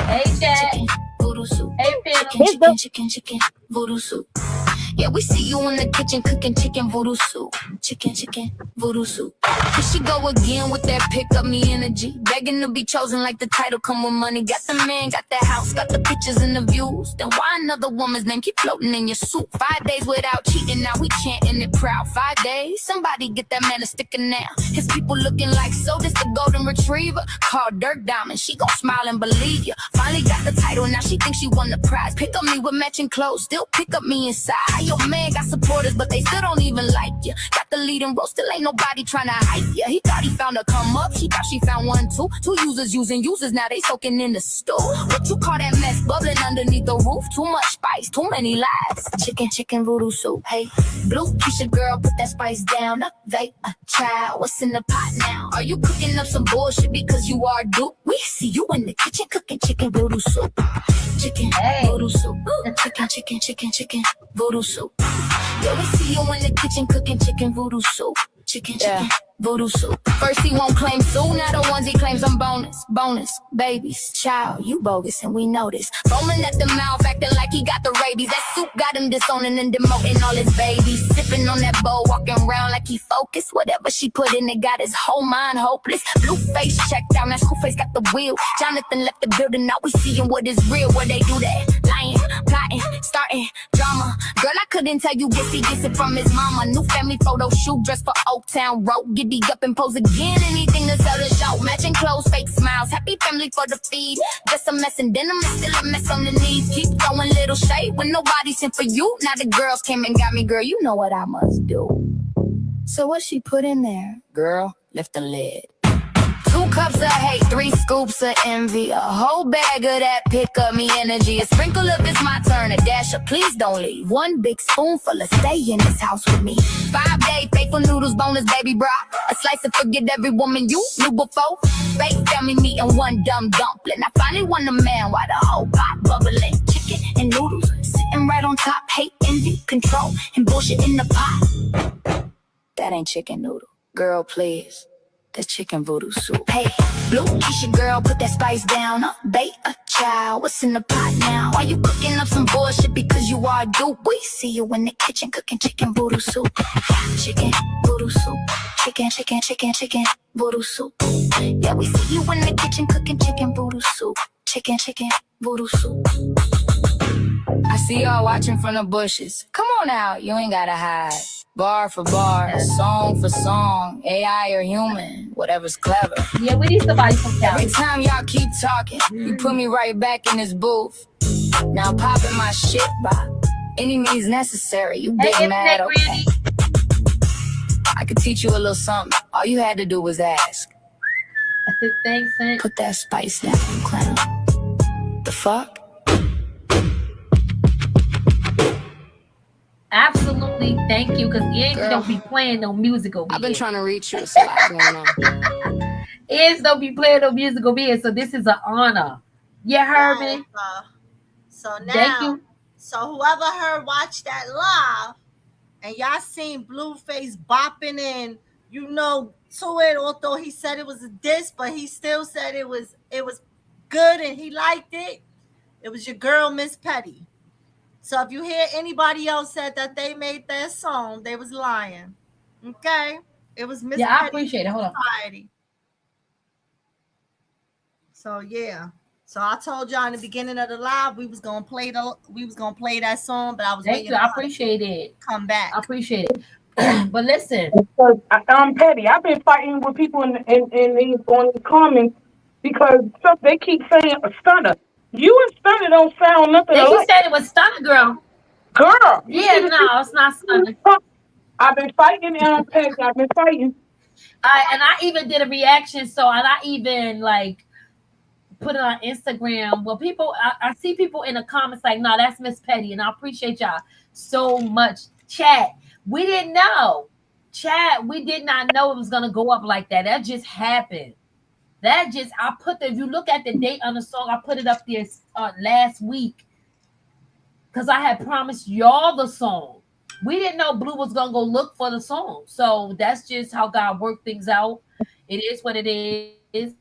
Hey, Jack. Chicken, voodoo soup. Hey, Phantom. Chicken, It's the chicken, chicken, chicken, voodoo soup. Yeah, we see you in the kitchen cooking chicken voodoo soup. Chicken, chicken, voodoo soup. Here she go again with that pick up me energy. Begging to be chosen like the title come with money. Got the man, got the house, got the pictures and the views. Then why another woman's name keep floating in your soup? 5 days without cheating, now we chanting it proud. 5 days, somebody get that man a sticker now. His people looking like so this the golden retriever. Called Dirk Diamond, she gon' smile and believe you. Finally got the title, now she thinks she won the prize. Pick up me with matching clothes, still pick up me inside. Your man got supporters, but they still don't even like you. Got the leading role, still ain't nobody trying to hype you. He thought he found a come up, she thought she found one too. Two users using users, now they soaking in the stew. What you call that mess bubbling underneath the roof? Too much spice, too many lies. Chicken, chicken voodoo soup. Hey, Blue, Keisha girl, put that spice down. They a child, what's in the pot now? Are you cooking up some bullshit because you are Duke? We see you in the kitchen cooking chicken voodoo soup. Chicken, Hey. voodoo soup. Chicken, chicken, chicken, chicken, voodoo soup. Yeah, we see you in the kitchen cooking chicken voodoo soup. Chicken, chicken, voodoo soup. First he won't claim Sue, now the ones he claims I'm bonus, babies. Child, you bogus and we know this. Foaming at the mouth, acting like he got the rabies. That soup got him disowning and demoting all his babies. Sipping on that bowl, walking around like he focused. Whatever she put in it got his whole mind hopeless. Blueface checked out, now Screwface got the wheel. Jonathan left the building, now we seeing what is real. Where they do that, lying, plotting, starting drama. Girl, I couldn't tell you gets it from his mama. New family photo shoot, dress for Oak Town Road. Giddy up and pose again, anything to sell the show. Matching clothes, fake smiles, happy family for the feed. Just a mess and denim is still a mess on the knees. Keep throwing little shade when nobody sent for you. Now the girls came and got me, girl, you know what I must do. So what she put in there? Girl, lift the lid. 2 cups of hate, 3 scoops of envy. A whole bag of that pick up me energy. A sprinkle of it's my turn, a dash of please don't leave. 1 big spoonful of stay in this house with me. 5-day faithful noodles, bonus baby broth. A slice of forget every woman you knew before. Fake family meat and 1 dumb dumpling. I finally won a man while the whole pot bubbling. Chicken and noodles sitting right on top. Hate, envy, control, and bullshit in the pot. That ain't chicken noodle. Girl, please. That's chicken voodoo soup. Hey, Blue, Keisha girl, put that spice down. Bait a child, what's in the pot now? Why you cooking up some bullshit because you are dupe? We see you in the kitchen cooking chicken voodoo soup. Chicken voodoo soup. Chicken, chicken, chicken, chicken voodoo soup. Yeah, we see you in the kitchen cooking chicken voodoo soup. Chicken, chicken voodoo soup. I see y'all watching from the bushes. Come on out, you ain't gotta hide. Bar for bar, song for song, AI or human, whatever's clever. Yeah, we need somebody from Cali. Every time y'all keep talking, you put me right back in this booth. Now I'm popping my shit by any means necessary. You big mad, okay? I could teach you a little something. All you had to do was ask. Thanks, son. Put that spice down, clown. The fuck? Absolutely, thank you, because Angie don't be playing no music over I've been here. trying to reach you. It's a lot going on. Angie don't be playing no music over here, so this is an honor. You heard me? So now, Thank you. So whoever heard watch that live, and y'all seen Blueface bopping in, to it, although he said it was a diss, but he still said it was good and he liked it. It was your girl, Miss Petty. So if you hear anybody else said that they made that song, they was lying. Okay? It was Miss Petty. I appreciate it. Hold on. Society. So yeah. So I told y'all in the beginning of the live we was gonna play that song, but I was waiting. I appreciate it. Come back. I appreciate it. But listen, I'm petty. I've been fighting with people in these on the comments because they keep saying a stunner. You and Stunner don't sound nothing alike. They keep saying it was Stunner Girl. Girl. Yeah, no, it's not Stunner. I've been fighting, Petty. I've been fighting. And I even did a reaction, so and I even put it on Instagram. Well, people, I see people in the comments like, no, that's Miss Petty, and I appreciate y'all so much. Chat, we didn't know. Chat, we did not know it was gonna go up like that. That just happened. If you look at the date on the song, I put it up there last week because I had promised y'all the song. We didn't know Blue was gonna go look for the song, so that's just how God worked things out. It is what it is.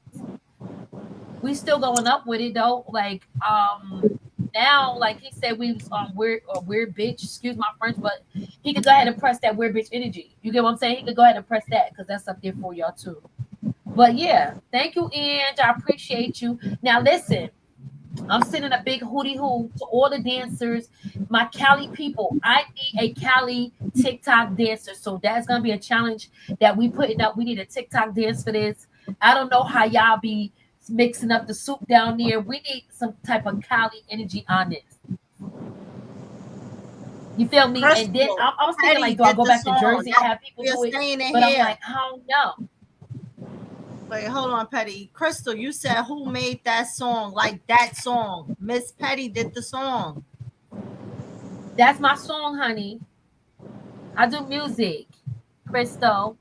We still going up with it though. Now, like he said, we was weird bitch. Excuse my French, but he could go ahead and press that weird bitch energy. You get what I'm saying? He could go ahead and press that because that's up there for y'all too. But yeah, thank you, Ange. I appreciate you. Now listen, I'm sending a big hootie hoo to all the dancers, my Cali people. I need a Cali TikTok dancer, so that's gonna be a challenge that we putting up. We need a TikTok dance for this. I don't know how y'all be mixing up the soup down there. We need some type of Cali energy on this. You feel me? Crystal, and then I was thinking like, do I go back to Jersey and have people do it? But I'm like, I don't know. Wait, hold on, Petty. Crystal, you said who made that song? Like that song. Miss Petty did the song. That's my song, honey. I do music. Crystal.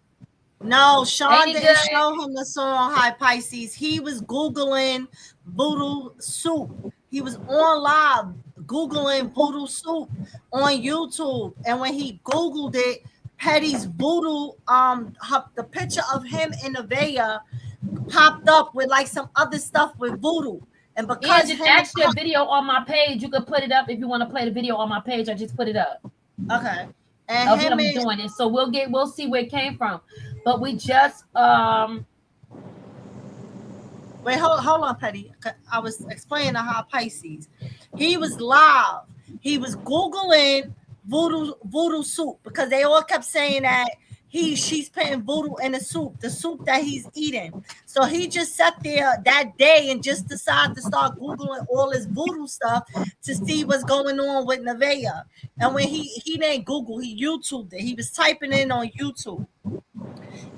No, Sean didn't show him the song High Pisces. He was Googling voodoo soup. He was on live Googling voodoo soup on YouTube. And when he Googled it, Petty's voodoo, the picture of him and Nevaeh popped up with like some other stuff with voodoo. And because it's actually a video on my page, you can put it up if you want to play the video on my page. I just put it up. Okay. And of him doing it. So we'll see where it came from. But we just wait, hold on, Petty. I was explaining how Pisces. He was live. He was Googling voodoo soup because they all kept saying that she's putting voodoo in the soup that he's eating. So he just sat there that day and just decided to start Googling all his voodoo stuff to see what's going on with Nevaeh. And when he didn't Google, he YouTubed it. He was typing in on YouTube.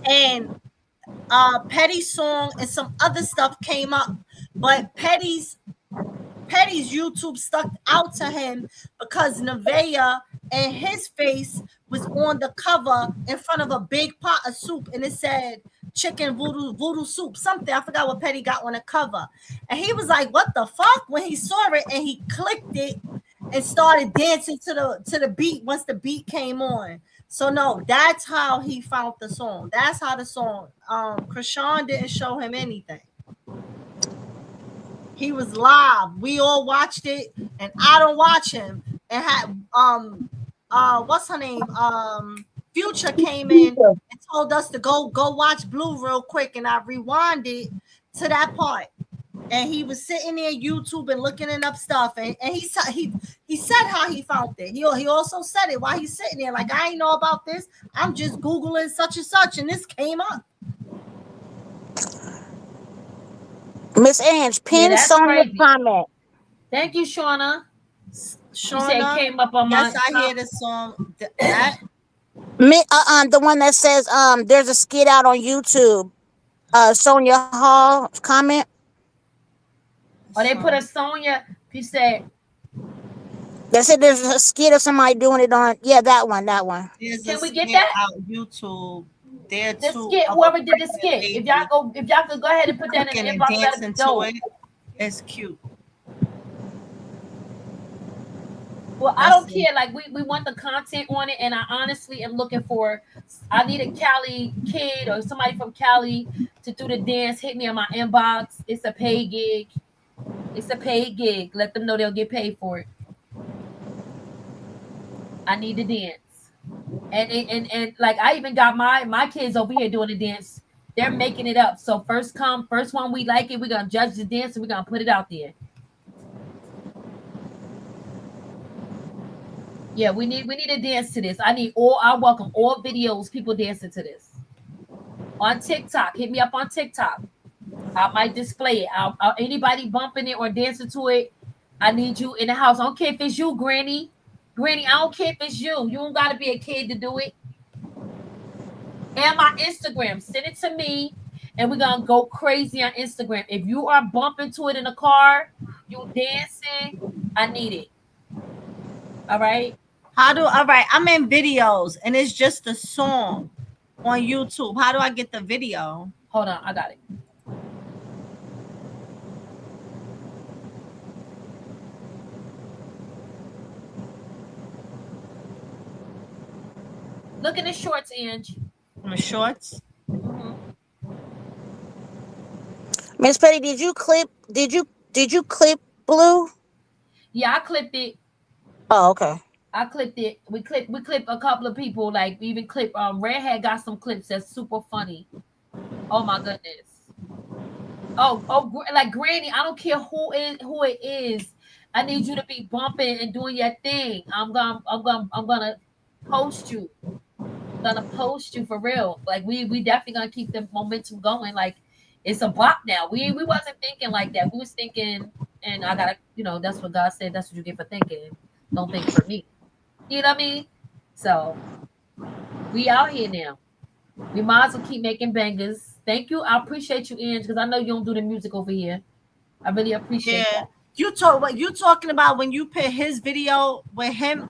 And Petty's song and some other stuff came up, but Petty's YouTube stuck out to him because Nevaeh and his face was on the cover in front of a big pot of soup, and it said chicken voodoo soup, something. I forgot what Petty got on the cover, and he was like, "What the fuck?" when he saw it, and he clicked it and started dancing to the beat once the beat came on. So no, that's how he found the song. That's how the song. Krishan didn't show him anything. He was live. We all watched it, and I don't watch him. And had what's her name? Future came in and told us to go watch Blue real quick, and I rewinded to that part. and he was sitting there YouTube and looking up stuff, and he said how he found it. He also said it while he's sitting there, like, I ain't know about this. I'm just Googling such and such, and this came up. Miss Ange, pin that's Sonia's crazy. comment. Thank you, Shauna. She said it Shauna, came up on yes, my I hear this song. That The one that says there's a skit out on YouTube. Sonia Hall comment. Or they put a Sonya. She said They said there's a skit of somebody doing it on. Yeah, that one. there's a can we get skit that? out YouTube. There The too skit, of a whoever did the pregnant skit. lady If y'all could go ahead and put that in cooking the and inbox, that'd be dancing to dope. it. It's cute. Well, I That's don't it. care. Like we want the content on it, and I honestly am looking for. I need a Cali kid or somebody from Cali to do the dance. Hit me on my inbox. It's a paid gig. It's a paid gig. Let them know they'll get paid for it. I need to dance, and like I even got my kids over here doing the dance. They're making it up. So first come, first one we like it. We're gonna judge the dance and we're gonna put it out there. Yeah, we need a dance to this. I welcome all videos, people dancing to this. On TikTok, hit me up on TikTok. I might display it. Anybody bumping it or dancing to it, I need you in the house. I don't care if it's you, Granny. Granny, I don't care if it's you. You don't gotta be a kid to do it. And my Instagram, send it to me, and we're gonna go crazy on Instagram. If you are bumping to it in a car, you dancing, I need it. All right. All right, I'm in videos and it's just a song on YouTube. How do I get the video? Hold on, I got it. Look in the shorts, Ange. My shorts. Miss Petty, did you clip? Did you clip Blue? Yeah, I clipped it. Oh, okay. I clipped it. We clipped a couple of people. Like we even clip. Redhead got some clips that's super funny. Oh my goodness. Like Granny. I don't care who it is. I need you to be bumping and doing your thing. I'm gonna post you. I'm gonna post you for real. Like we definitely gonna keep the momentum going. Like it's a bop now. We wasn't thinking like that. We was thinking, and I gotta, that's what God said. That's what you get for thinking. Don't think for me. You know what I mean? So we out here now. We might as well keep making bangers. Thank you. I appreciate you, Ange, because I know you don't do the music over here. I really appreciate that. What you talking about when you put his video with him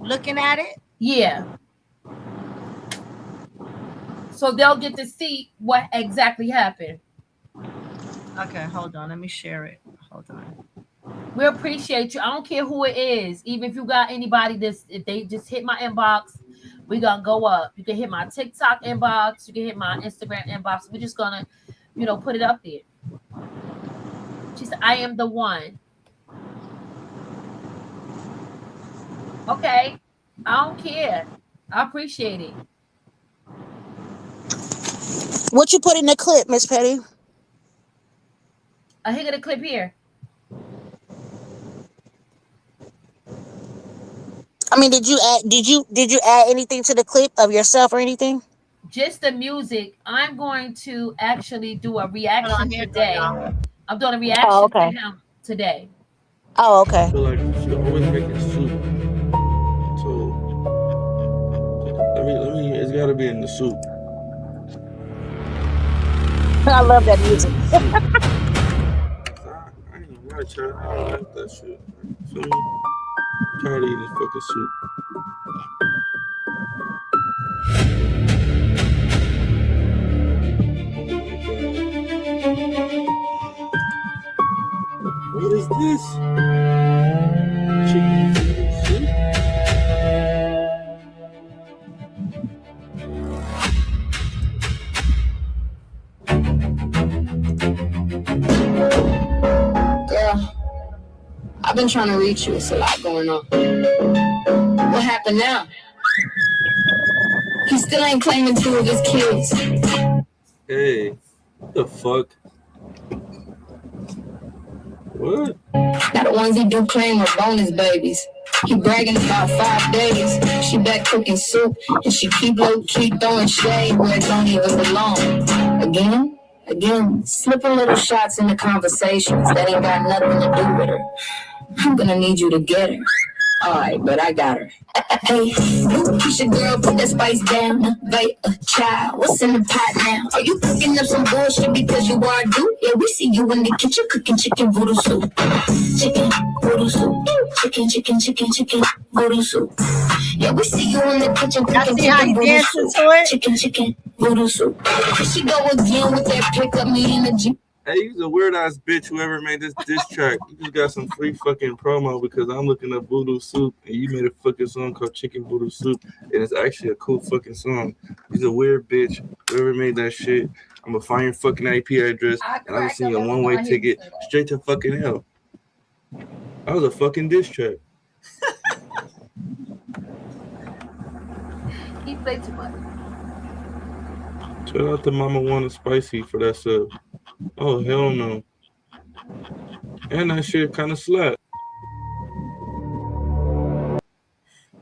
looking at it? Yeah. So they'll get to see what exactly happened. Okay, hold on. Let me share it. Hold on. We appreciate you. I don't care who it is. Even if you got anybody if they just hit my inbox, we gonna go up. You can hit my TikTok inbox. You can hit my Instagram inbox. We're just gonna, put it up there. She said, I am the one. Okay. I don't care. I appreciate it. What you put in the clip, Miss Petty? I got a clip here. I mean, did you add anything to the clip of yourself or anything? Just the music. I'm going to actually do a reaction today. I'm doing a reaction to him today. Oh, okay. I feel like she always making soup. So let me. It's gotta be in the soup. I love that music. I ain't gonna lie, child. I don't like that shit. Feel me? I'm tired of eating fucking soup. What is this? Chicken soup? Girl, I've been trying to reach you. It's a lot going on. What happened now? He still ain't claiming two of his kids. Hey, what the fuck? What? Now the ones he do claim are bonus babies. He bragging about 5 days. She back cooking soup, and she keep low key throwing shade where it don't even belong. Again, slipping little shots into conversations that ain't got nothing to do with her. I'm gonna need you to get her. Alright, but I got her. Hey, you push your girl, put that spice down. Nevaeh, child, what's in the pot now? Are you cooking up some bullshit because you are due? Yeah, we see you in the kitchen cooking chicken voodoo soup. Chicken voodoo soup. Chicken voodoo soup. Yeah, we see you in the kitchen Y'all cooking see how chicken he voodoo dancing soup. to it? Chicken voodoo soup. Here she go again with that pickup me in the Jeep. Hey, you's a weird ass bitch. Whoever made this diss track, you just got some free fucking promo because I'm looking up Voodoo Soup and you made a fucking song called Chicken Voodoo Soup and it's actually a cool fucking song. You's a weird bitch. Whoever made that shit, I'm gonna find your fucking IP address and I'm gonna send you a one-way ticket straight to fucking hell. That was a fucking diss track. He played too much. Shout out to Mama Wanna Spicy for that sub. Oh hell no. And that shit kind of slapped.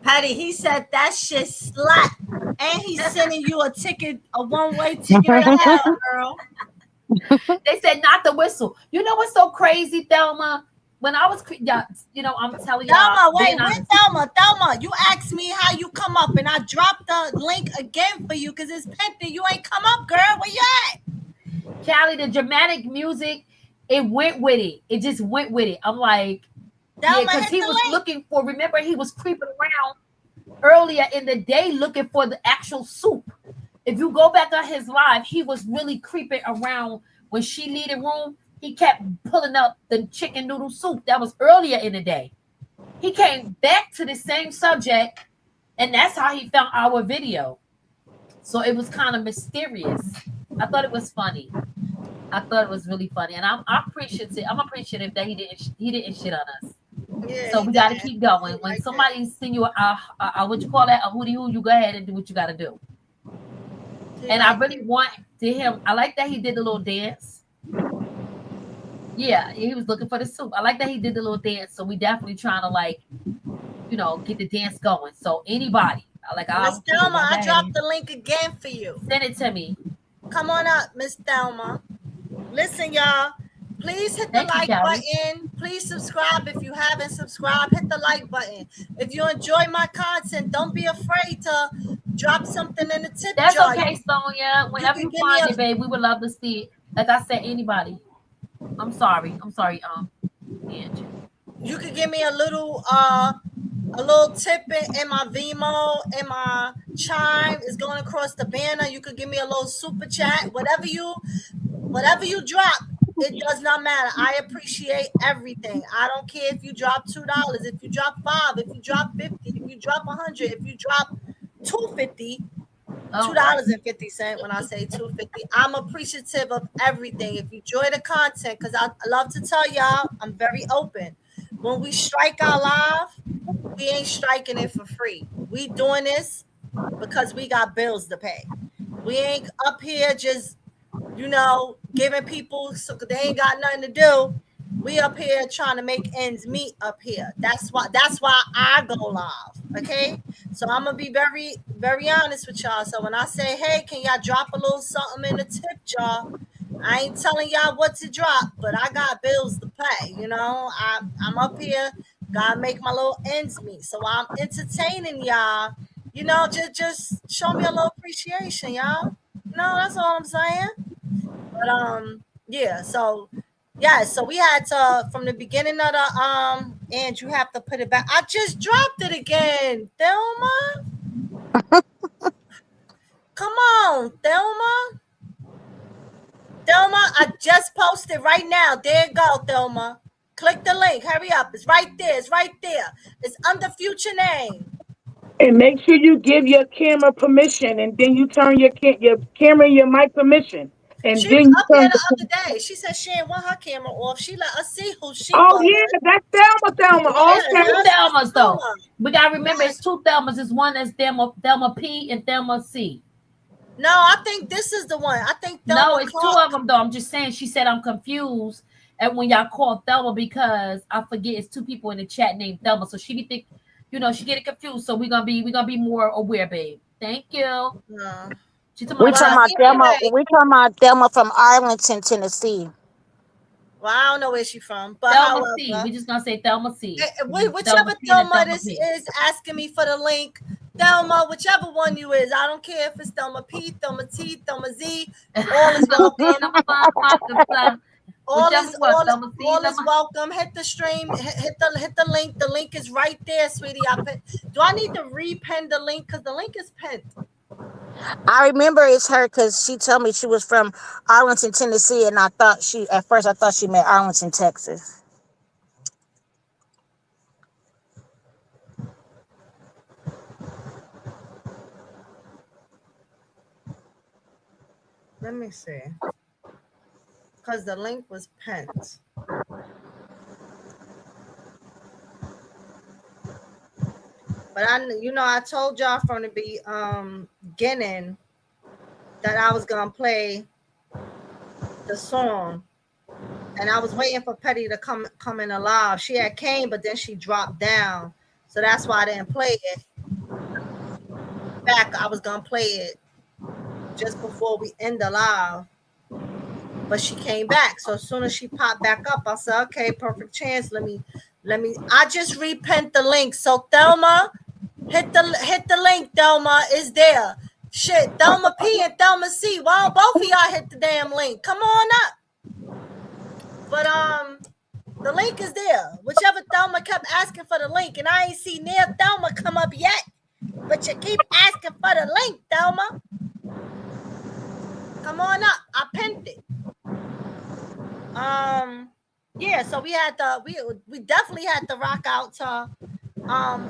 Patty, he said that shit slut. And he's sending you a ticket, a one-way ticket to hell, girl. They said not the whistle. You know what's so crazy, Thelma? When I was, you know, I'm telling y'all. Thelma, wait, Thelma, you asked me how you come up, and I dropped the link again for you because it's pending. You ain't come up, girl. Where you at? Callie, the dramatic music, it went with it. It just went with it. I'm like, Thelma, because he was link. looking for, remember, he was creeping around earlier in the day looking for the actual soup. If you go back on his live, he was really creeping around when she leave the room. He kept pulling up the chicken noodle soup. That was earlier in the day. He came back to the same subject, and that's how he found our video. So it was kind of mysterious. I thought it was funny. I thought it was really funny, and I'm appreciative. I'm appreciative that he didn't shit on us. Yeah, so we got to keep going. When somebody send you a what you call that, a hootie hoo, you go ahead and do what you got to do. And I really want to him. I like that he did the little dance. Yeah, he was looking for the soup. I like that he did the little dance. So we definitely trying to, like, you know, get the dance going. So anybody, like, Miss Thelma, I dropped the link again for you. Send it to me. Come on up, Miss Thelma. Listen, y'all. Please hit the like button. Please subscribe if you haven't subscribed. Hit the like button. If you enjoy my content, don't be afraid to drop something in the tip jar. That's okay, Sonia. Whenever you find it, babe, we would love to see it. Like I said, anybody. I'm sorry. Angie. You could give me a little tip in my Vimo, and my chime is going across the banner. You could give me a little super chat. Whatever you drop, it does not matter. I appreciate everything. I don't care if you drop $2, if you drop $5, if you drop 50, if you drop 100, if you drop $2.50. $2.50 when I say $2.50. I'm appreciative of everything. If you enjoy the content, because I love to tell y'all, I'm very open. When we strike our live, we ain't striking it for free. We doing this because we got bills to pay. We ain't up here just, giving people so they ain't got nothing to do. We up here trying to make ends meet up here. That's why I go live. Okay. So I'm gonna be very, very honest with y'all. So when I say, hey, can y'all drop a little something in the tip jar? I ain't telling y'all what to drop, but I got bills to pay. I'm up here, gotta make my little ends meet. So I'm entertaining y'all. Just show me a little appreciation, y'all. That's all I'm saying. But so we had to, from the beginning of the and you have to put it back. I just dropped it again, Thelma. Come on, Thelma. Thelma, I just posted right now. There you go, Thelma. Click the link. Hurry up. It's right there. It's under future name. And make sure you give your camera permission, and then you turn your camera and your mic permission. And she then was up here the other day. She said she didn't want her camera off. She let us see who she was. Oh, yeah, that's Thelma. It's two Thelmas, though. We got to remember, it's two Thelmas. It's one that's Thelma P and Thelma C. No, I think this is the one. I think Thelma No, it's Clark. Two of them, though. I'm just saying, she said I'm confused and when y'all call Thelma, because I forget it's two people in the chat named Thelma, so she be think, she get it confused. So we gonna be more aware, babe. Thank you. She talking We about talking Well, about Thelma. anyway, We talking about Thelma from Arlington, Tennessee. well, I don't know where she's from, but Thelma C. however, We just gonna say Thelma C. Thelma whichever C and Thelma Thelma this P. is asking me for the link, Thelma, whichever one you is, I don't care if it's Thelma P, Thelma T, Thelma Z, all is welcome. All Whichever is one, Thelma C, all is Thelma. welcome. Hit the stream, hit the link. The link is right there, sweetie. Do I need to repin the link? Because the link is pinned. I remember it's her because she told me she was from Arlington, Tennessee, and at first I thought she meant Arlington, Texas. Let me see. Because the link was pinned. But I told y'all from the beginning that I was gonna play the song, and I was waiting for Petty to come in alive. She had came, but then she dropped down, so that's why I didn't play it. Back, I was gonna play it just before we end the live, but she came back. So as soon as she popped back up, I said, "Okay, perfect chance. Let me." I just repinned the link. So Thelma, hit the link. Thelma is there. Shit, Thelma P and Thelma C. Why don't both of y'all hit the damn link? Come on up. But the link is there. Whichever Thelma kept asking for the link, and I ain't seen near Thelma come up yet. But you keep asking for the link, Thelma. Come on up. I pinned it. Yeah, so we definitely had to rock out to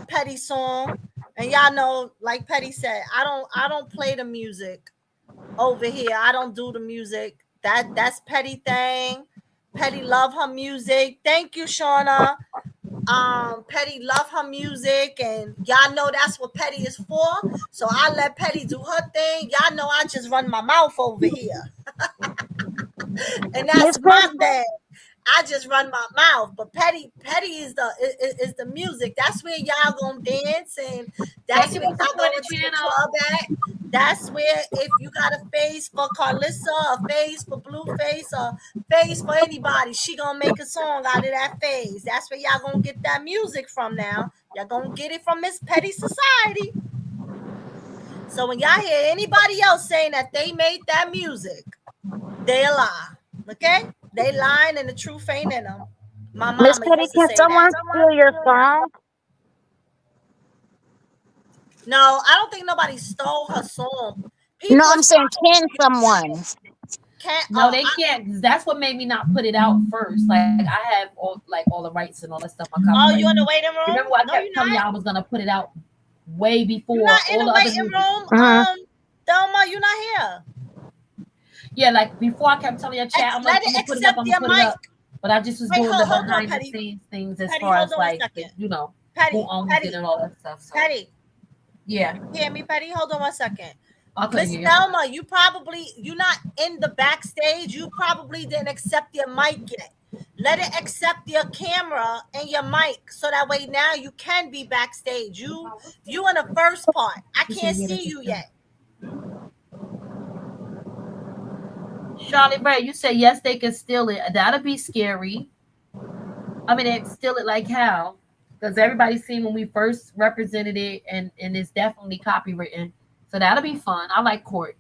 Petty song. And y'all know, like Petty said, I don't play the music over here. I don't do the music. That's Petty thing. Petty love her music. Thank you, Shauna. Petty love her music, and y'all know that's what Petty is for. So I let Petty do her thing. Y'all know I just run my mouth over here. And that's Miss my Petty, thing. I just run my mouth, but Petty is the music. That's where y'all gonna dance, and Thank that's you where for y'all supporting going the to the channel. club at. That's where if you got a face for Carlissa, a face for Blueface, a face for anybody, she gonna make a song out of that phase. That's where y'all gonna get that music from now. Y'all gonna get it from Miss Petty Society. So when y'all hear anybody else saying that they made that music, they lie. Okay? They lying and the truth ain't in them. My Miss mama Petty, used to can say that. someone steal your song? No, I don't think nobody stole her song. No, People I'm saying can someone? can't. No, they can't. That's what made me not put it out first. Like I have all the rights and all that stuff on Oh, copyright. you in the waiting room? Remember, I No, kept you're telling not. y'all I was gonna put it out way You're before not in all the the other waiting music. room. Thelma, you're not here. Yeah, like before I kept telling your chat, I'm Let like, it I'm gonna put it up, accept I'm gonna your put it mic. up. But I just was Wait, doing the hold on, behind the Petty. scenes things as Petty, far hold as on a like second. who Petty, owns it Petty, and all that stuff. So Petty. yeah, You hear me, Petty? Hold on 1 second. I couldn't Miss hear you. Thelma, you're not in the backstage. You probably didn't accept your mic yet. Let it accept your camera and your mic, so that way now you can be backstage. You in the first part. I can't see you yet. Charlotte Ray, you say yes, they can steal it. That'll be scary. I mean, they steal it like how? Because everybody's seen when we first represented it, and it's definitely copywritten. So that'll be fun. I like court.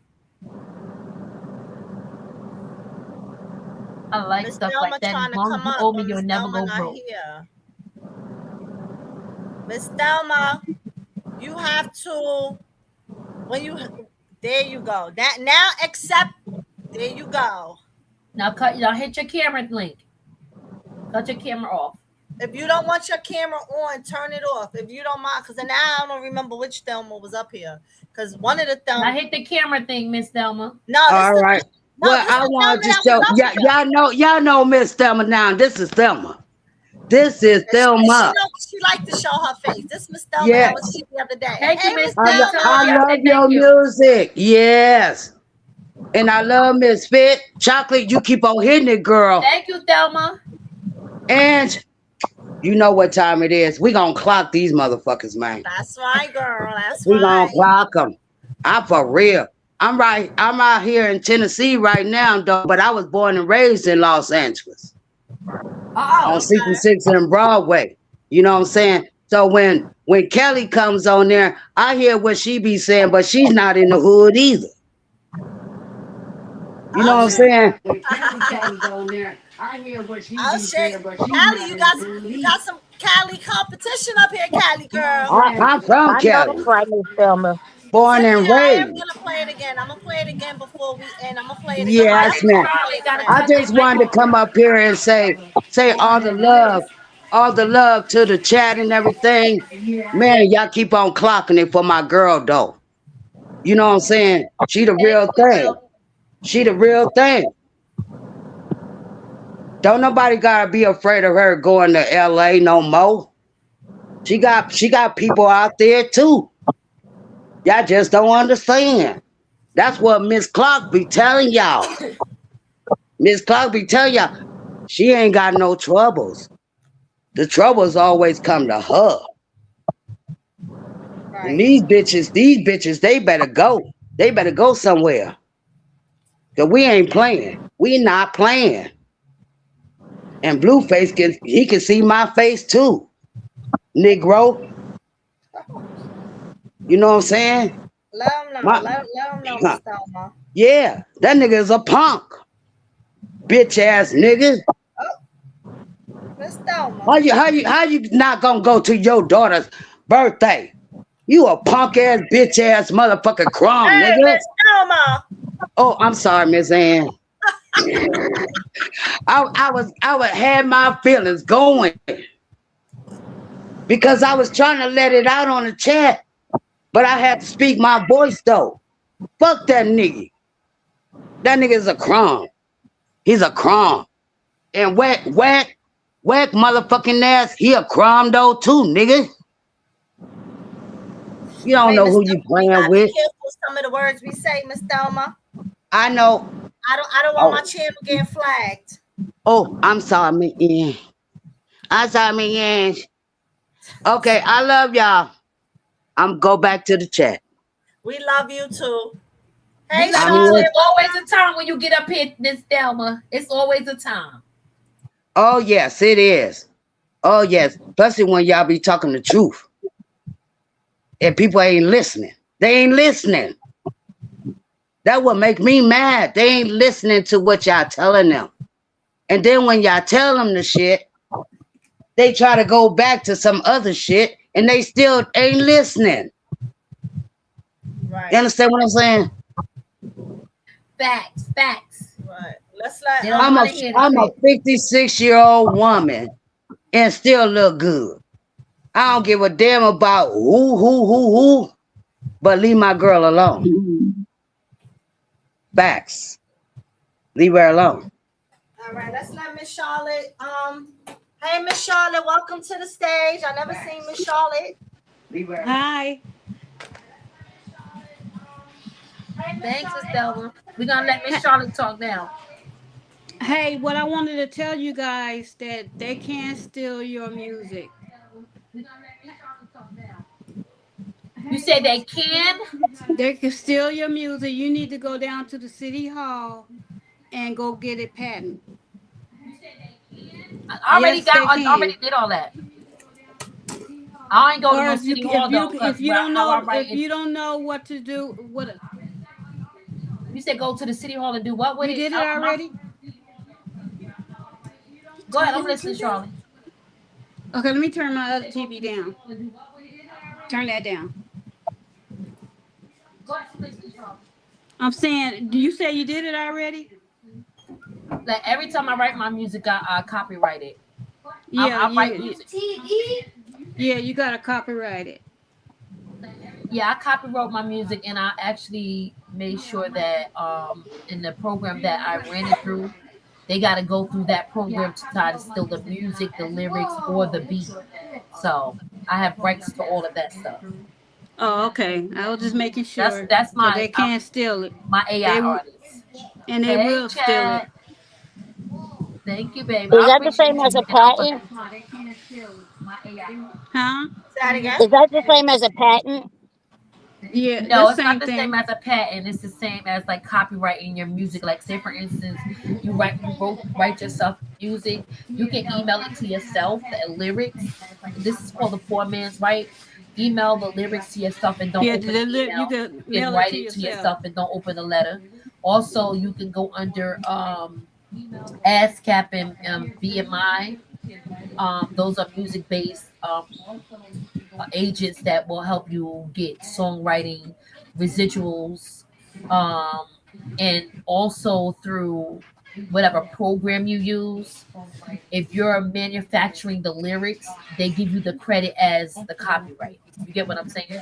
I like Miss stuff Thelma like that. As trying to long as come you up, owe me, but you'll Miss never Thelma go not broke. here. Miss Thelma, you have to there you go. That now accept. There you go. Now hit your camera link. Cut your camera off. If you don't want your camera on, turn it off. If you don't mind, because now I don't remember which Thelma was up here. Because one of the Thelma. Now hit the camera thing, Miss Thelma. No, this All right. Well, this I the want Thelma to that show was up here. y'all know Miss Thelma now. This is Thelma. This is And she Thelma. know she like to show her face. This Miss Thelma that was Yes. here the other day. Thank you, Hey, Miss Miss I T. Thelma. Tell her I love say your thank you. music. Yes. And I love Miss Fit. Chocolate, you keep on hitting it, girl. Thank you, Thelma. And you know what time it is. We gonna clock these motherfuckers, man. That's right, girl. That's We gonna right. clock them. I'm for real. I'm right. I'm out here in Tennessee right now, though. But I was born and raised in Los Angeles on Oh, 66 and Broadway. You know what I'm saying? So when Kelly comes on there, I hear what she be saying, but she's not in the hood either. You know what I'm saying? When Kelly comes on there, I hear what she Oh be shit, saying, but she's Callie, not you in the got hood you either. got some Cali competition up here, Cali You know what girl. I'm saying? I'm from I know Cali, that's right, Miss Thelma. born Tiffany, and I am raised. gonna play it again. I'm gonna play it again before we end. I'm gonna play it again. I Yes, love somebody, man. my Charlie, gotta boyfriend. I cut their just mic wanted to off. come up here and say all the love to the chat and everything. Man, y'all keep on clocking it for my girl though. You know what I'm saying? She the Thank real you, we thing. will. She the real thing. Don't nobody gotta be afraid of her going to LA no more. She got people out there too. Y'all just don't understand. That's what Miss Clark be telling y'all. Miss Clark be telling y'all she ain't got no troubles. The troubles always come to her. And Right. these bitches, they better go. They better go somewhere. Cause we ain't playing. We not playing. And Blueface can see my face too. Negro. You know what I'm saying? Let him know. My Let him know, Miss Thelma. yeah, that nigga is a punk. Bitch ass nigga. Oh, Miss Thelma. How you not gonna go to your daughter's birthday? You a punk ass bitch ass motherfucking crumb, Hey, nigga. Miss Thelma. Oh, I'm sorry, Miss Ann. I would had my feelings going because I was trying to let it out on the chat, but I had to speak my voice though. Fuck that nigga. That nigga is a crumb. He's a crumb. And whack motherfucking ass, he a crumb though too, nigga. You don't Wait, know Miss who you Thelma, we playing gotta be with. careful with some of the words we say, Miss Thelma. I know. I don't want my Oh, channel getting flagged. oh, I'm sorry, Miss Ann. I'm sorry, Miss Ann. Okay, I love y'all. I'm go back to the chat. We love you too. We Hey, love I'm you too. here. Charlotte, It's always a time when you get up here, Miss Thelma. It's always a time. Oh yes, it is. Oh yes, especially when y'all be talking the truth and people ain't listening. They ain't listening. That would make me mad. They ain't listening to what y'all telling them. And then when y'all tell them the shit, they try to go back to some other shit and they still ain't listening. You Right, understand what I'm saying? Facts, facts. right. Let's let They don't I'm a want to hear the I'm a truth. 56-year-old woman and still look good. I don't give a damn about who, but leave my girl alone. Facts. Leave her alone. All right, let's let Miss Charlotte. Hey, Miss Charlotte, welcome to the stage. I never seen Miss Charlotte. Leave her alone. Hi. Thanks, Miss Thelma. We're gonna let Miss Charlotte talk now. Hey, what I wanted to tell you guys that they can't steal your music. You said they can? They can steal your music. You need to go down to the city hall and go get it patent. Yes, they I already can. did all that. I ain't go to Or no if you city hall though, because if you don't how I know write it. what to do, what You said go to the city hall and do what with you it? did it already? Go ahead, I'm listening, Charlie. Okay, let me turn my other TV down. Turn that down. I'm saying, do you say you did it already? Like every time I write my music, I copyright it. Yeah, I write music. yeah, you gotta copyright it. Yeah, I copyright my music, and I actually made sure that in the program that I ran it through, they got to go through that program to try to steal the music, the lyrics, or the beat. So I have rights to all of that stuff. Oh, okay. I was just making sure That's because my they can't steal it. my AI They artist. and they Hey, will steal it. Chad. Thank you, babe. Is I that the same appreciate you as a looking out for patent? me. Huh? Say that again. Is that the same as a patent? Yeah, No, that's it's not same the same thing. as a patent. It's the same as like copywriting your music. Like, say for instance, write yourself music. You can email it to yourself, the lyrics. This is called the poor man's right. Email the lyrics to yourself and don't Yeah, open the you email. can You can mail it write to it to yourself. yourself and don't open the letter. Also, you can go under ASCAP and BMI. Those are music based agents that will help you get songwriting residuals, um, and also through whatever program you use. If you're manufacturing the lyrics, they give you the credit as the copyright. You get what I'm saying?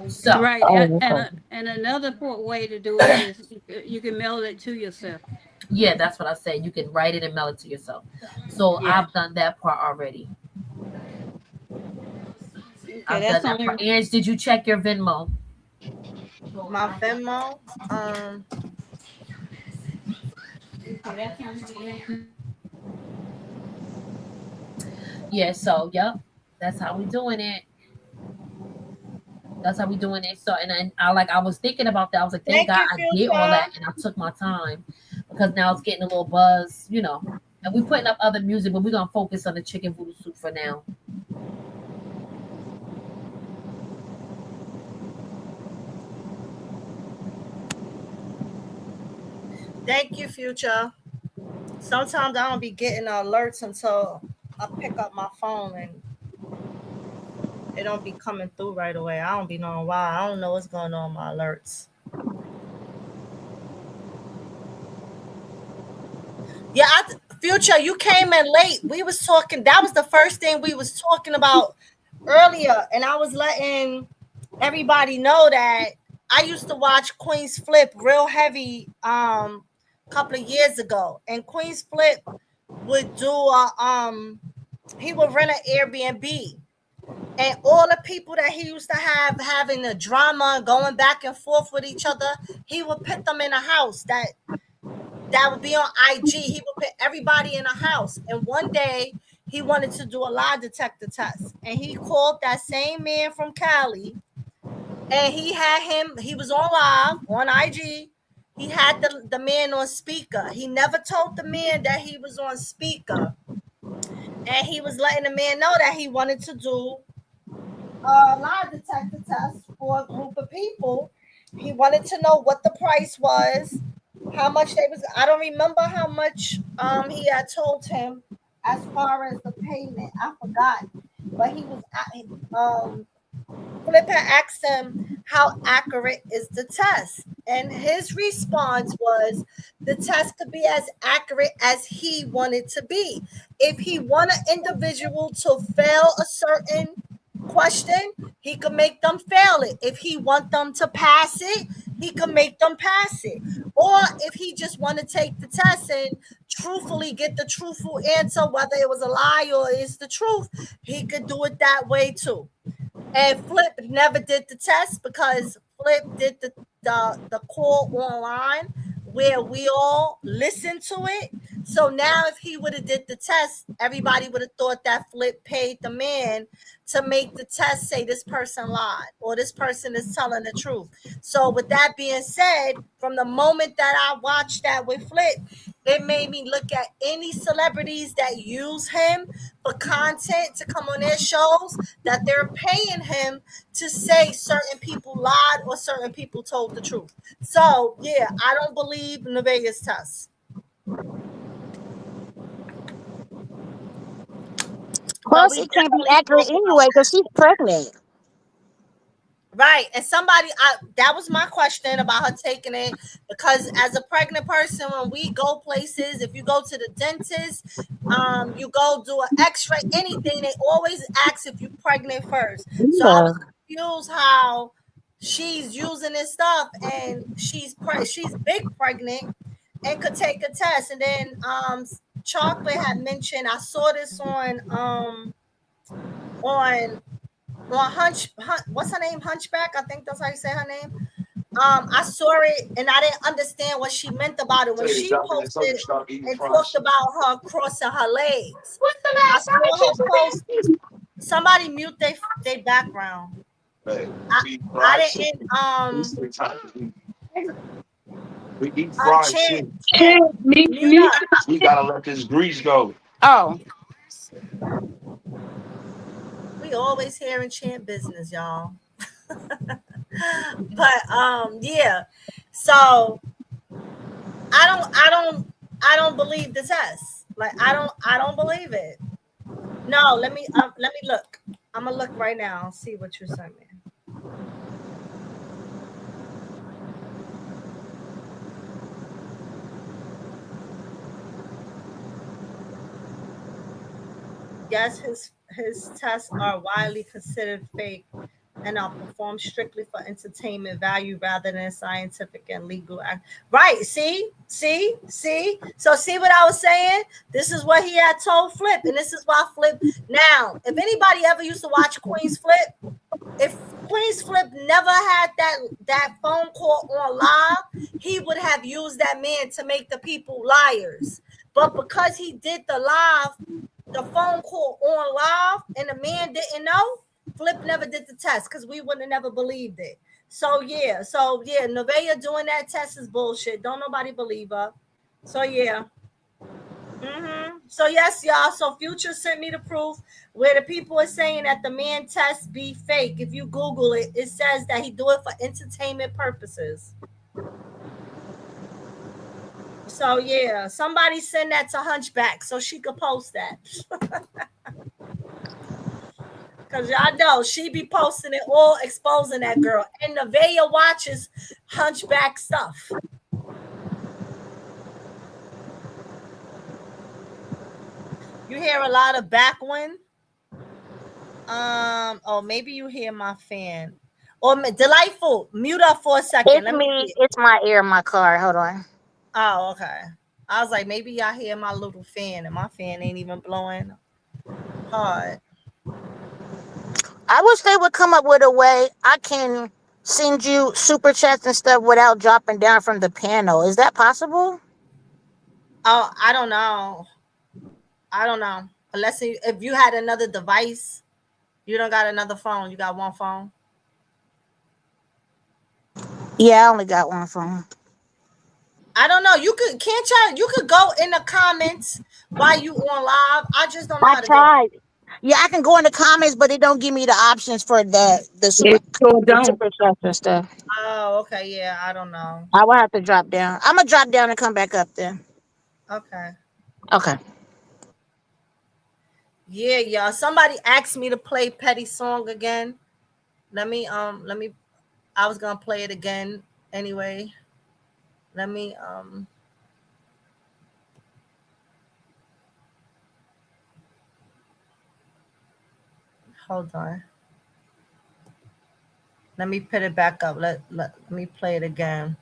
So, Right, Oh, okay. and another way to do it is you can mail it to yourself. yeah, that's what I said. You can write it and mail it to yourself. So Yeah. I've done that part already. Okay, I've done that's that part. only. Ange, did you check your Venmo? My Venmo. Okay, that's only. Yeah, so yep. That's how we doing it. That's how we doing it. So, and then I was thinking about that. I was like, thank Thank God you, I did all Future. that and I took my time because now it's getting a little buzz, you know. And we putting up other music, but we're gonna focus on the chicken voodoo soup for now. Thank you, Future. Sometimes I don't be getting alerts until I pick up my phone and it don't be coming through right away. I don't be knowing why. I don't know what's going on with my alerts. Yeah, Future, you came in late. We was talking. That was the first thing we was talking about earlier, and I was letting everybody know that I used to watch Queen's Flip real heavy a couple of years ago, and Queen's Flip would do a he would rent an Airbnb, and all the people that he used to have having a drama going back and forth with each other, he would put them in a house that would be on IG. He would put everybody in a house. And one day he wanted to do a lie detector test. And he called that same man from Cali, and he had him, he was on live on IG. He had the man on speaker. He never told the man that he was on speaker. And he was letting the man know that he wanted to do a lie detector test for a group of people. He wanted to know what the price was, how much they was. I don't remember how much he had told him as far as the payment. I forgot, but he was Flip had asked him how accurate is the test, and his response was the test could be as accurate as he wanted to be. If he want an individual to fail a certain question, he could make them fail it. If he want them to pass it, he could make them pass it. Or if he just want to take the test and truthfully get the truthful answer, whether it was a lie or it's the truth, he could do it that way too. And Flip never did the test because Flip did the call online where we all listened to it. So now if he would have did the test, everybody would have thought that Flip paid the man to make the test say this person lied or this person is telling the truth. So with that being said, from the moment that I watched that with Flip, it made me look at any celebrities that use him for content to come on their shows, that they're paying him to say certain people lied or certain people told the truth. So yeah, I don't believe Nevaeh's test. But Plus, we it can't be definitely accurate spoke about anyway because she's pregnant. right. And that was my question about her taking it, because as a pregnant person, when we go places, if you go to the dentist, you go do an x-ray, anything, they always ask if you're pregnant first. So I Yeah. was confused how she's using this stuff and she's big pregnant and could take a test. And then Chocolate had mentioned, I saw this on what's her name, Hunchback, I think that's how you say her name. I saw it and I didn't understand what she meant about it when she posted and talked about her crossing her legs. I saw her post. Somebody mute they background. I didn't chant Can't meet mute me. up. Oh, We always hearing chant business, y'all. But yeah. So I don't believe the test. Like I don't believe it. No, let me look. I'm gonna look right now. See what you sent me. Yes, his tests are widely considered fake and are performed strictly for entertainment value rather than scientific and legal act. Right? See. So see what I was saying? This is what he had told Flip, and this is why Flip. Now, if anybody ever used to watch Queen's Flip, if Queen's Flip never had that phone call on live, he would have used that man to make the people liars. But because he did the phone call on live, and the man didn't know, Flip never did the test because we would have never believed it. So yeah, Nevaeh doing that test is bullshit. Don't nobody believe her. So yeah. So yes, y'all. So Future sent me the proof where the people are saying that the man test be fake. If you Google it, it says that he do it for entertainment purposes. So yeah, somebody send that to Hunchback so she could post that. Cause y'all know she be posting it all, exposing that girl. And Nevaeh watches Hunchback stuff. You hear a lot of backwind. Oh, maybe you hear my fan. Or Delightful, mute up for a second. It's Let me me. see. It's my ear in my car. Hold on. Oh, okay. I was like, maybe y'all hear my little fan, and my fan ain't even blowing hard. I wish they would come up with a way I can send you super chats and stuff without dropping down from the panel. Is that possible? Oh, I don't know. I don't know. Unless if you had another device, you don't got another phone. You got one phone. Yeah, I only got one phone. I don't know. You could can't y'all you could go in the comments while you on live. I just don't know I how to do it. tried. Yeah, I can go in the comments, but it don't give me the options for It sure the don't. super chats and stuff. Oh, okay, yeah, I don't know. I will have to drop down. I'm gonna drop down and come back up then. Okay. Okay. Yeah, y'all. Somebody asked me to play Petty song again. Let me I was gonna play it again anyway. Let me hold on. Let me put it back up. Let me play it again.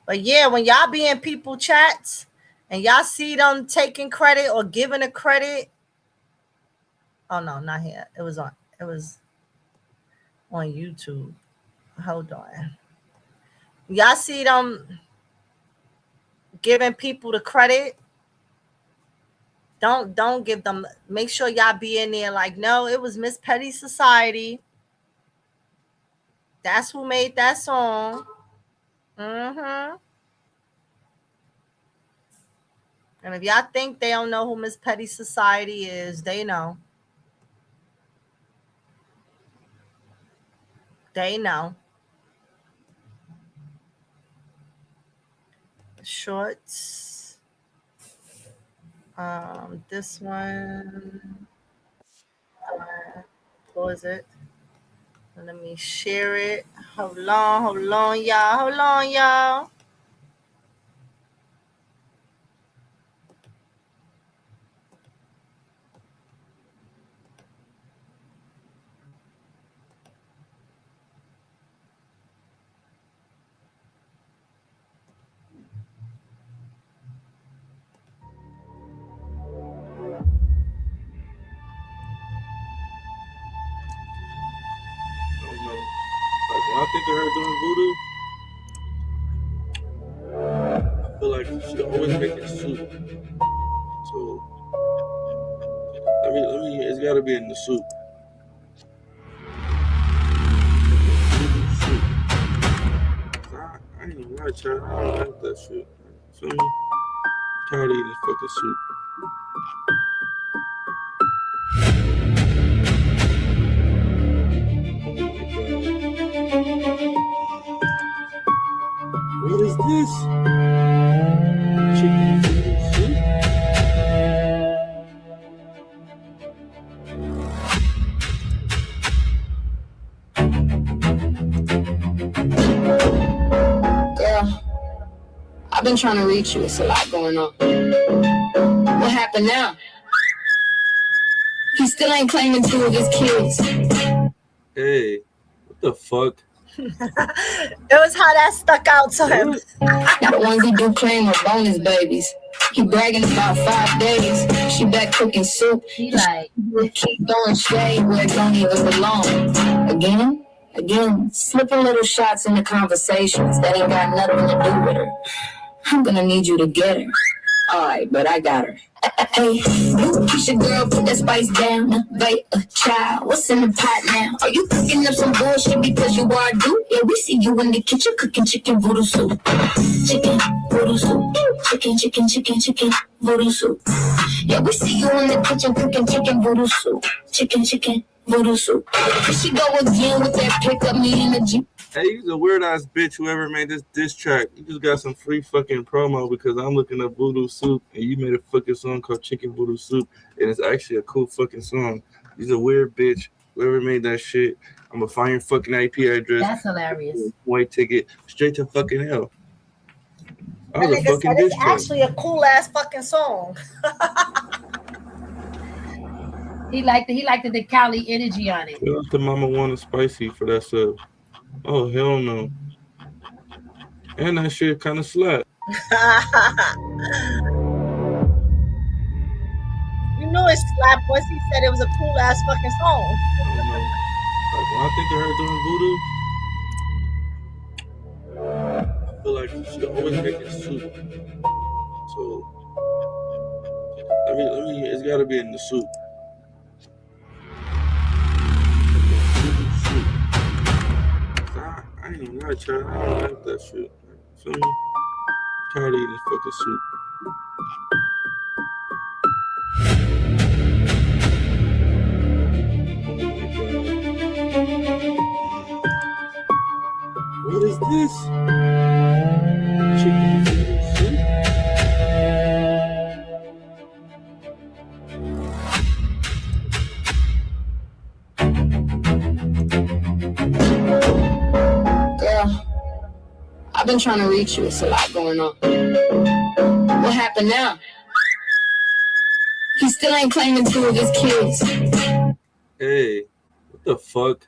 But yeah, when y'all be in people chats and y'all see them taking credit or giving a credit. Oh no, not here. It was on YouTube. Hold on. Y'all see them giving people the credit. Don't give them, make sure y'all be in there like, no, it was Miss Petty Society. That's who made that song. Mm-hmm. And if y'all think they don't know who Miss Petty Society is, they know. They know. Shorts. This one. Pause it. Let me share it. Hold on, y'all. Hold on, y'all. Like when I think think of her doing voodoo? I feel like she always making soup. So let me. It's gotta be in the soup. Soup. I ain't gonna lie, child. I don't like that shit. Feel me? Tired of eating fucking soup. What is this? Chicken noodle soup? Girl, I've been trying to reach you. It's a lot going on. What happened now? He still ain't claiming 2 of his kids. Hey, what the fuck? It was how that stuck out to him. Now the ones he do claim are bonus babies. He bragging about 5 days. She back cooking soup. He like, Keep throwing shade where it don't even belong. Again, slipping little shots in the conversations that ain't got nothing to do with her. I'm gonna need you to get her. Alright, but I got her. Hey, push your girl, put that spice down. Wait, child, what's in the pot now? Are you cooking up some bullshit because you are do? Yeah, we see you in the kitchen cooking chicken voodoo soup. Chicken voodoo soup. Chicken voodoo soup. Yeah, we see you in the kitchen cooking chicken voodoo soup. Chicken voodoo soup. Here she go again with that pickup me in the Jeep. Hey, you's a weird ass bitch. Whoever made this diss track, you just got some free fucking promo because I'm looking up voodoo soup and you made a fucking song called Chicken Voodoo Soup and it's actually a cool fucking song. You's a weird bitch. Whoever made that shit, I'm gonna find your fucking IP address. that's hilarious. White ticket straight to fucking hell. That That was a nigga fucking said diss it's track. actually a cool ass fucking song. He liked the Cali energy on it. Shout out to Mama Wanna Spicy for that sub. Oh hell no. And that shit kind of slap. You know it slapped once he said it was a cool ass fucking song. I don't know. Like when I think of her doing voodoo, I feel like she always making soup. So let me. It's gotta be in the soup. Soup. I ain't gonna lie, child. I don't like that shit. Feel me? Tired of eating fucking soup. What is this? Chicken noodle soup? Girl, I've been trying to reach you. It's a lot going on. What happened now? He still ain't claiming 2 of his kids. Hey, what the fuck?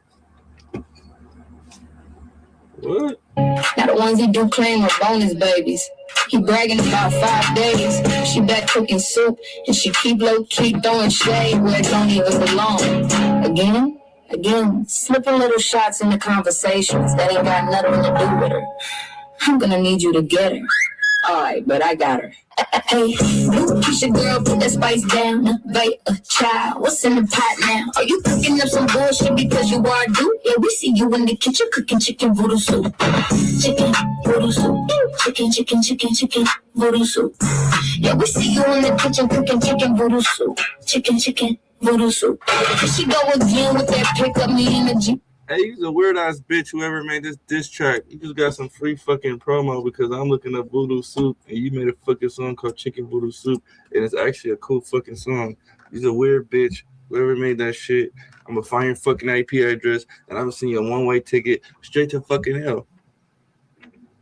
What? Now the ones he do claim are bonus babies. He bragging about 5 days. She back cooking soup and she keep throwing shade where it don't even belong. Again, slipping little shots in the conversations that ain't got nothing to do with her. I'm gonna need you to get her. Alright, but I got her. Hey, push your girl, put that spice down. Wait, child, what's in the pot now? Are you cooking up some bullshit because you are do? Yeah, we see you in the kitchen cooking chicken voodoo soup. Chicken voodoo soup. Chicken voodoo soup. Yeah, we see you in the kitchen cooking chicken voodoo soup. Chicken voodoo soup. Here she go again with that pickup me in the Jeep. Hey, you's a weird ass bitch. Whoever made this diss track, you just got some free fucking promo because I'm looking up voodoo soup and you made a fucking song called Chicken Voodoo Soup and it's actually a cool fucking song. You's a weird bitch. Whoever made that shit, I'm gonna find your fucking IP address and I'm gonna send you a one-way ticket straight to fucking hell.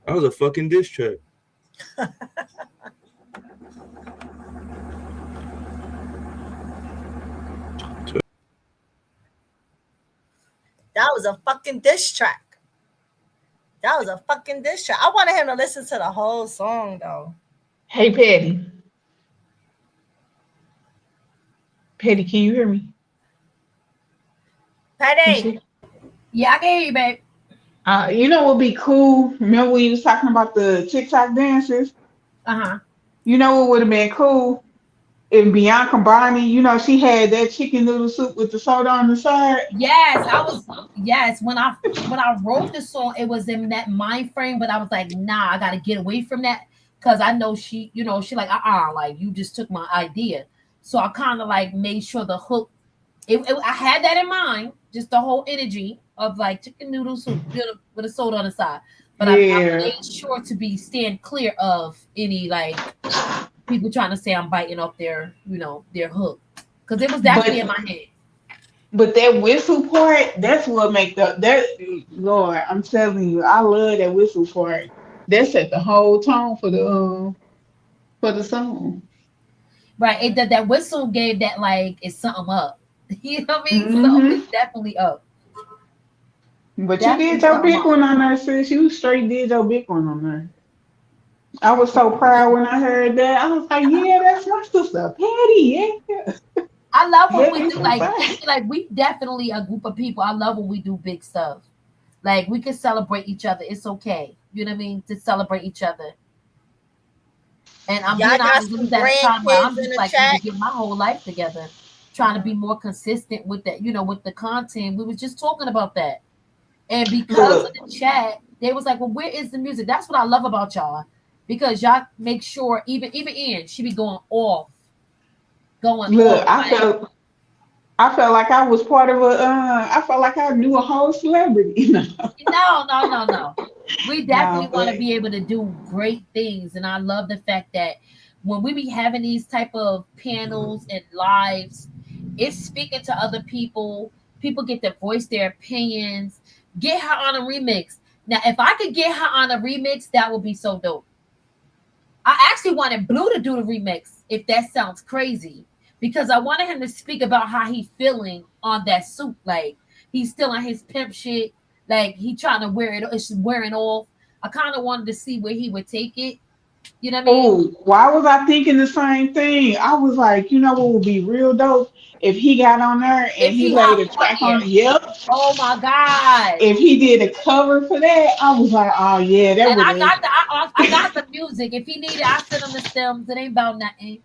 That was a fucking diss track. That was a fucking diss track. I wanted him to listen to the whole song though. Hey, Patty. Patty, can you hear me? Patty. Yeah, I can hear you, babe. You know what would be cool? Remember we was talking about the TikTok dances? Uh-huh. You know what would have been cool if Bianca Barney, she had that chicken noodle soup with the soda on the side. Yes, I was. Yes, when I wrote the song, it was in that mind frame, but I was like, nah, I gotta get away from that because I know she like like you just took my idea. So I kind of like made sure the hook. I had that in mind, just the whole energy of like chicken noodle soup with a soda on the side. But I Yeah. made sure to be stand clear of any like people trying to say I'm biting off their hook because it was definitely in But my head. that whistle part, that's what make that Lord, I'm telling you, I love that whistle part. That set the whole tone for the song. Right. That whistle gave that like it's something up. You know what I mean? Something Hmm. is definitely up. But you did Definitely your something big up. one on there, sis. You straight did your big one on there. I was so proud when I heard that. I was like, yeah, that's my sister, Patty. Yeah, I love when let we me do some like fun. like we definitely a group of people. I love when we do big stuff. Like we can celebrate each other. It's okay. You know what I mean? To celebrate each other. And I'm Y'all being got honest, it was some at a time where grandkids I'm in just the like need to chat. get my whole life together, trying to be more consistent with that, with the content. We was just talking about that. And because of Look, the chat, they was like, "Well, where is the music?" That's what I love about y'all, because y'all make sure even Ian, she be going look, off. Like, I felt like I was part of I felt like I knew a whole celebrity. no, no, no, no. We definitely No, want to but be able to do great things, and I love the fact that when we be having these type of panels and lives, it's speaking to other people. People get to voice their opinions. Get her on a remix. Now, if I could get her on a remix, that would be so dope. I actually wanted Blue to do the remix, if that sounds crazy, because I wanted him to speak about how he's feeling on that suit. Like he's still on his pimp shit. Like he trying to wear it. It's wearing off. I kind of wanted to see where he would take it. You know what I mean? oh, why was I thinking the same thing? I was like, you know what would be real dope if he got on there and If he he laid hop a on track on there, it. Yep. oh my god! If he did a cover for that, I was like, oh yeah, that And would I have. got I got the music. If he needed, I send him the stems. It ain't about nothing.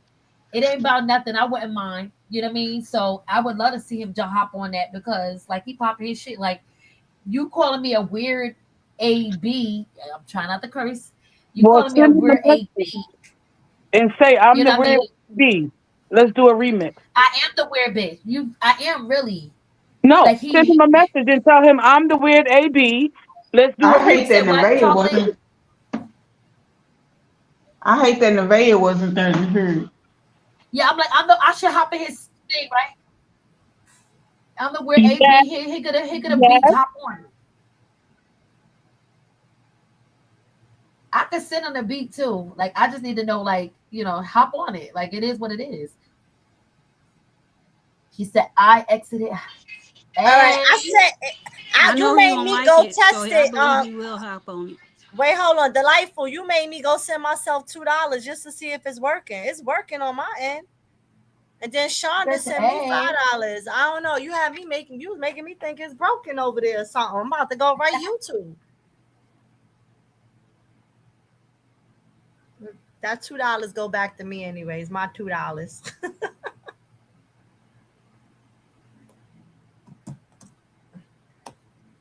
It ain't about nothing. I wouldn't mind. You know what I mean? So I would love to see him jump hop on that because like he popping his shit. Like you calling me a weird AB. I'm trying not to curse. You Well, calling me a send him a weird message AB. and say I'm You the know what I real mean? B. Let's do a remix. I am the weird bitch. I am really No, like send him a message and tell him I'm the weird AB. Let's do a I You hate remix. said that what, Nevaeh chocolate? wasn't. I hate that Nevaeh wasn't there to hear. Yeah, I'm like I should hop in his thing, right? I'm the weird Yes, AB. He could have beat yes. hop on. I could sit on the beat too. Like I just need to know, like, hop on it. Like it is what it is. He said I exited. All right, I Hey, said, I you know he made don't me like go it, so test I it. believe he will hop on it. Wait, hold on, delightful. You made me go send myself $2 just to see if it's working. It's working on my end. And then Shonda that's sent me hey. $5. I don't know. You was making me think it's broken over there or something. I'm about to go right YouTube. That $2 go back to me anyways. My $2.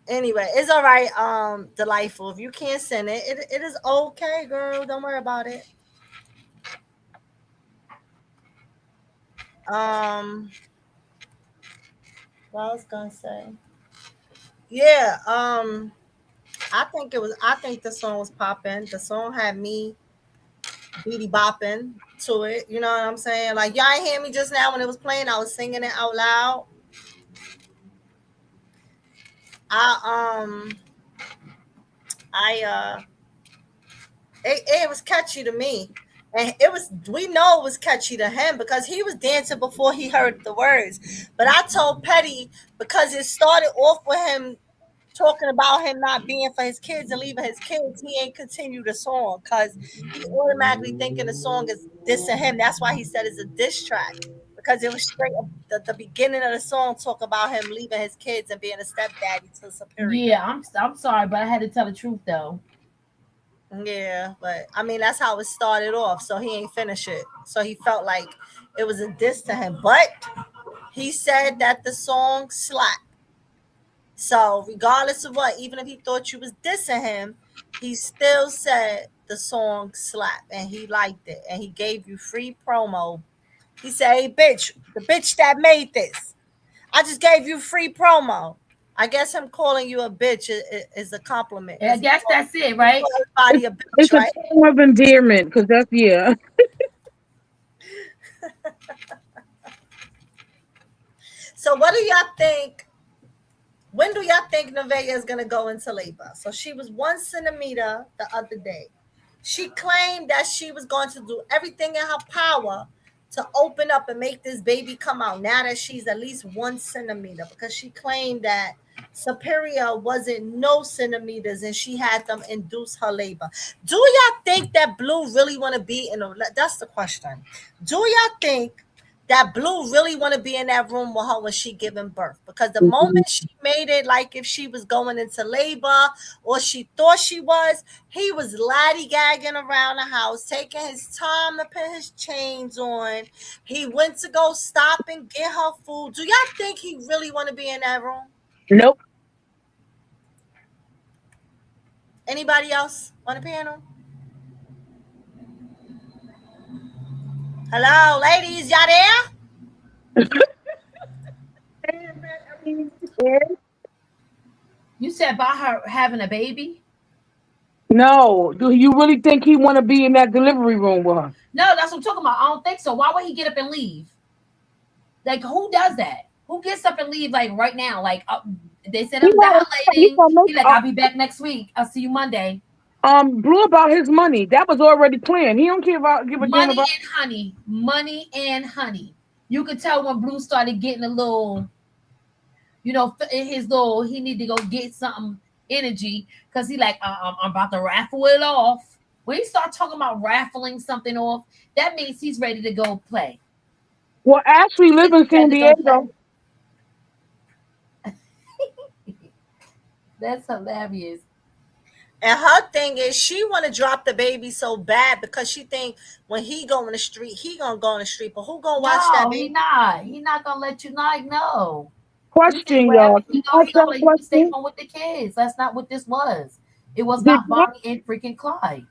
Anyway, it's all right. Delightful. If you can't send it, it is okay, girl. Don't worry about it. Um, what I was gonna say. Yeah. I think the song was popping. The song had me beady bopping to it. You know what I'm saying? Like y'all ain't hear me just now when it was playing. I was singing it out loud. I I it was catchy to me. And we know it was catchy to him because he was dancing before he heard the words. But I told Petty because it started off with him talking about him not being for his kids and leaving his kids, he ain't continue the song because he automatically thinking the song is dissing him. That's why he said it's a diss track because it was straight up the beginning of the song talk about him leaving his kids and being a stepdaddy to Superior. Yeah, I'm sorry, but I had to tell the truth though. Yeah, but I mean that's how it started off. So he ain't finished it. So he felt like it was a diss to him. But he said that the song slapped. So regardless of what, even if he thought you was dissing him, he still said the song slapped and he liked it and he gave you free promo. He said, "Hey bitch, the bitch that made this. I just gave you free promo." I guess him calling you a bitch is a compliment I because guess that's it, he right? call everybody It's, a bitch, it's a right? term of endearment because that's yeah. So what do y'all think? When do y'all think Nevaeh is gonna go into labor? So she was 1 centimeter the other day. She claimed that she was going to do everything in her power to open up and make this baby come out now that she's at least 1 centimeter because she claimed that Superior wasn't no centimeters and she had them induce her labor. Do y'all think that Blue really want to be in a, that's the question. Do y'all think that Blue really want to be in that room with her when she giving birth? Because the moment she made it like if she was going into labor or she thought she was, he was laddy-gagging around the house, taking his time to put his chains on. He went to go stop and get her food. Do y'all think he really want to be in that room? Nope. Anybody else on the panel? Hello, ladies, y'all there? You said about her having a baby? No. Do you really think he want to be in that delivery room with her? No, that's what I'm talking about. I don't think so. Why would he get up and leave? Like, who does that? Who gets up and leave like right now? Like, they said He I'm gonna, he dilating. gonna make He like, I'll be back next week. I'll see you Monday. Blue about his money. That was already planned. He don't care about give a damn Money about. and honey. Money and honey. You could tell when Blue started getting a little, in his little, he need to go get something energy because he like, I'm about to raffle it off. When he start talking about raffling something off, that means he's ready to go play. Well, Ashley live in He's San ready to go Diego. play. That's hilarious. And her thing is she want to drop the baby so bad because she think when he go in the street, he gonna go in the street. But who gonna watch that No, he baby? not. He not gonna let you like no. He think Question, wherever y'all. he Can go, I he ask y'all gonna a let you stay question? home with the kids. That's not what this was. It was Did about y'all, Bonnie and freaking Clyde.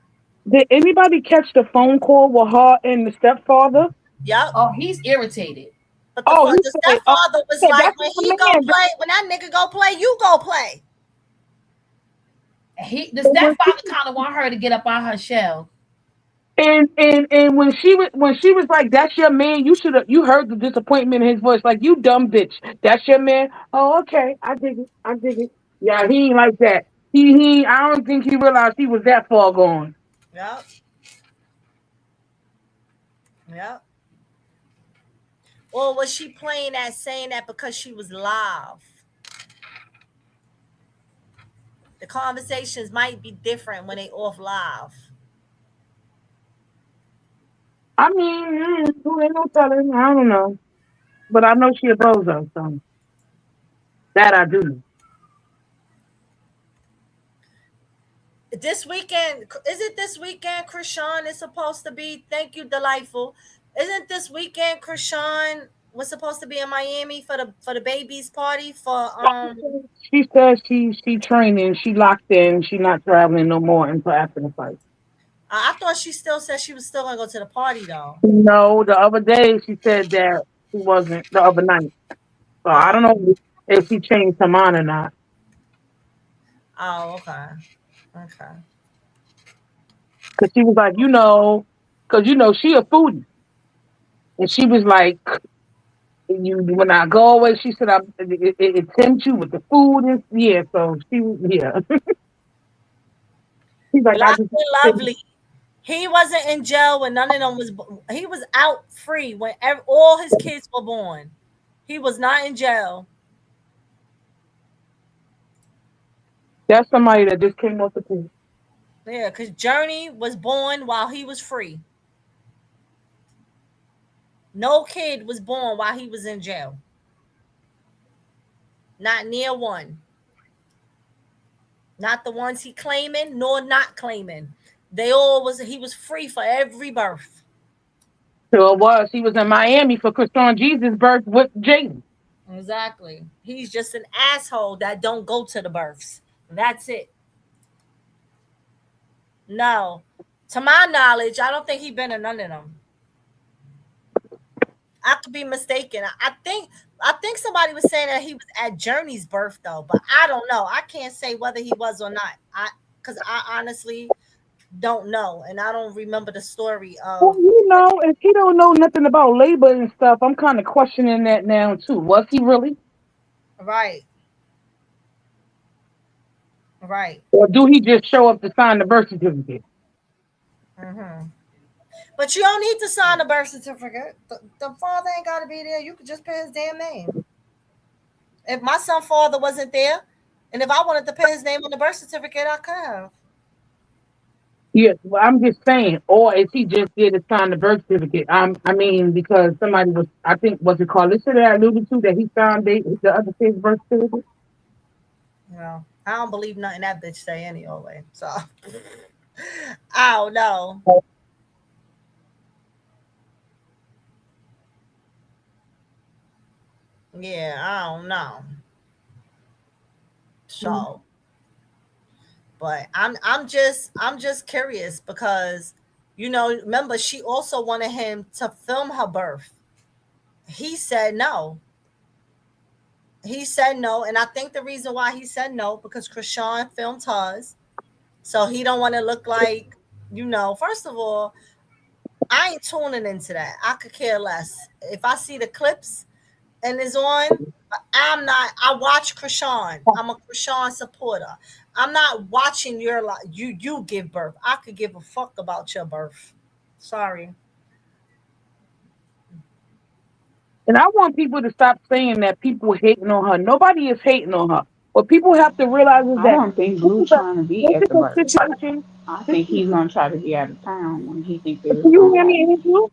did anybody catch the phone call with her and the stepfather? Yep. Oh, he's irritated. But Oh, he the said, stepfather he was said like, that's when my he go man. play, when that nigga go play, you go play. The And when stepfather kind of want her to get up out her shell. and when she was like, "That's your man," you heard the disappointment in his voice, like, "You dumb bitch, that's your man." Oh, okay, I dig it, I dig it. Yeah, he ain't like that. He I don't think he realized he was that far gone. Yep. Yep. Or was she playing that, saying that because she was live? The conversations might be different when they off live. I mean, who ain't no telling? I don't know, but I know she a bozo, so that I do know. This weekend, is it this weekend? Krishan is supposed to be. Thank you, delightful. Isn't this weekend Krishan was supposed to be in Miami for the baby's party for She says she training, she locked in, she not traveling no more until after the fight. I thought she still said she was still gonna go to the party though. No, the other day she said that she wasn't the other night. So I Oh, don't know if she changed her mind or not. oh, okay, okay. Cause she was like, cause she a foodie, and she was like, you when I go away, she said it tempts you with the food and yeah. So she was yeah. She's like I Black just and lovely. He wasn't in jail when none of them was. He was out free when all his kids were born. He was not in jail. that's somebody that just came off the pool. Yeah, because Journey was born while he was free. No kid was born while he was in jail. Not near one. Not the ones he claiming, nor not claiming. They all was he was free for every birth. So it was. He was in Miami for Krishan Jesus' birth with Jaden. Exactly. He's just an asshole that don't go to the births. That's it. No. To my knowledge, I don't think he been in none of them. I could be mistaken. I think somebody was saying that he was at Journey's birth though, but I don't know. I can't say whether he was or not. Because I honestly don't know, and I don't remember the story Well, of if he don't know nothing about labor and stuff, I'm kind of questioning that now too. Was he really, right, right. or do he just show up to sign the birth certificate? Hmm. But you don't need to sign a birth certificate. The father ain't got to be there. You could just put his damn name. If my son father wasn't there, and if I wanted to put his name on the birth certificate, I could have. Yes, well, I'm just saying, or is he just there to sign the birth certificate? I mean, because somebody was, I think, was it Carlissa that I alluded to that he signed the other kid's birth certificate? You know, I don't believe nothing that bitch say anyway. So I don't know. Yeah, I don't know. So, but I'm just curious because remember she also wanted him to film her birth. He said no. He said no, and I think the reason why he said no because Krishan filmed hers, so he don't want to look like First of all, I ain't tuning into that. I could care less if I see the clips and it's on. I'm not. I watch Krishan. I'm a Krishan supporter. I'm not watching your you give birth. I could give a fuck about your birth. Sorry. And I want people to stop saying that people hating on her. Nobody is hating on her. What people have to realize is I that don't think this Blue is a, trying to be this at is the a birth. situation. I This think is, he's gonna try to be out of town when he thinks that it's can you gonna hear me, happen. Angel?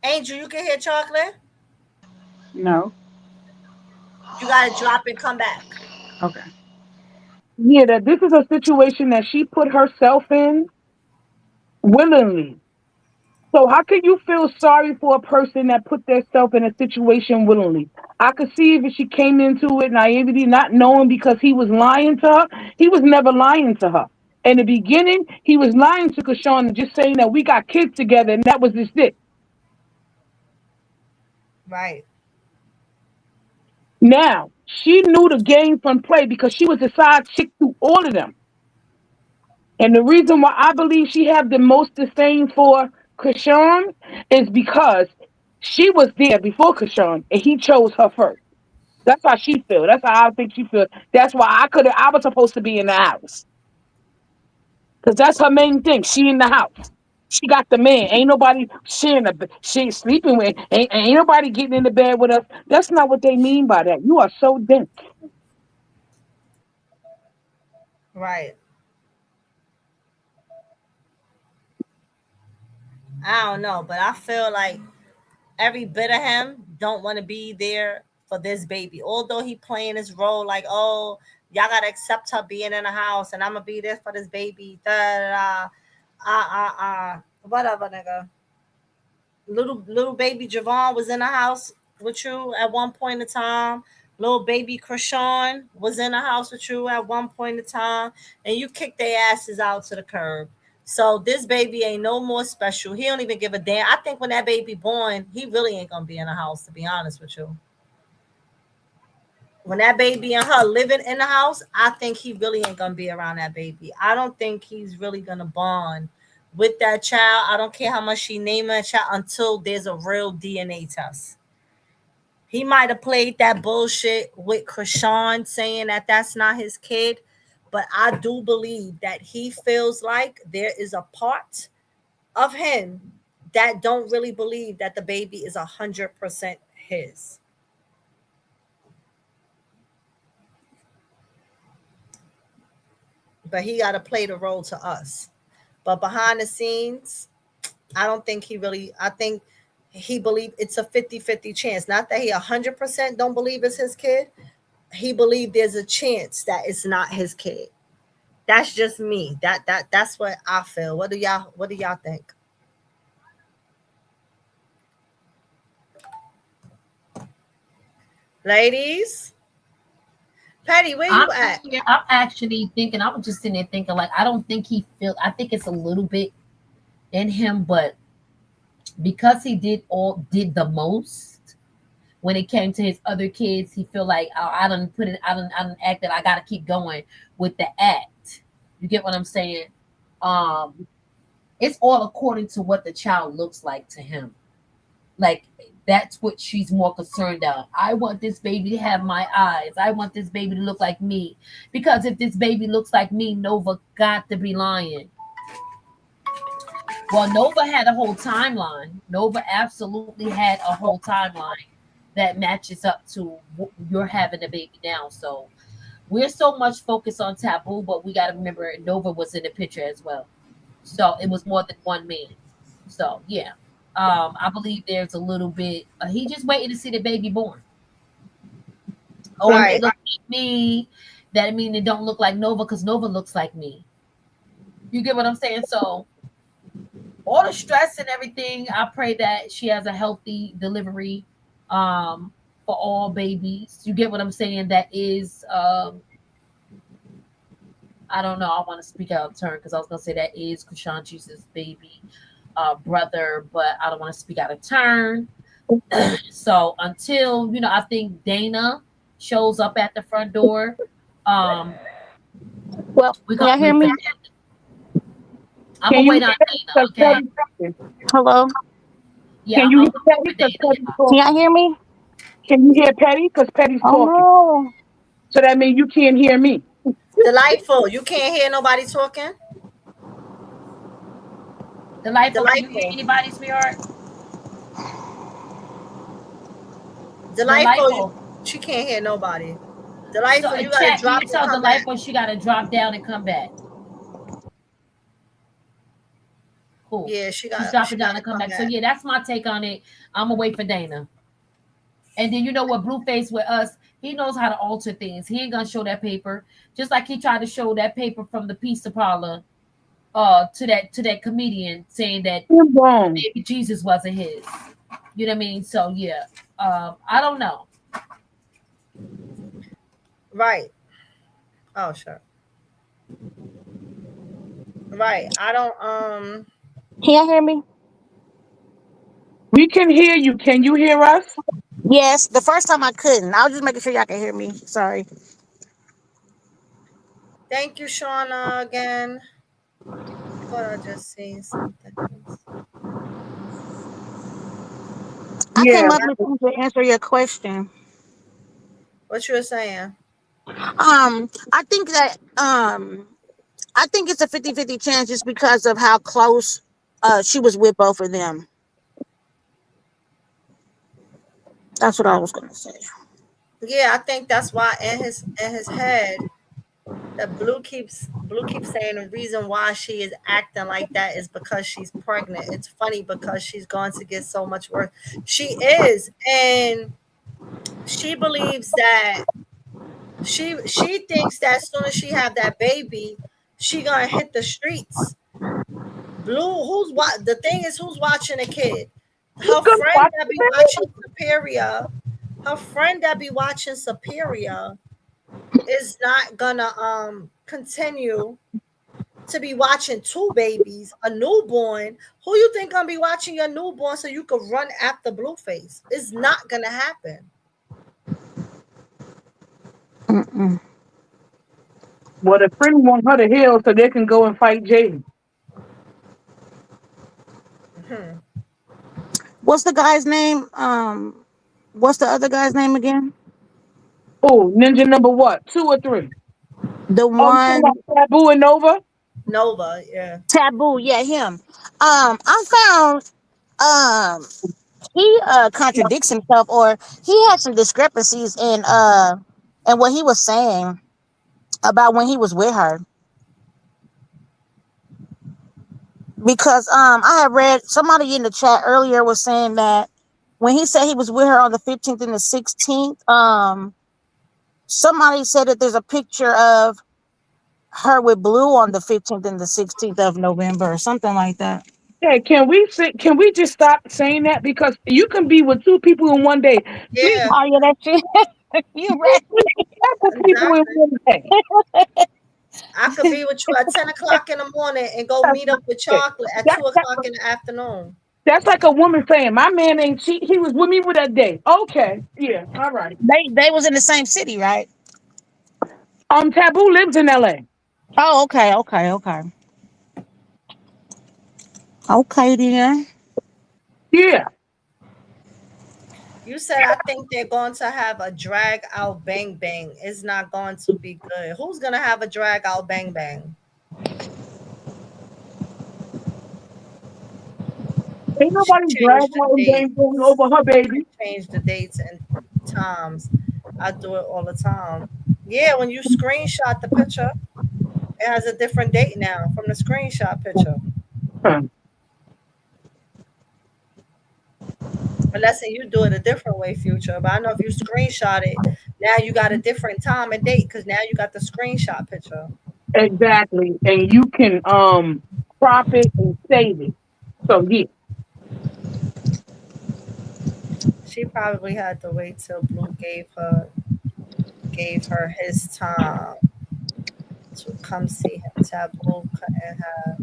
Angel, you can hear chocolate. No. You gotta drop and come back. Okay. Yeah, that this is a situation that she put herself in willingly. So how can you feel sorry for a person that put themselves in a situation willingly? I could see if she came into it naivety, not knowing because he was lying to her. He was never lying to her. In the beginning, he was lying to Kashawn and just saying that we got kids together and that was just it. Right. Now, she knew the game from play because she was a side chick to all of them. And the reason why I believe she had the most disdain for Krishan is because she was there before Krishan and he chose her first. That's how she feel. That's how I think she feel. That's why I was supposed to be in the house. Because that's her main thing. She in the house. She got the man. Ain't nobody sharing she ain't sleeping with. Ain't nobody getting in the bed with us. That's not what they mean by that. You are so dense. Right. I don't know, but I feel like every bit of him don't want to be there for this baby. Although he playing his role like, oh, y'all gotta accept her being in the house, and I'm gonna be there for this baby. Da da da. Whatever, nigga. Little baby Javon was in the house with you at one point in time. Little baby Krishan was in the house with you at one point in time, and you kicked their asses out to the curb. So this baby ain't no more special. He don't even give a damn. I think when that baby born, he really ain't gonna be in the house. To be honest with you, when that baby and her living in the house, I think he really ain't gonna be around that baby. I don't think he's really gonna bond with that child. I don't care how much she name that child until there's a real DNA test. He might have played that bullshit with Krishan saying that that's not his kid, but I do believe that he feels like there is a part of him that don't really believe that the baby is 100% his. But he got to play the role to us. But behind the scenes, I don't think he really, I think he believe it's a 50-50 chance. Not that he 100% don't believe it's his kid. He believed there's a chance that it's not his kid. That's just me. That's what I feel. What do y'all think? Ladies, Patty, where I'm you at? I'm actually thinking. I was just sitting there thinking, like, I don't think he feel. I think it's a little bit in him, but because he did the most when it came to his other kids, he feel like, oh, I don't put it. I don't act that I got to keep going with the act. You get what I'm saying? Um, it's all according to what the child looks like to him. Like, that's what she's more concerned about. I want this baby to have my eyes. I want this baby to look like me. Because if this baby looks like me, Nova got to be lying. Well, Nova had a whole timeline. Nova absolutely had a whole timeline that matches up to you're having a baby now. So we're so much focused on Taboo, but we got to remember Nova was in the picture as well. So it was more than one man. So yeah, I believe there's a little bit. He just waiting to see the baby born. Oh, and they Right. look like me. That mean they don't look like Nova because Nova looks like me. You get what I'm saying? So all the stress and everything, I pray that she has a healthy delivery um, for all babies. You get what I'm saying? That is, I don't know. I want to speak out of turn because I was gonna say that is Krishan Jesus' baby brother, but I don't want to speak out of turn. So until I think Dana shows up at the front door. Um, Well, we're can gonna y'all hear wait for me? that. I'm Can gonna you wait hear on Petty? Dana. Because Okay. Petty's talking. Hello? Yeah, Can I'm you hear gonna wait Petty? for Because Dana. Petty's Yeah. Can y'all talking. hear me? Can you hear Petty? Because Petty's Oh talking. no. So that means you can't hear me. Delightful. You can't hear nobody talking? Delightful, can you hear Delightful. anybody, sweetheart? Delightful, Delightful. she can't hear nobody. So Delightful, you gotta chat, can drop you and tell come back. Delightful she gotta drop down and come back? Cool. Yeah, She's she dropping down gotta and come come back. So back. yeah, that's my take on it. I'm gonna wait for Dana. And then you know what, Blueface with us, he knows how to alter things. He ain't gonna show that paper. Just like he tried to show that paper from the pizza parlor to that comedian saying that You're wrong. maybe Jesus wasn't his. You know what I mean? So yeah. I don't know. Right. Oh sure. Right. I don't Can y'all hear me? We can hear you. Can you hear us? Yes. The first time I couldn't. I was just making sure y'all can hear me. Sorry. thank you, Shauna, again. Thought I just seen something else. I Yeah. came up with something to answer your question. What you were saying? I think that I think it's a 50-50 chance just because of how close she was with both of them. That's what I was gonna say. Yeah, I think that's why in his head that Blue keeps saying the reason why she is acting like that is because she's pregnant. It's funny because she's going to get so much worse. She is, and she believes that she thinks that as soon as she have that baby, she gonna hit the streets. Blue, who's what? The thing is, who's watching a kid? You Her gonna friend watch that be the watching Superior. Her friend that be watching Superior is not gonna continue to be watching two babies, a newborn. Who you think gonna be watching your newborn so you could run after Blueface? It's not gonna happen. Mm-mm. Well, the friend want her to heal so they can go and fight Jaden. Mhm. What's the guy's name? What's the other guy's name again? Oh, ninja number what? Two or three? The Oh, you talking one about Taboo and Nova? Nova, yeah. Taboo. Yeah, him. I found he contradicts himself, or he had some discrepancies in what he was saying about when he was with her. because I had read somebody in the chat earlier was saying that when he said he was with her on the 15th and the 16th, somebody said that there's a picture of her with Blue on the 15th and the 16th of November or something like that. Yeah, can we just stop saying that? Because you can be with two people in one day. Please, Yeah, Oh yeah, that's true. You right. please couple people in exactly. one day. I could be with you at 10 o'clock in the morning and go That's meet not up with it. chocolate at That, 2 that, o'clock in the afternoon. that's like a woman saying, "My man ain't cheat. He was with me for that day." Okay, yeah, all right. They was in the same city, right? Taboo lives in L.A. Oh, okay, okay, okay. Okay then. Yeah. You said I think they're going to have a drag out bang bang. It's not going to be good. Who's gonna have a drag out bang bang? Ain't She nobody changed dragging the her date. game over her baby. Change the dates and times. I do it all the time. Yeah, when you screenshot the picture, it has a different date now from the screenshot picture. Huh. Unless you do it a different way, future. But I know if you screenshot it, now you got a different time and date because now you got the screenshot picture. Exactly, and you can crop it and save it. So yeah, She probably had to wait till Blue gave her his time to come see him. Taboo couldn't have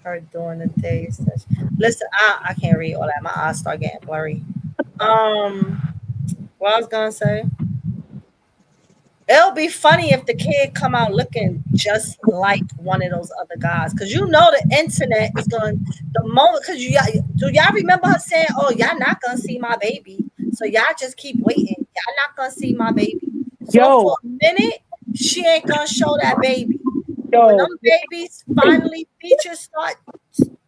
her during the days. Listen, I can't read all that. My eyes start getting blurry. Um, what I was gonna say. It'll be funny if the kid come out looking just like one of those other guys, because you know the internet is going the moment. Because do y'all remember her saying, "Oh, y'all not gonna see my baby, so y'all just keep waiting. Y'all not gonna see my baby." So for yo, a minute, she ain't gonna show that baby. But when yo, them babies finally features start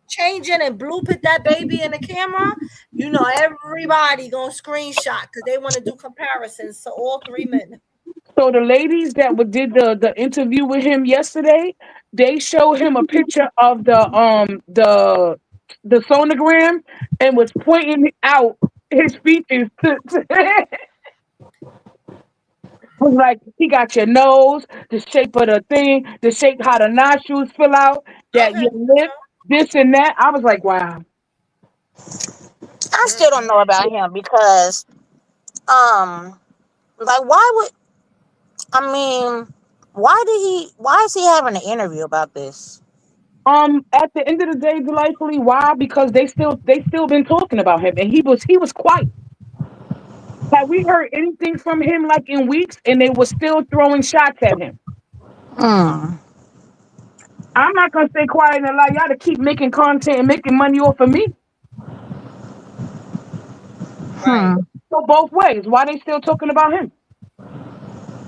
changing and Blue put that baby in the camera, you know everybody gonna screenshot because they want to do comparisons to all three men. so the ladies that did the interview with him yesterday, they showed him a picture of the sonogram and was pointing out his features was like he got your nose, the shape of the thing, the shape how the nostrils fill out, that Okay, your lip, this and that. I was like, wow. I still don't know about him because um like why would I mean why is he having an interview about this? At the end of the day, delightfully, why? Because they still been talking about him, and he was quiet. Have we heard anything from him like in weeks? And they were still throwing shots at him. Hmm. I'm not gonna stay quiet and allow y'all to keep making content and making money off of me. right. Hmm. So both ways. Why they still talking about him?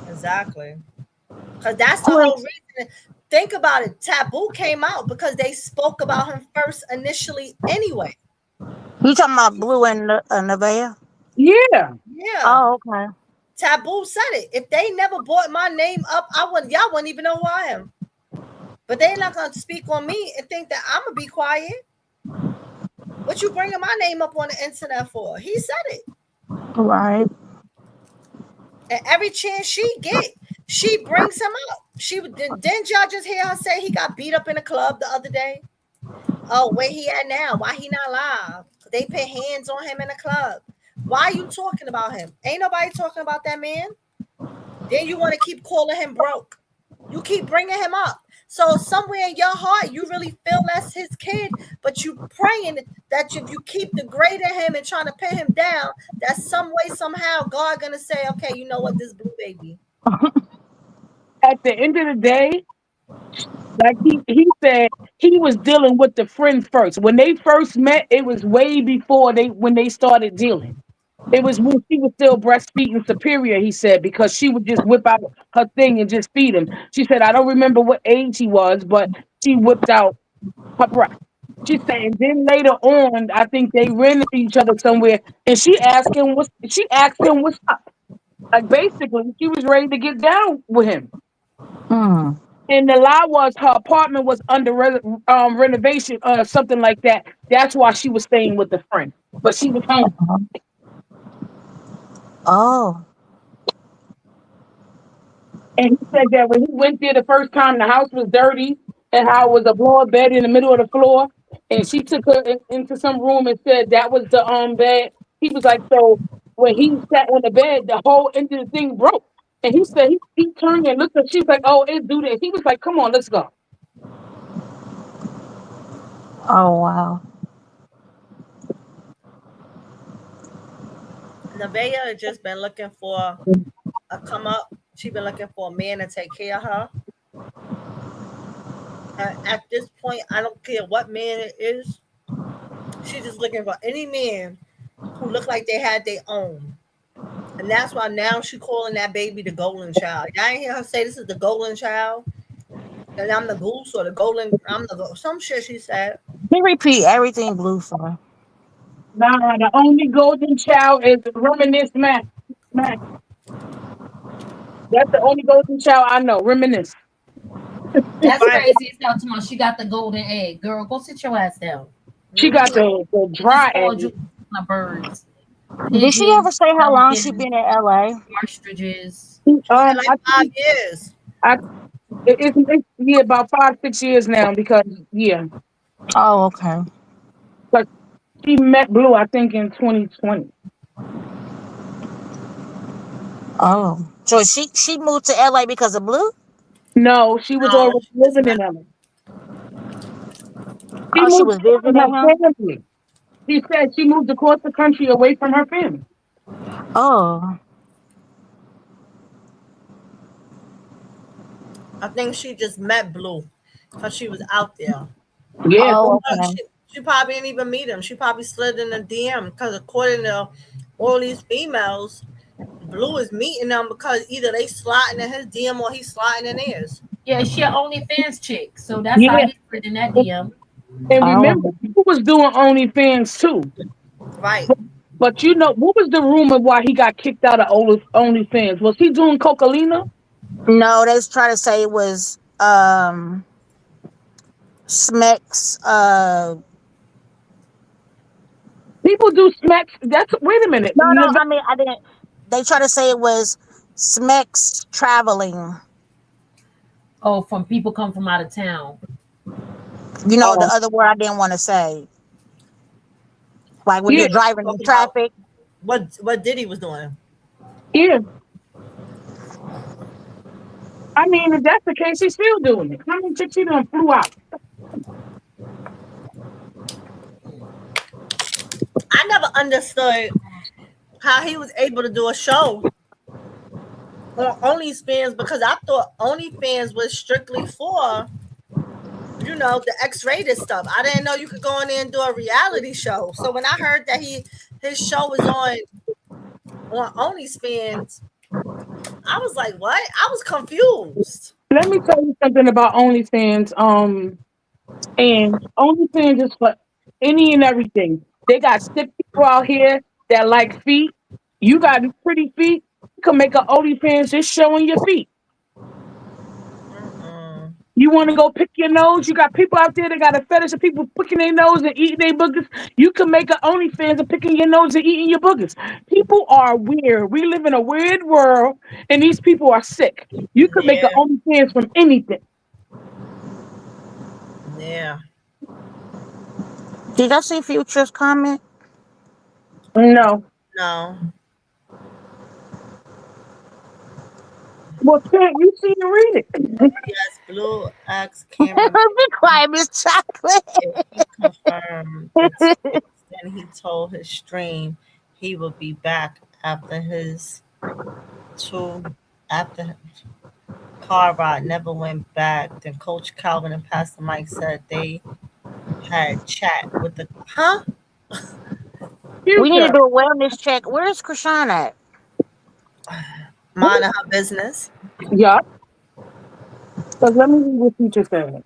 Exactly. Because that's the Who whole reason. Think about it. Taboo came out because they spoke about him first initially anyway. you talking about Blue and Nevaeh? Yeah. Yeah. Oh, okay. Taboo said it. If they never brought my name up, y'all wouldn't even know who I am. But they're not gonna speak on me and think that I'm gonna be quiet. What you bringing my name up on the internet for? He said it. Right. And every chance she get, she brings him up. Didn't y'all just hear her say he got beat up in a club the other day? Oh, where he at now? Why he not live? They put hands on him in the club. Why are you talking about him? Ain't nobody talking about that man. Then you want to keep calling him broke. You keep bringing him up. So somewhere in your heart, you really feel that's his kid, but you praying that if you keep degrading him and trying to pin him down, that some way, somehow, God gonna say, okay, you know what, this Blue baby. At the end of the day, like he said, he was dealing with the friend first. When they first met, it was way before they started dealing. It was when she was still breastfeeding Superior, he said, because she would just whip out her thing and just feed him. She said, I don't remember what age he was, but she whipped out her breast. She said, and then later on, I think they ran into each other somewhere, and she asked him what's up. Like basically, she was ready to get down with him. Hmm. And the lie was her apartment was under renovation or something like that. That's why she was staying with the friend. But she was home. Oh. And he said that when he went there the first time, the house was dirty and how it was a blow up bed in the middle of the floor. And she took her into some room and said that was the bed. He was like, so when he sat on the bed, the whole end of the thing broke. And he said he turned and looked at. She was like, "Oh, it do this." He was like, "Come on, let's go." Oh wow. Nevaeh had just been looking for a come up. She been looking for a man to take care of her. And at this point, I don't care what man it is. She's just looking for any man who look like they had their own. And that's why now she calling that baby the golden child. Y'all ain't hear her say this is the golden child? And I'm the goose or the golden, some shit she said. He repeat everything blue for. Nah, the only golden child is Reminisce Mac. Mac. That's the only golden child I know. Reminisce. That's Right. crazy. It's not too much. She got the golden egg. Girl, go sit your ass down. She got Mm-hmm. the You just dry spoiled egg. you my birds. Did she ever Pigeons, say how long she pelicans, been in LA? ostriches. She said like I 5 years. I it's yeah about 5 6 years now because yeah, Oh, okay. like she met Blue I think in 2020. Oh. So she moved to LA because of blue? No, she was No, already she just living in met. LA. She Oh, she moved was away from visiting him? her family. She said she moved across the country away from her family. Oh. I think she just met Blue because she was out there. Yeah, Oh, But okay. she probably didn't even meet him. She probably slid in a DM because according to all these females, Blue is meeting them because either they sliding in his DM or he's sliding in theirs. Yeah, she an OnlyFans chick. So that's how yeah. he slid in that DM. And remember, Oh. who was doing OnlyFans too. Right. But you know, what was the rumor why he got kicked out of OnlyFans? Was he doing Coca-Lina? No, they was trying to say it was Smecks People do smacks. That's wait a minute. no, I mean I didn't they try to say it was Smecks traveling. Oh, from people come from out of town. You know the Oh, other word I didn't want to say. Like when yeah, you're What you driving in talking about? traffic. What Diddy was doing? yeah. I mean, if that's the case, he's still doing it. How many chicks he done flew out? I never understood how he was able to do a show on OnlyFans because I thought OnlyFans was strictly for the X-rated stuff. I didn't know you could go in there and do a reality show. So when I heard that his show was on OnlyFans, I was like, what? I was confused. Let me tell you something about OnlyFans. And OnlyFans is for any and everything. They got sick people out here that like feet. You got pretty feet. You can make an OnlyFans just showing your feet. Mm-mm. You want to go pick your nose? You got people out there that got a fetish of people picking their nose and eating their boogers. You can make an OnlyFans of picking your nose and eating your boogers. People are weird. We live in a weird world, and these people are sick. You can make an Yeah, OnlyFans from anything. yeah. Did y'all see Future's comment? No. No. Well, can't you see and read it? Yes, Blue asked Cameron Be quiet, Miss Chocolate. if he confirmed the text. Then he told his stream he would be back after his two after car ride never went back. Then Coach Calvin and Pastor Mike said they had chat with the We need to Future. do a wellness check. Where's Krishan at? minding her business. Yeah. Because let me read what Future said.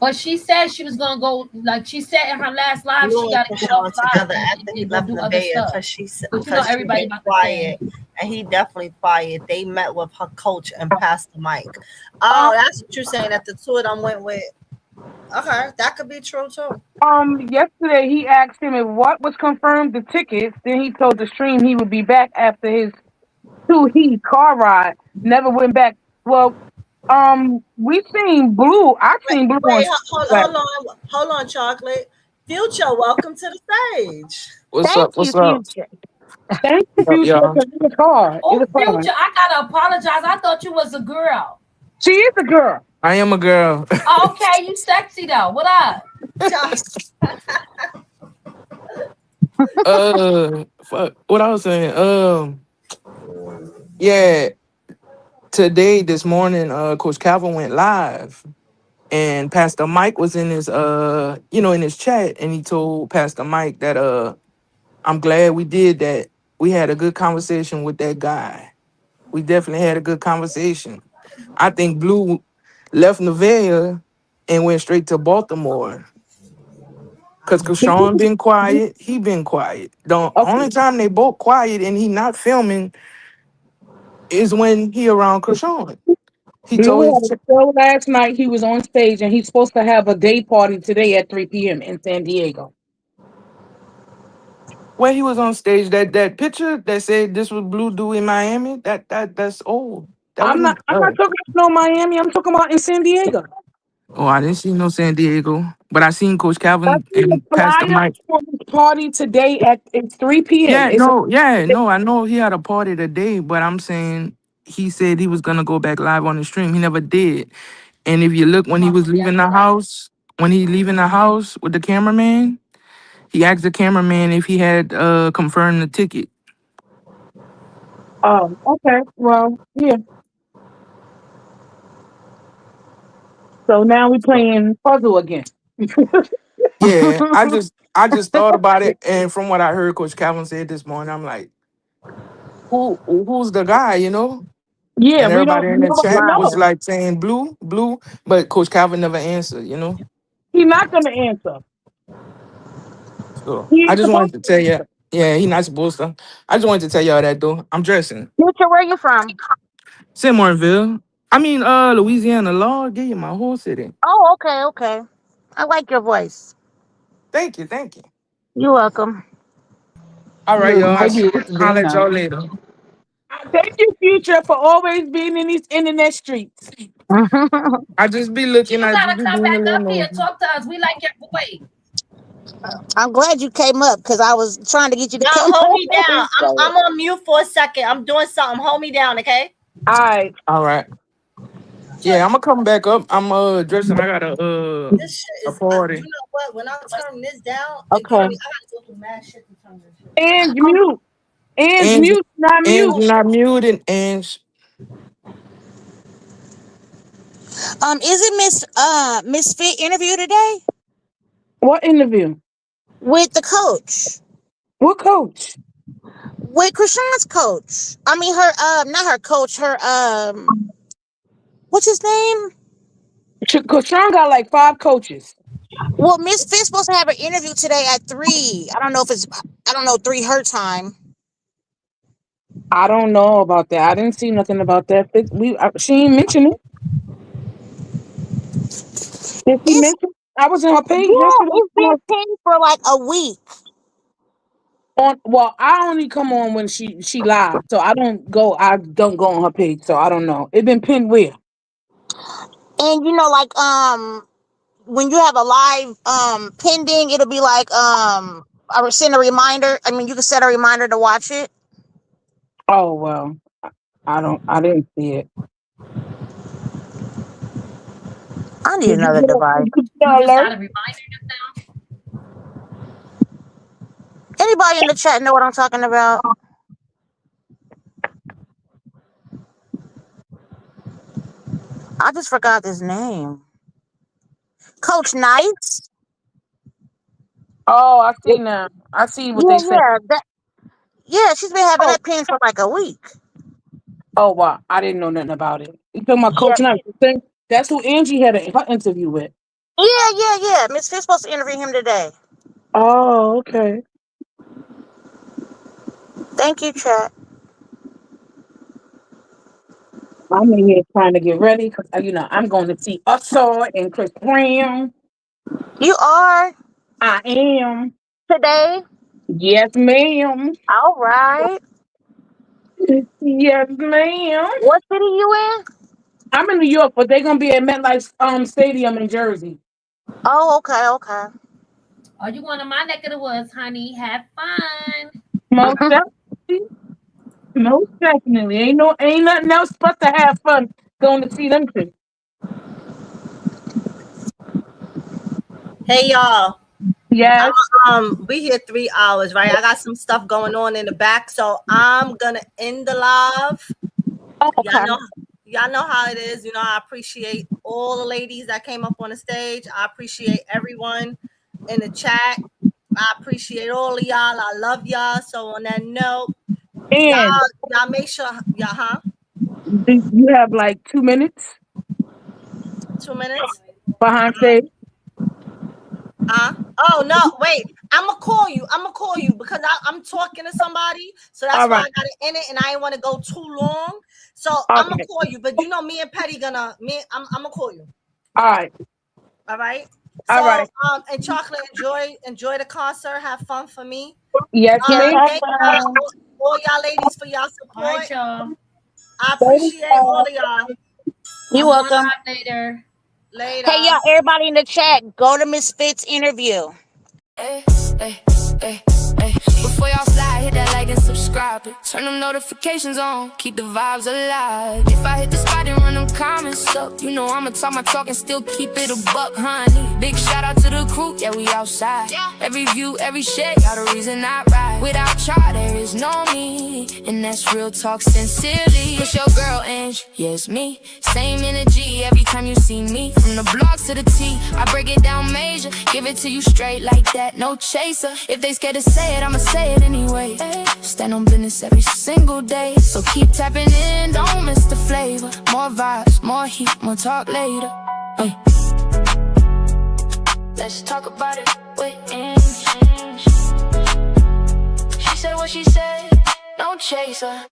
But she said she was gonna go, like she said in her last live, she Blue and gotta get off Krishan live together and, after he go left do other Nevaeh stuff. because But you know she everybody been about to say, quiet and he definitely fired. They met with her coach and Pastor Mike. Um, Oh, that's what you're saying. That the two of them went with. Okay, that could be true too. yesterday he asked him if what was confirmed the tickets. Then he told the stream he would be back after his two-heat car ride. Never went back. Well, we seen Blue. I seen Blue on Wait, stage last. hold on, chocolate. Future, welcome to the stage. What's Thank up? you, What's up? future. Thank you, Up, Future, y'all? because it was hard. It Oh, was hard. Future, I gotta apologize. I thought you was a girl. She is a girl. I am a girl. Okay, you sexy though. What up? Fuck. What I was saying. Yeah. Today, this morning, Coach Calvin went live, and Pastor Mike was in his, in his chat, and he told Pastor Mike that, I'm glad we did that. We had a good conversation with that guy. We definitely had a good conversation. I think Blue left Nevaeh and went straight to Baltimore. Cause Krishan been quiet, he been quiet. The Okay. only time they both quiet and he not filming is when he around Krishan. He told Blue his had a show last night. He was on stage, and he's supposed to have a day party today at 3 p.m. in San Diego. when he was on stage, that picture that said this was Blue do in Miami, that's old. That I'm not. wasn't I'm not talking about no Miami. I'm talking about in San Diego. Oh, I didn't see no San Diego. But I seen Coach I Calvin see a and Pastor flyer Mike. for his party today at it's 3 p.m. Yeah, It's no, yeah, no. I know he had a party today, but I'm saying he said he was gonna go back live on the stream. He never did. And if you look when he was leaving the house, when he leaving the house with the cameraman, he asked the cameraman if he had confirmed the ticket. okay. Well, yeah. So now we playing puzzle again. Yeah, I just thought about it, and from what I heard Coach Calvin said this morning, I'm like, who's the guy, Yeah, And we don't everybody in the nobody chat Right. was know. like saying blue, blue, but Coach Calvin never answered. He's not gonna answer. So He I ain't just supposed wanted to to tell you, answer. yeah, he not supposed to. I just wanted to tell y'all that though. I'm dressing. Future, where you from? St. Martinville. I mean, Louisiana. Lord, give you my whole city. Oh, okay, okay. I like your voice. Thank you, thank you. You're welcome. All right, Look, y'all. maybe it's Holler at Vino. y'all later. Thank you, Future, for always being in these internet streets. I just be looking. You I just gotta be come doing a back little up here. nosy. Talk to us. We like your voice. I'm glad you came up because I was trying to get you to Y'all come hold up. me down. I'm on mute for a second. I'm doing something. Hold me down, okay? All right. All right. So Yeah, I'm gonna come back up. I'm dressing. I got this shit a is. You party. know what? When I turn this down, it give Okay. me. I gotta go through mad shit to turn this shit down. And mute. And And mute, not and mute. you're not muted. And Is it Miss Fit interview today What interview? with the coach? What coach? With Krishan's coach. I mean her not her coach, her what's his name? Cause Sean got like 5 coaches. Well, Miss Fit's supposed to have an interview today at 3. I don't know 3 her time. I don't know about that. I didn't see nothing about that. She ain't mention it. Did she It's mention? I was on her page yeah, yesterday. it's been pinned for like a week. Well, I only come on when she live, so I don't go. I don't go on her page, so I don't know. It been pinned where? And like when you have a live pending, it'll be like I would send a reminder. I mean, you can set a reminder to watch it. Oh well, I don't. I didn't see it. I need Did you another get a, device. did you get You an just alert? gotta remind yourself. Anybody in the chat know what I'm talking about? I just forgot his name. Coach Knights. Oh, I see now. I see what Yeah, they said. yeah, yeah. She's been having Oh, that pin for like a week. oh wow, I didn't know nothing about it. You talking about Yeah, Coach Knight? That's who Angie had her interview with. yeah. Miss Fit's supposed to interview him today. Oh, okay. Thank you, chat. I'm in here trying to get ready because I'm going to see Usher and Chris Brown. You are I am. today? Yes, ma'am. All right. Yes, ma'am. What city you in? I'm in New York, but they're gonna be at MetLife Stadium in Jersey. Oh, okay, okay. Are you going to my neck of the woods, honey? Have fun. Most definitely. Most definitely. Ain't nothing else but to have fun going to see them two. Hey y'all. Yes. We here 3 hours, right? I got some stuff going on in the back, so I'm gonna end the live. Oh, Y'all okay. know, y'all know how it is. I appreciate all the ladies that came up on the stage. I appreciate everyone in the chat. I appreciate all of y'all. I love y'all. So on that note, And y'all make sure you have like 2 minutes 2 minutes. behind stage. Oh no, wait. I'm gonna call you because I'm talking to somebody. So that's All why right. I got to end it, and I ain't want to go too long. So I'm gonna Okay. call you. But me and Petty I'm gonna call you. All right. All right. All So right. and Chocolate, enjoy the concert. Have fun for me. Yes, Yes, ma'am. Thank y'all, all y'all ladies for y'all All right, support. y'all. I appreciate all of y'all. you I'm going welcome. live later. Hey, Later. y'all, everybody in the chat, go to Miss Fitz interview. Hey, hey, hey, hey. Before y'all slide, hit that like and subscribe it. Turn them notifications on, keep the vibes alive. If I hit the spot and run them comments up, I'ma talk my talk and still keep it a buck, honey. Big shout out to the crew, yeah, we outside. Every view, every shit, got a reason I ride. Without y'all, there is no me, and that's real talk sincerely. It's your girl, Ange, yeah, it's me. Same energy every time you see me. From the block to the T, I break it down major, give it to you straight like that, no chaser. If they scared to say it, I'ma say it anyway. Stand on business every single day, so keep tapping in, don't miss the flavor. More vibes, more heat, more talk later. Hey. Let's talk about it with Ange. She said what she said, no chaser.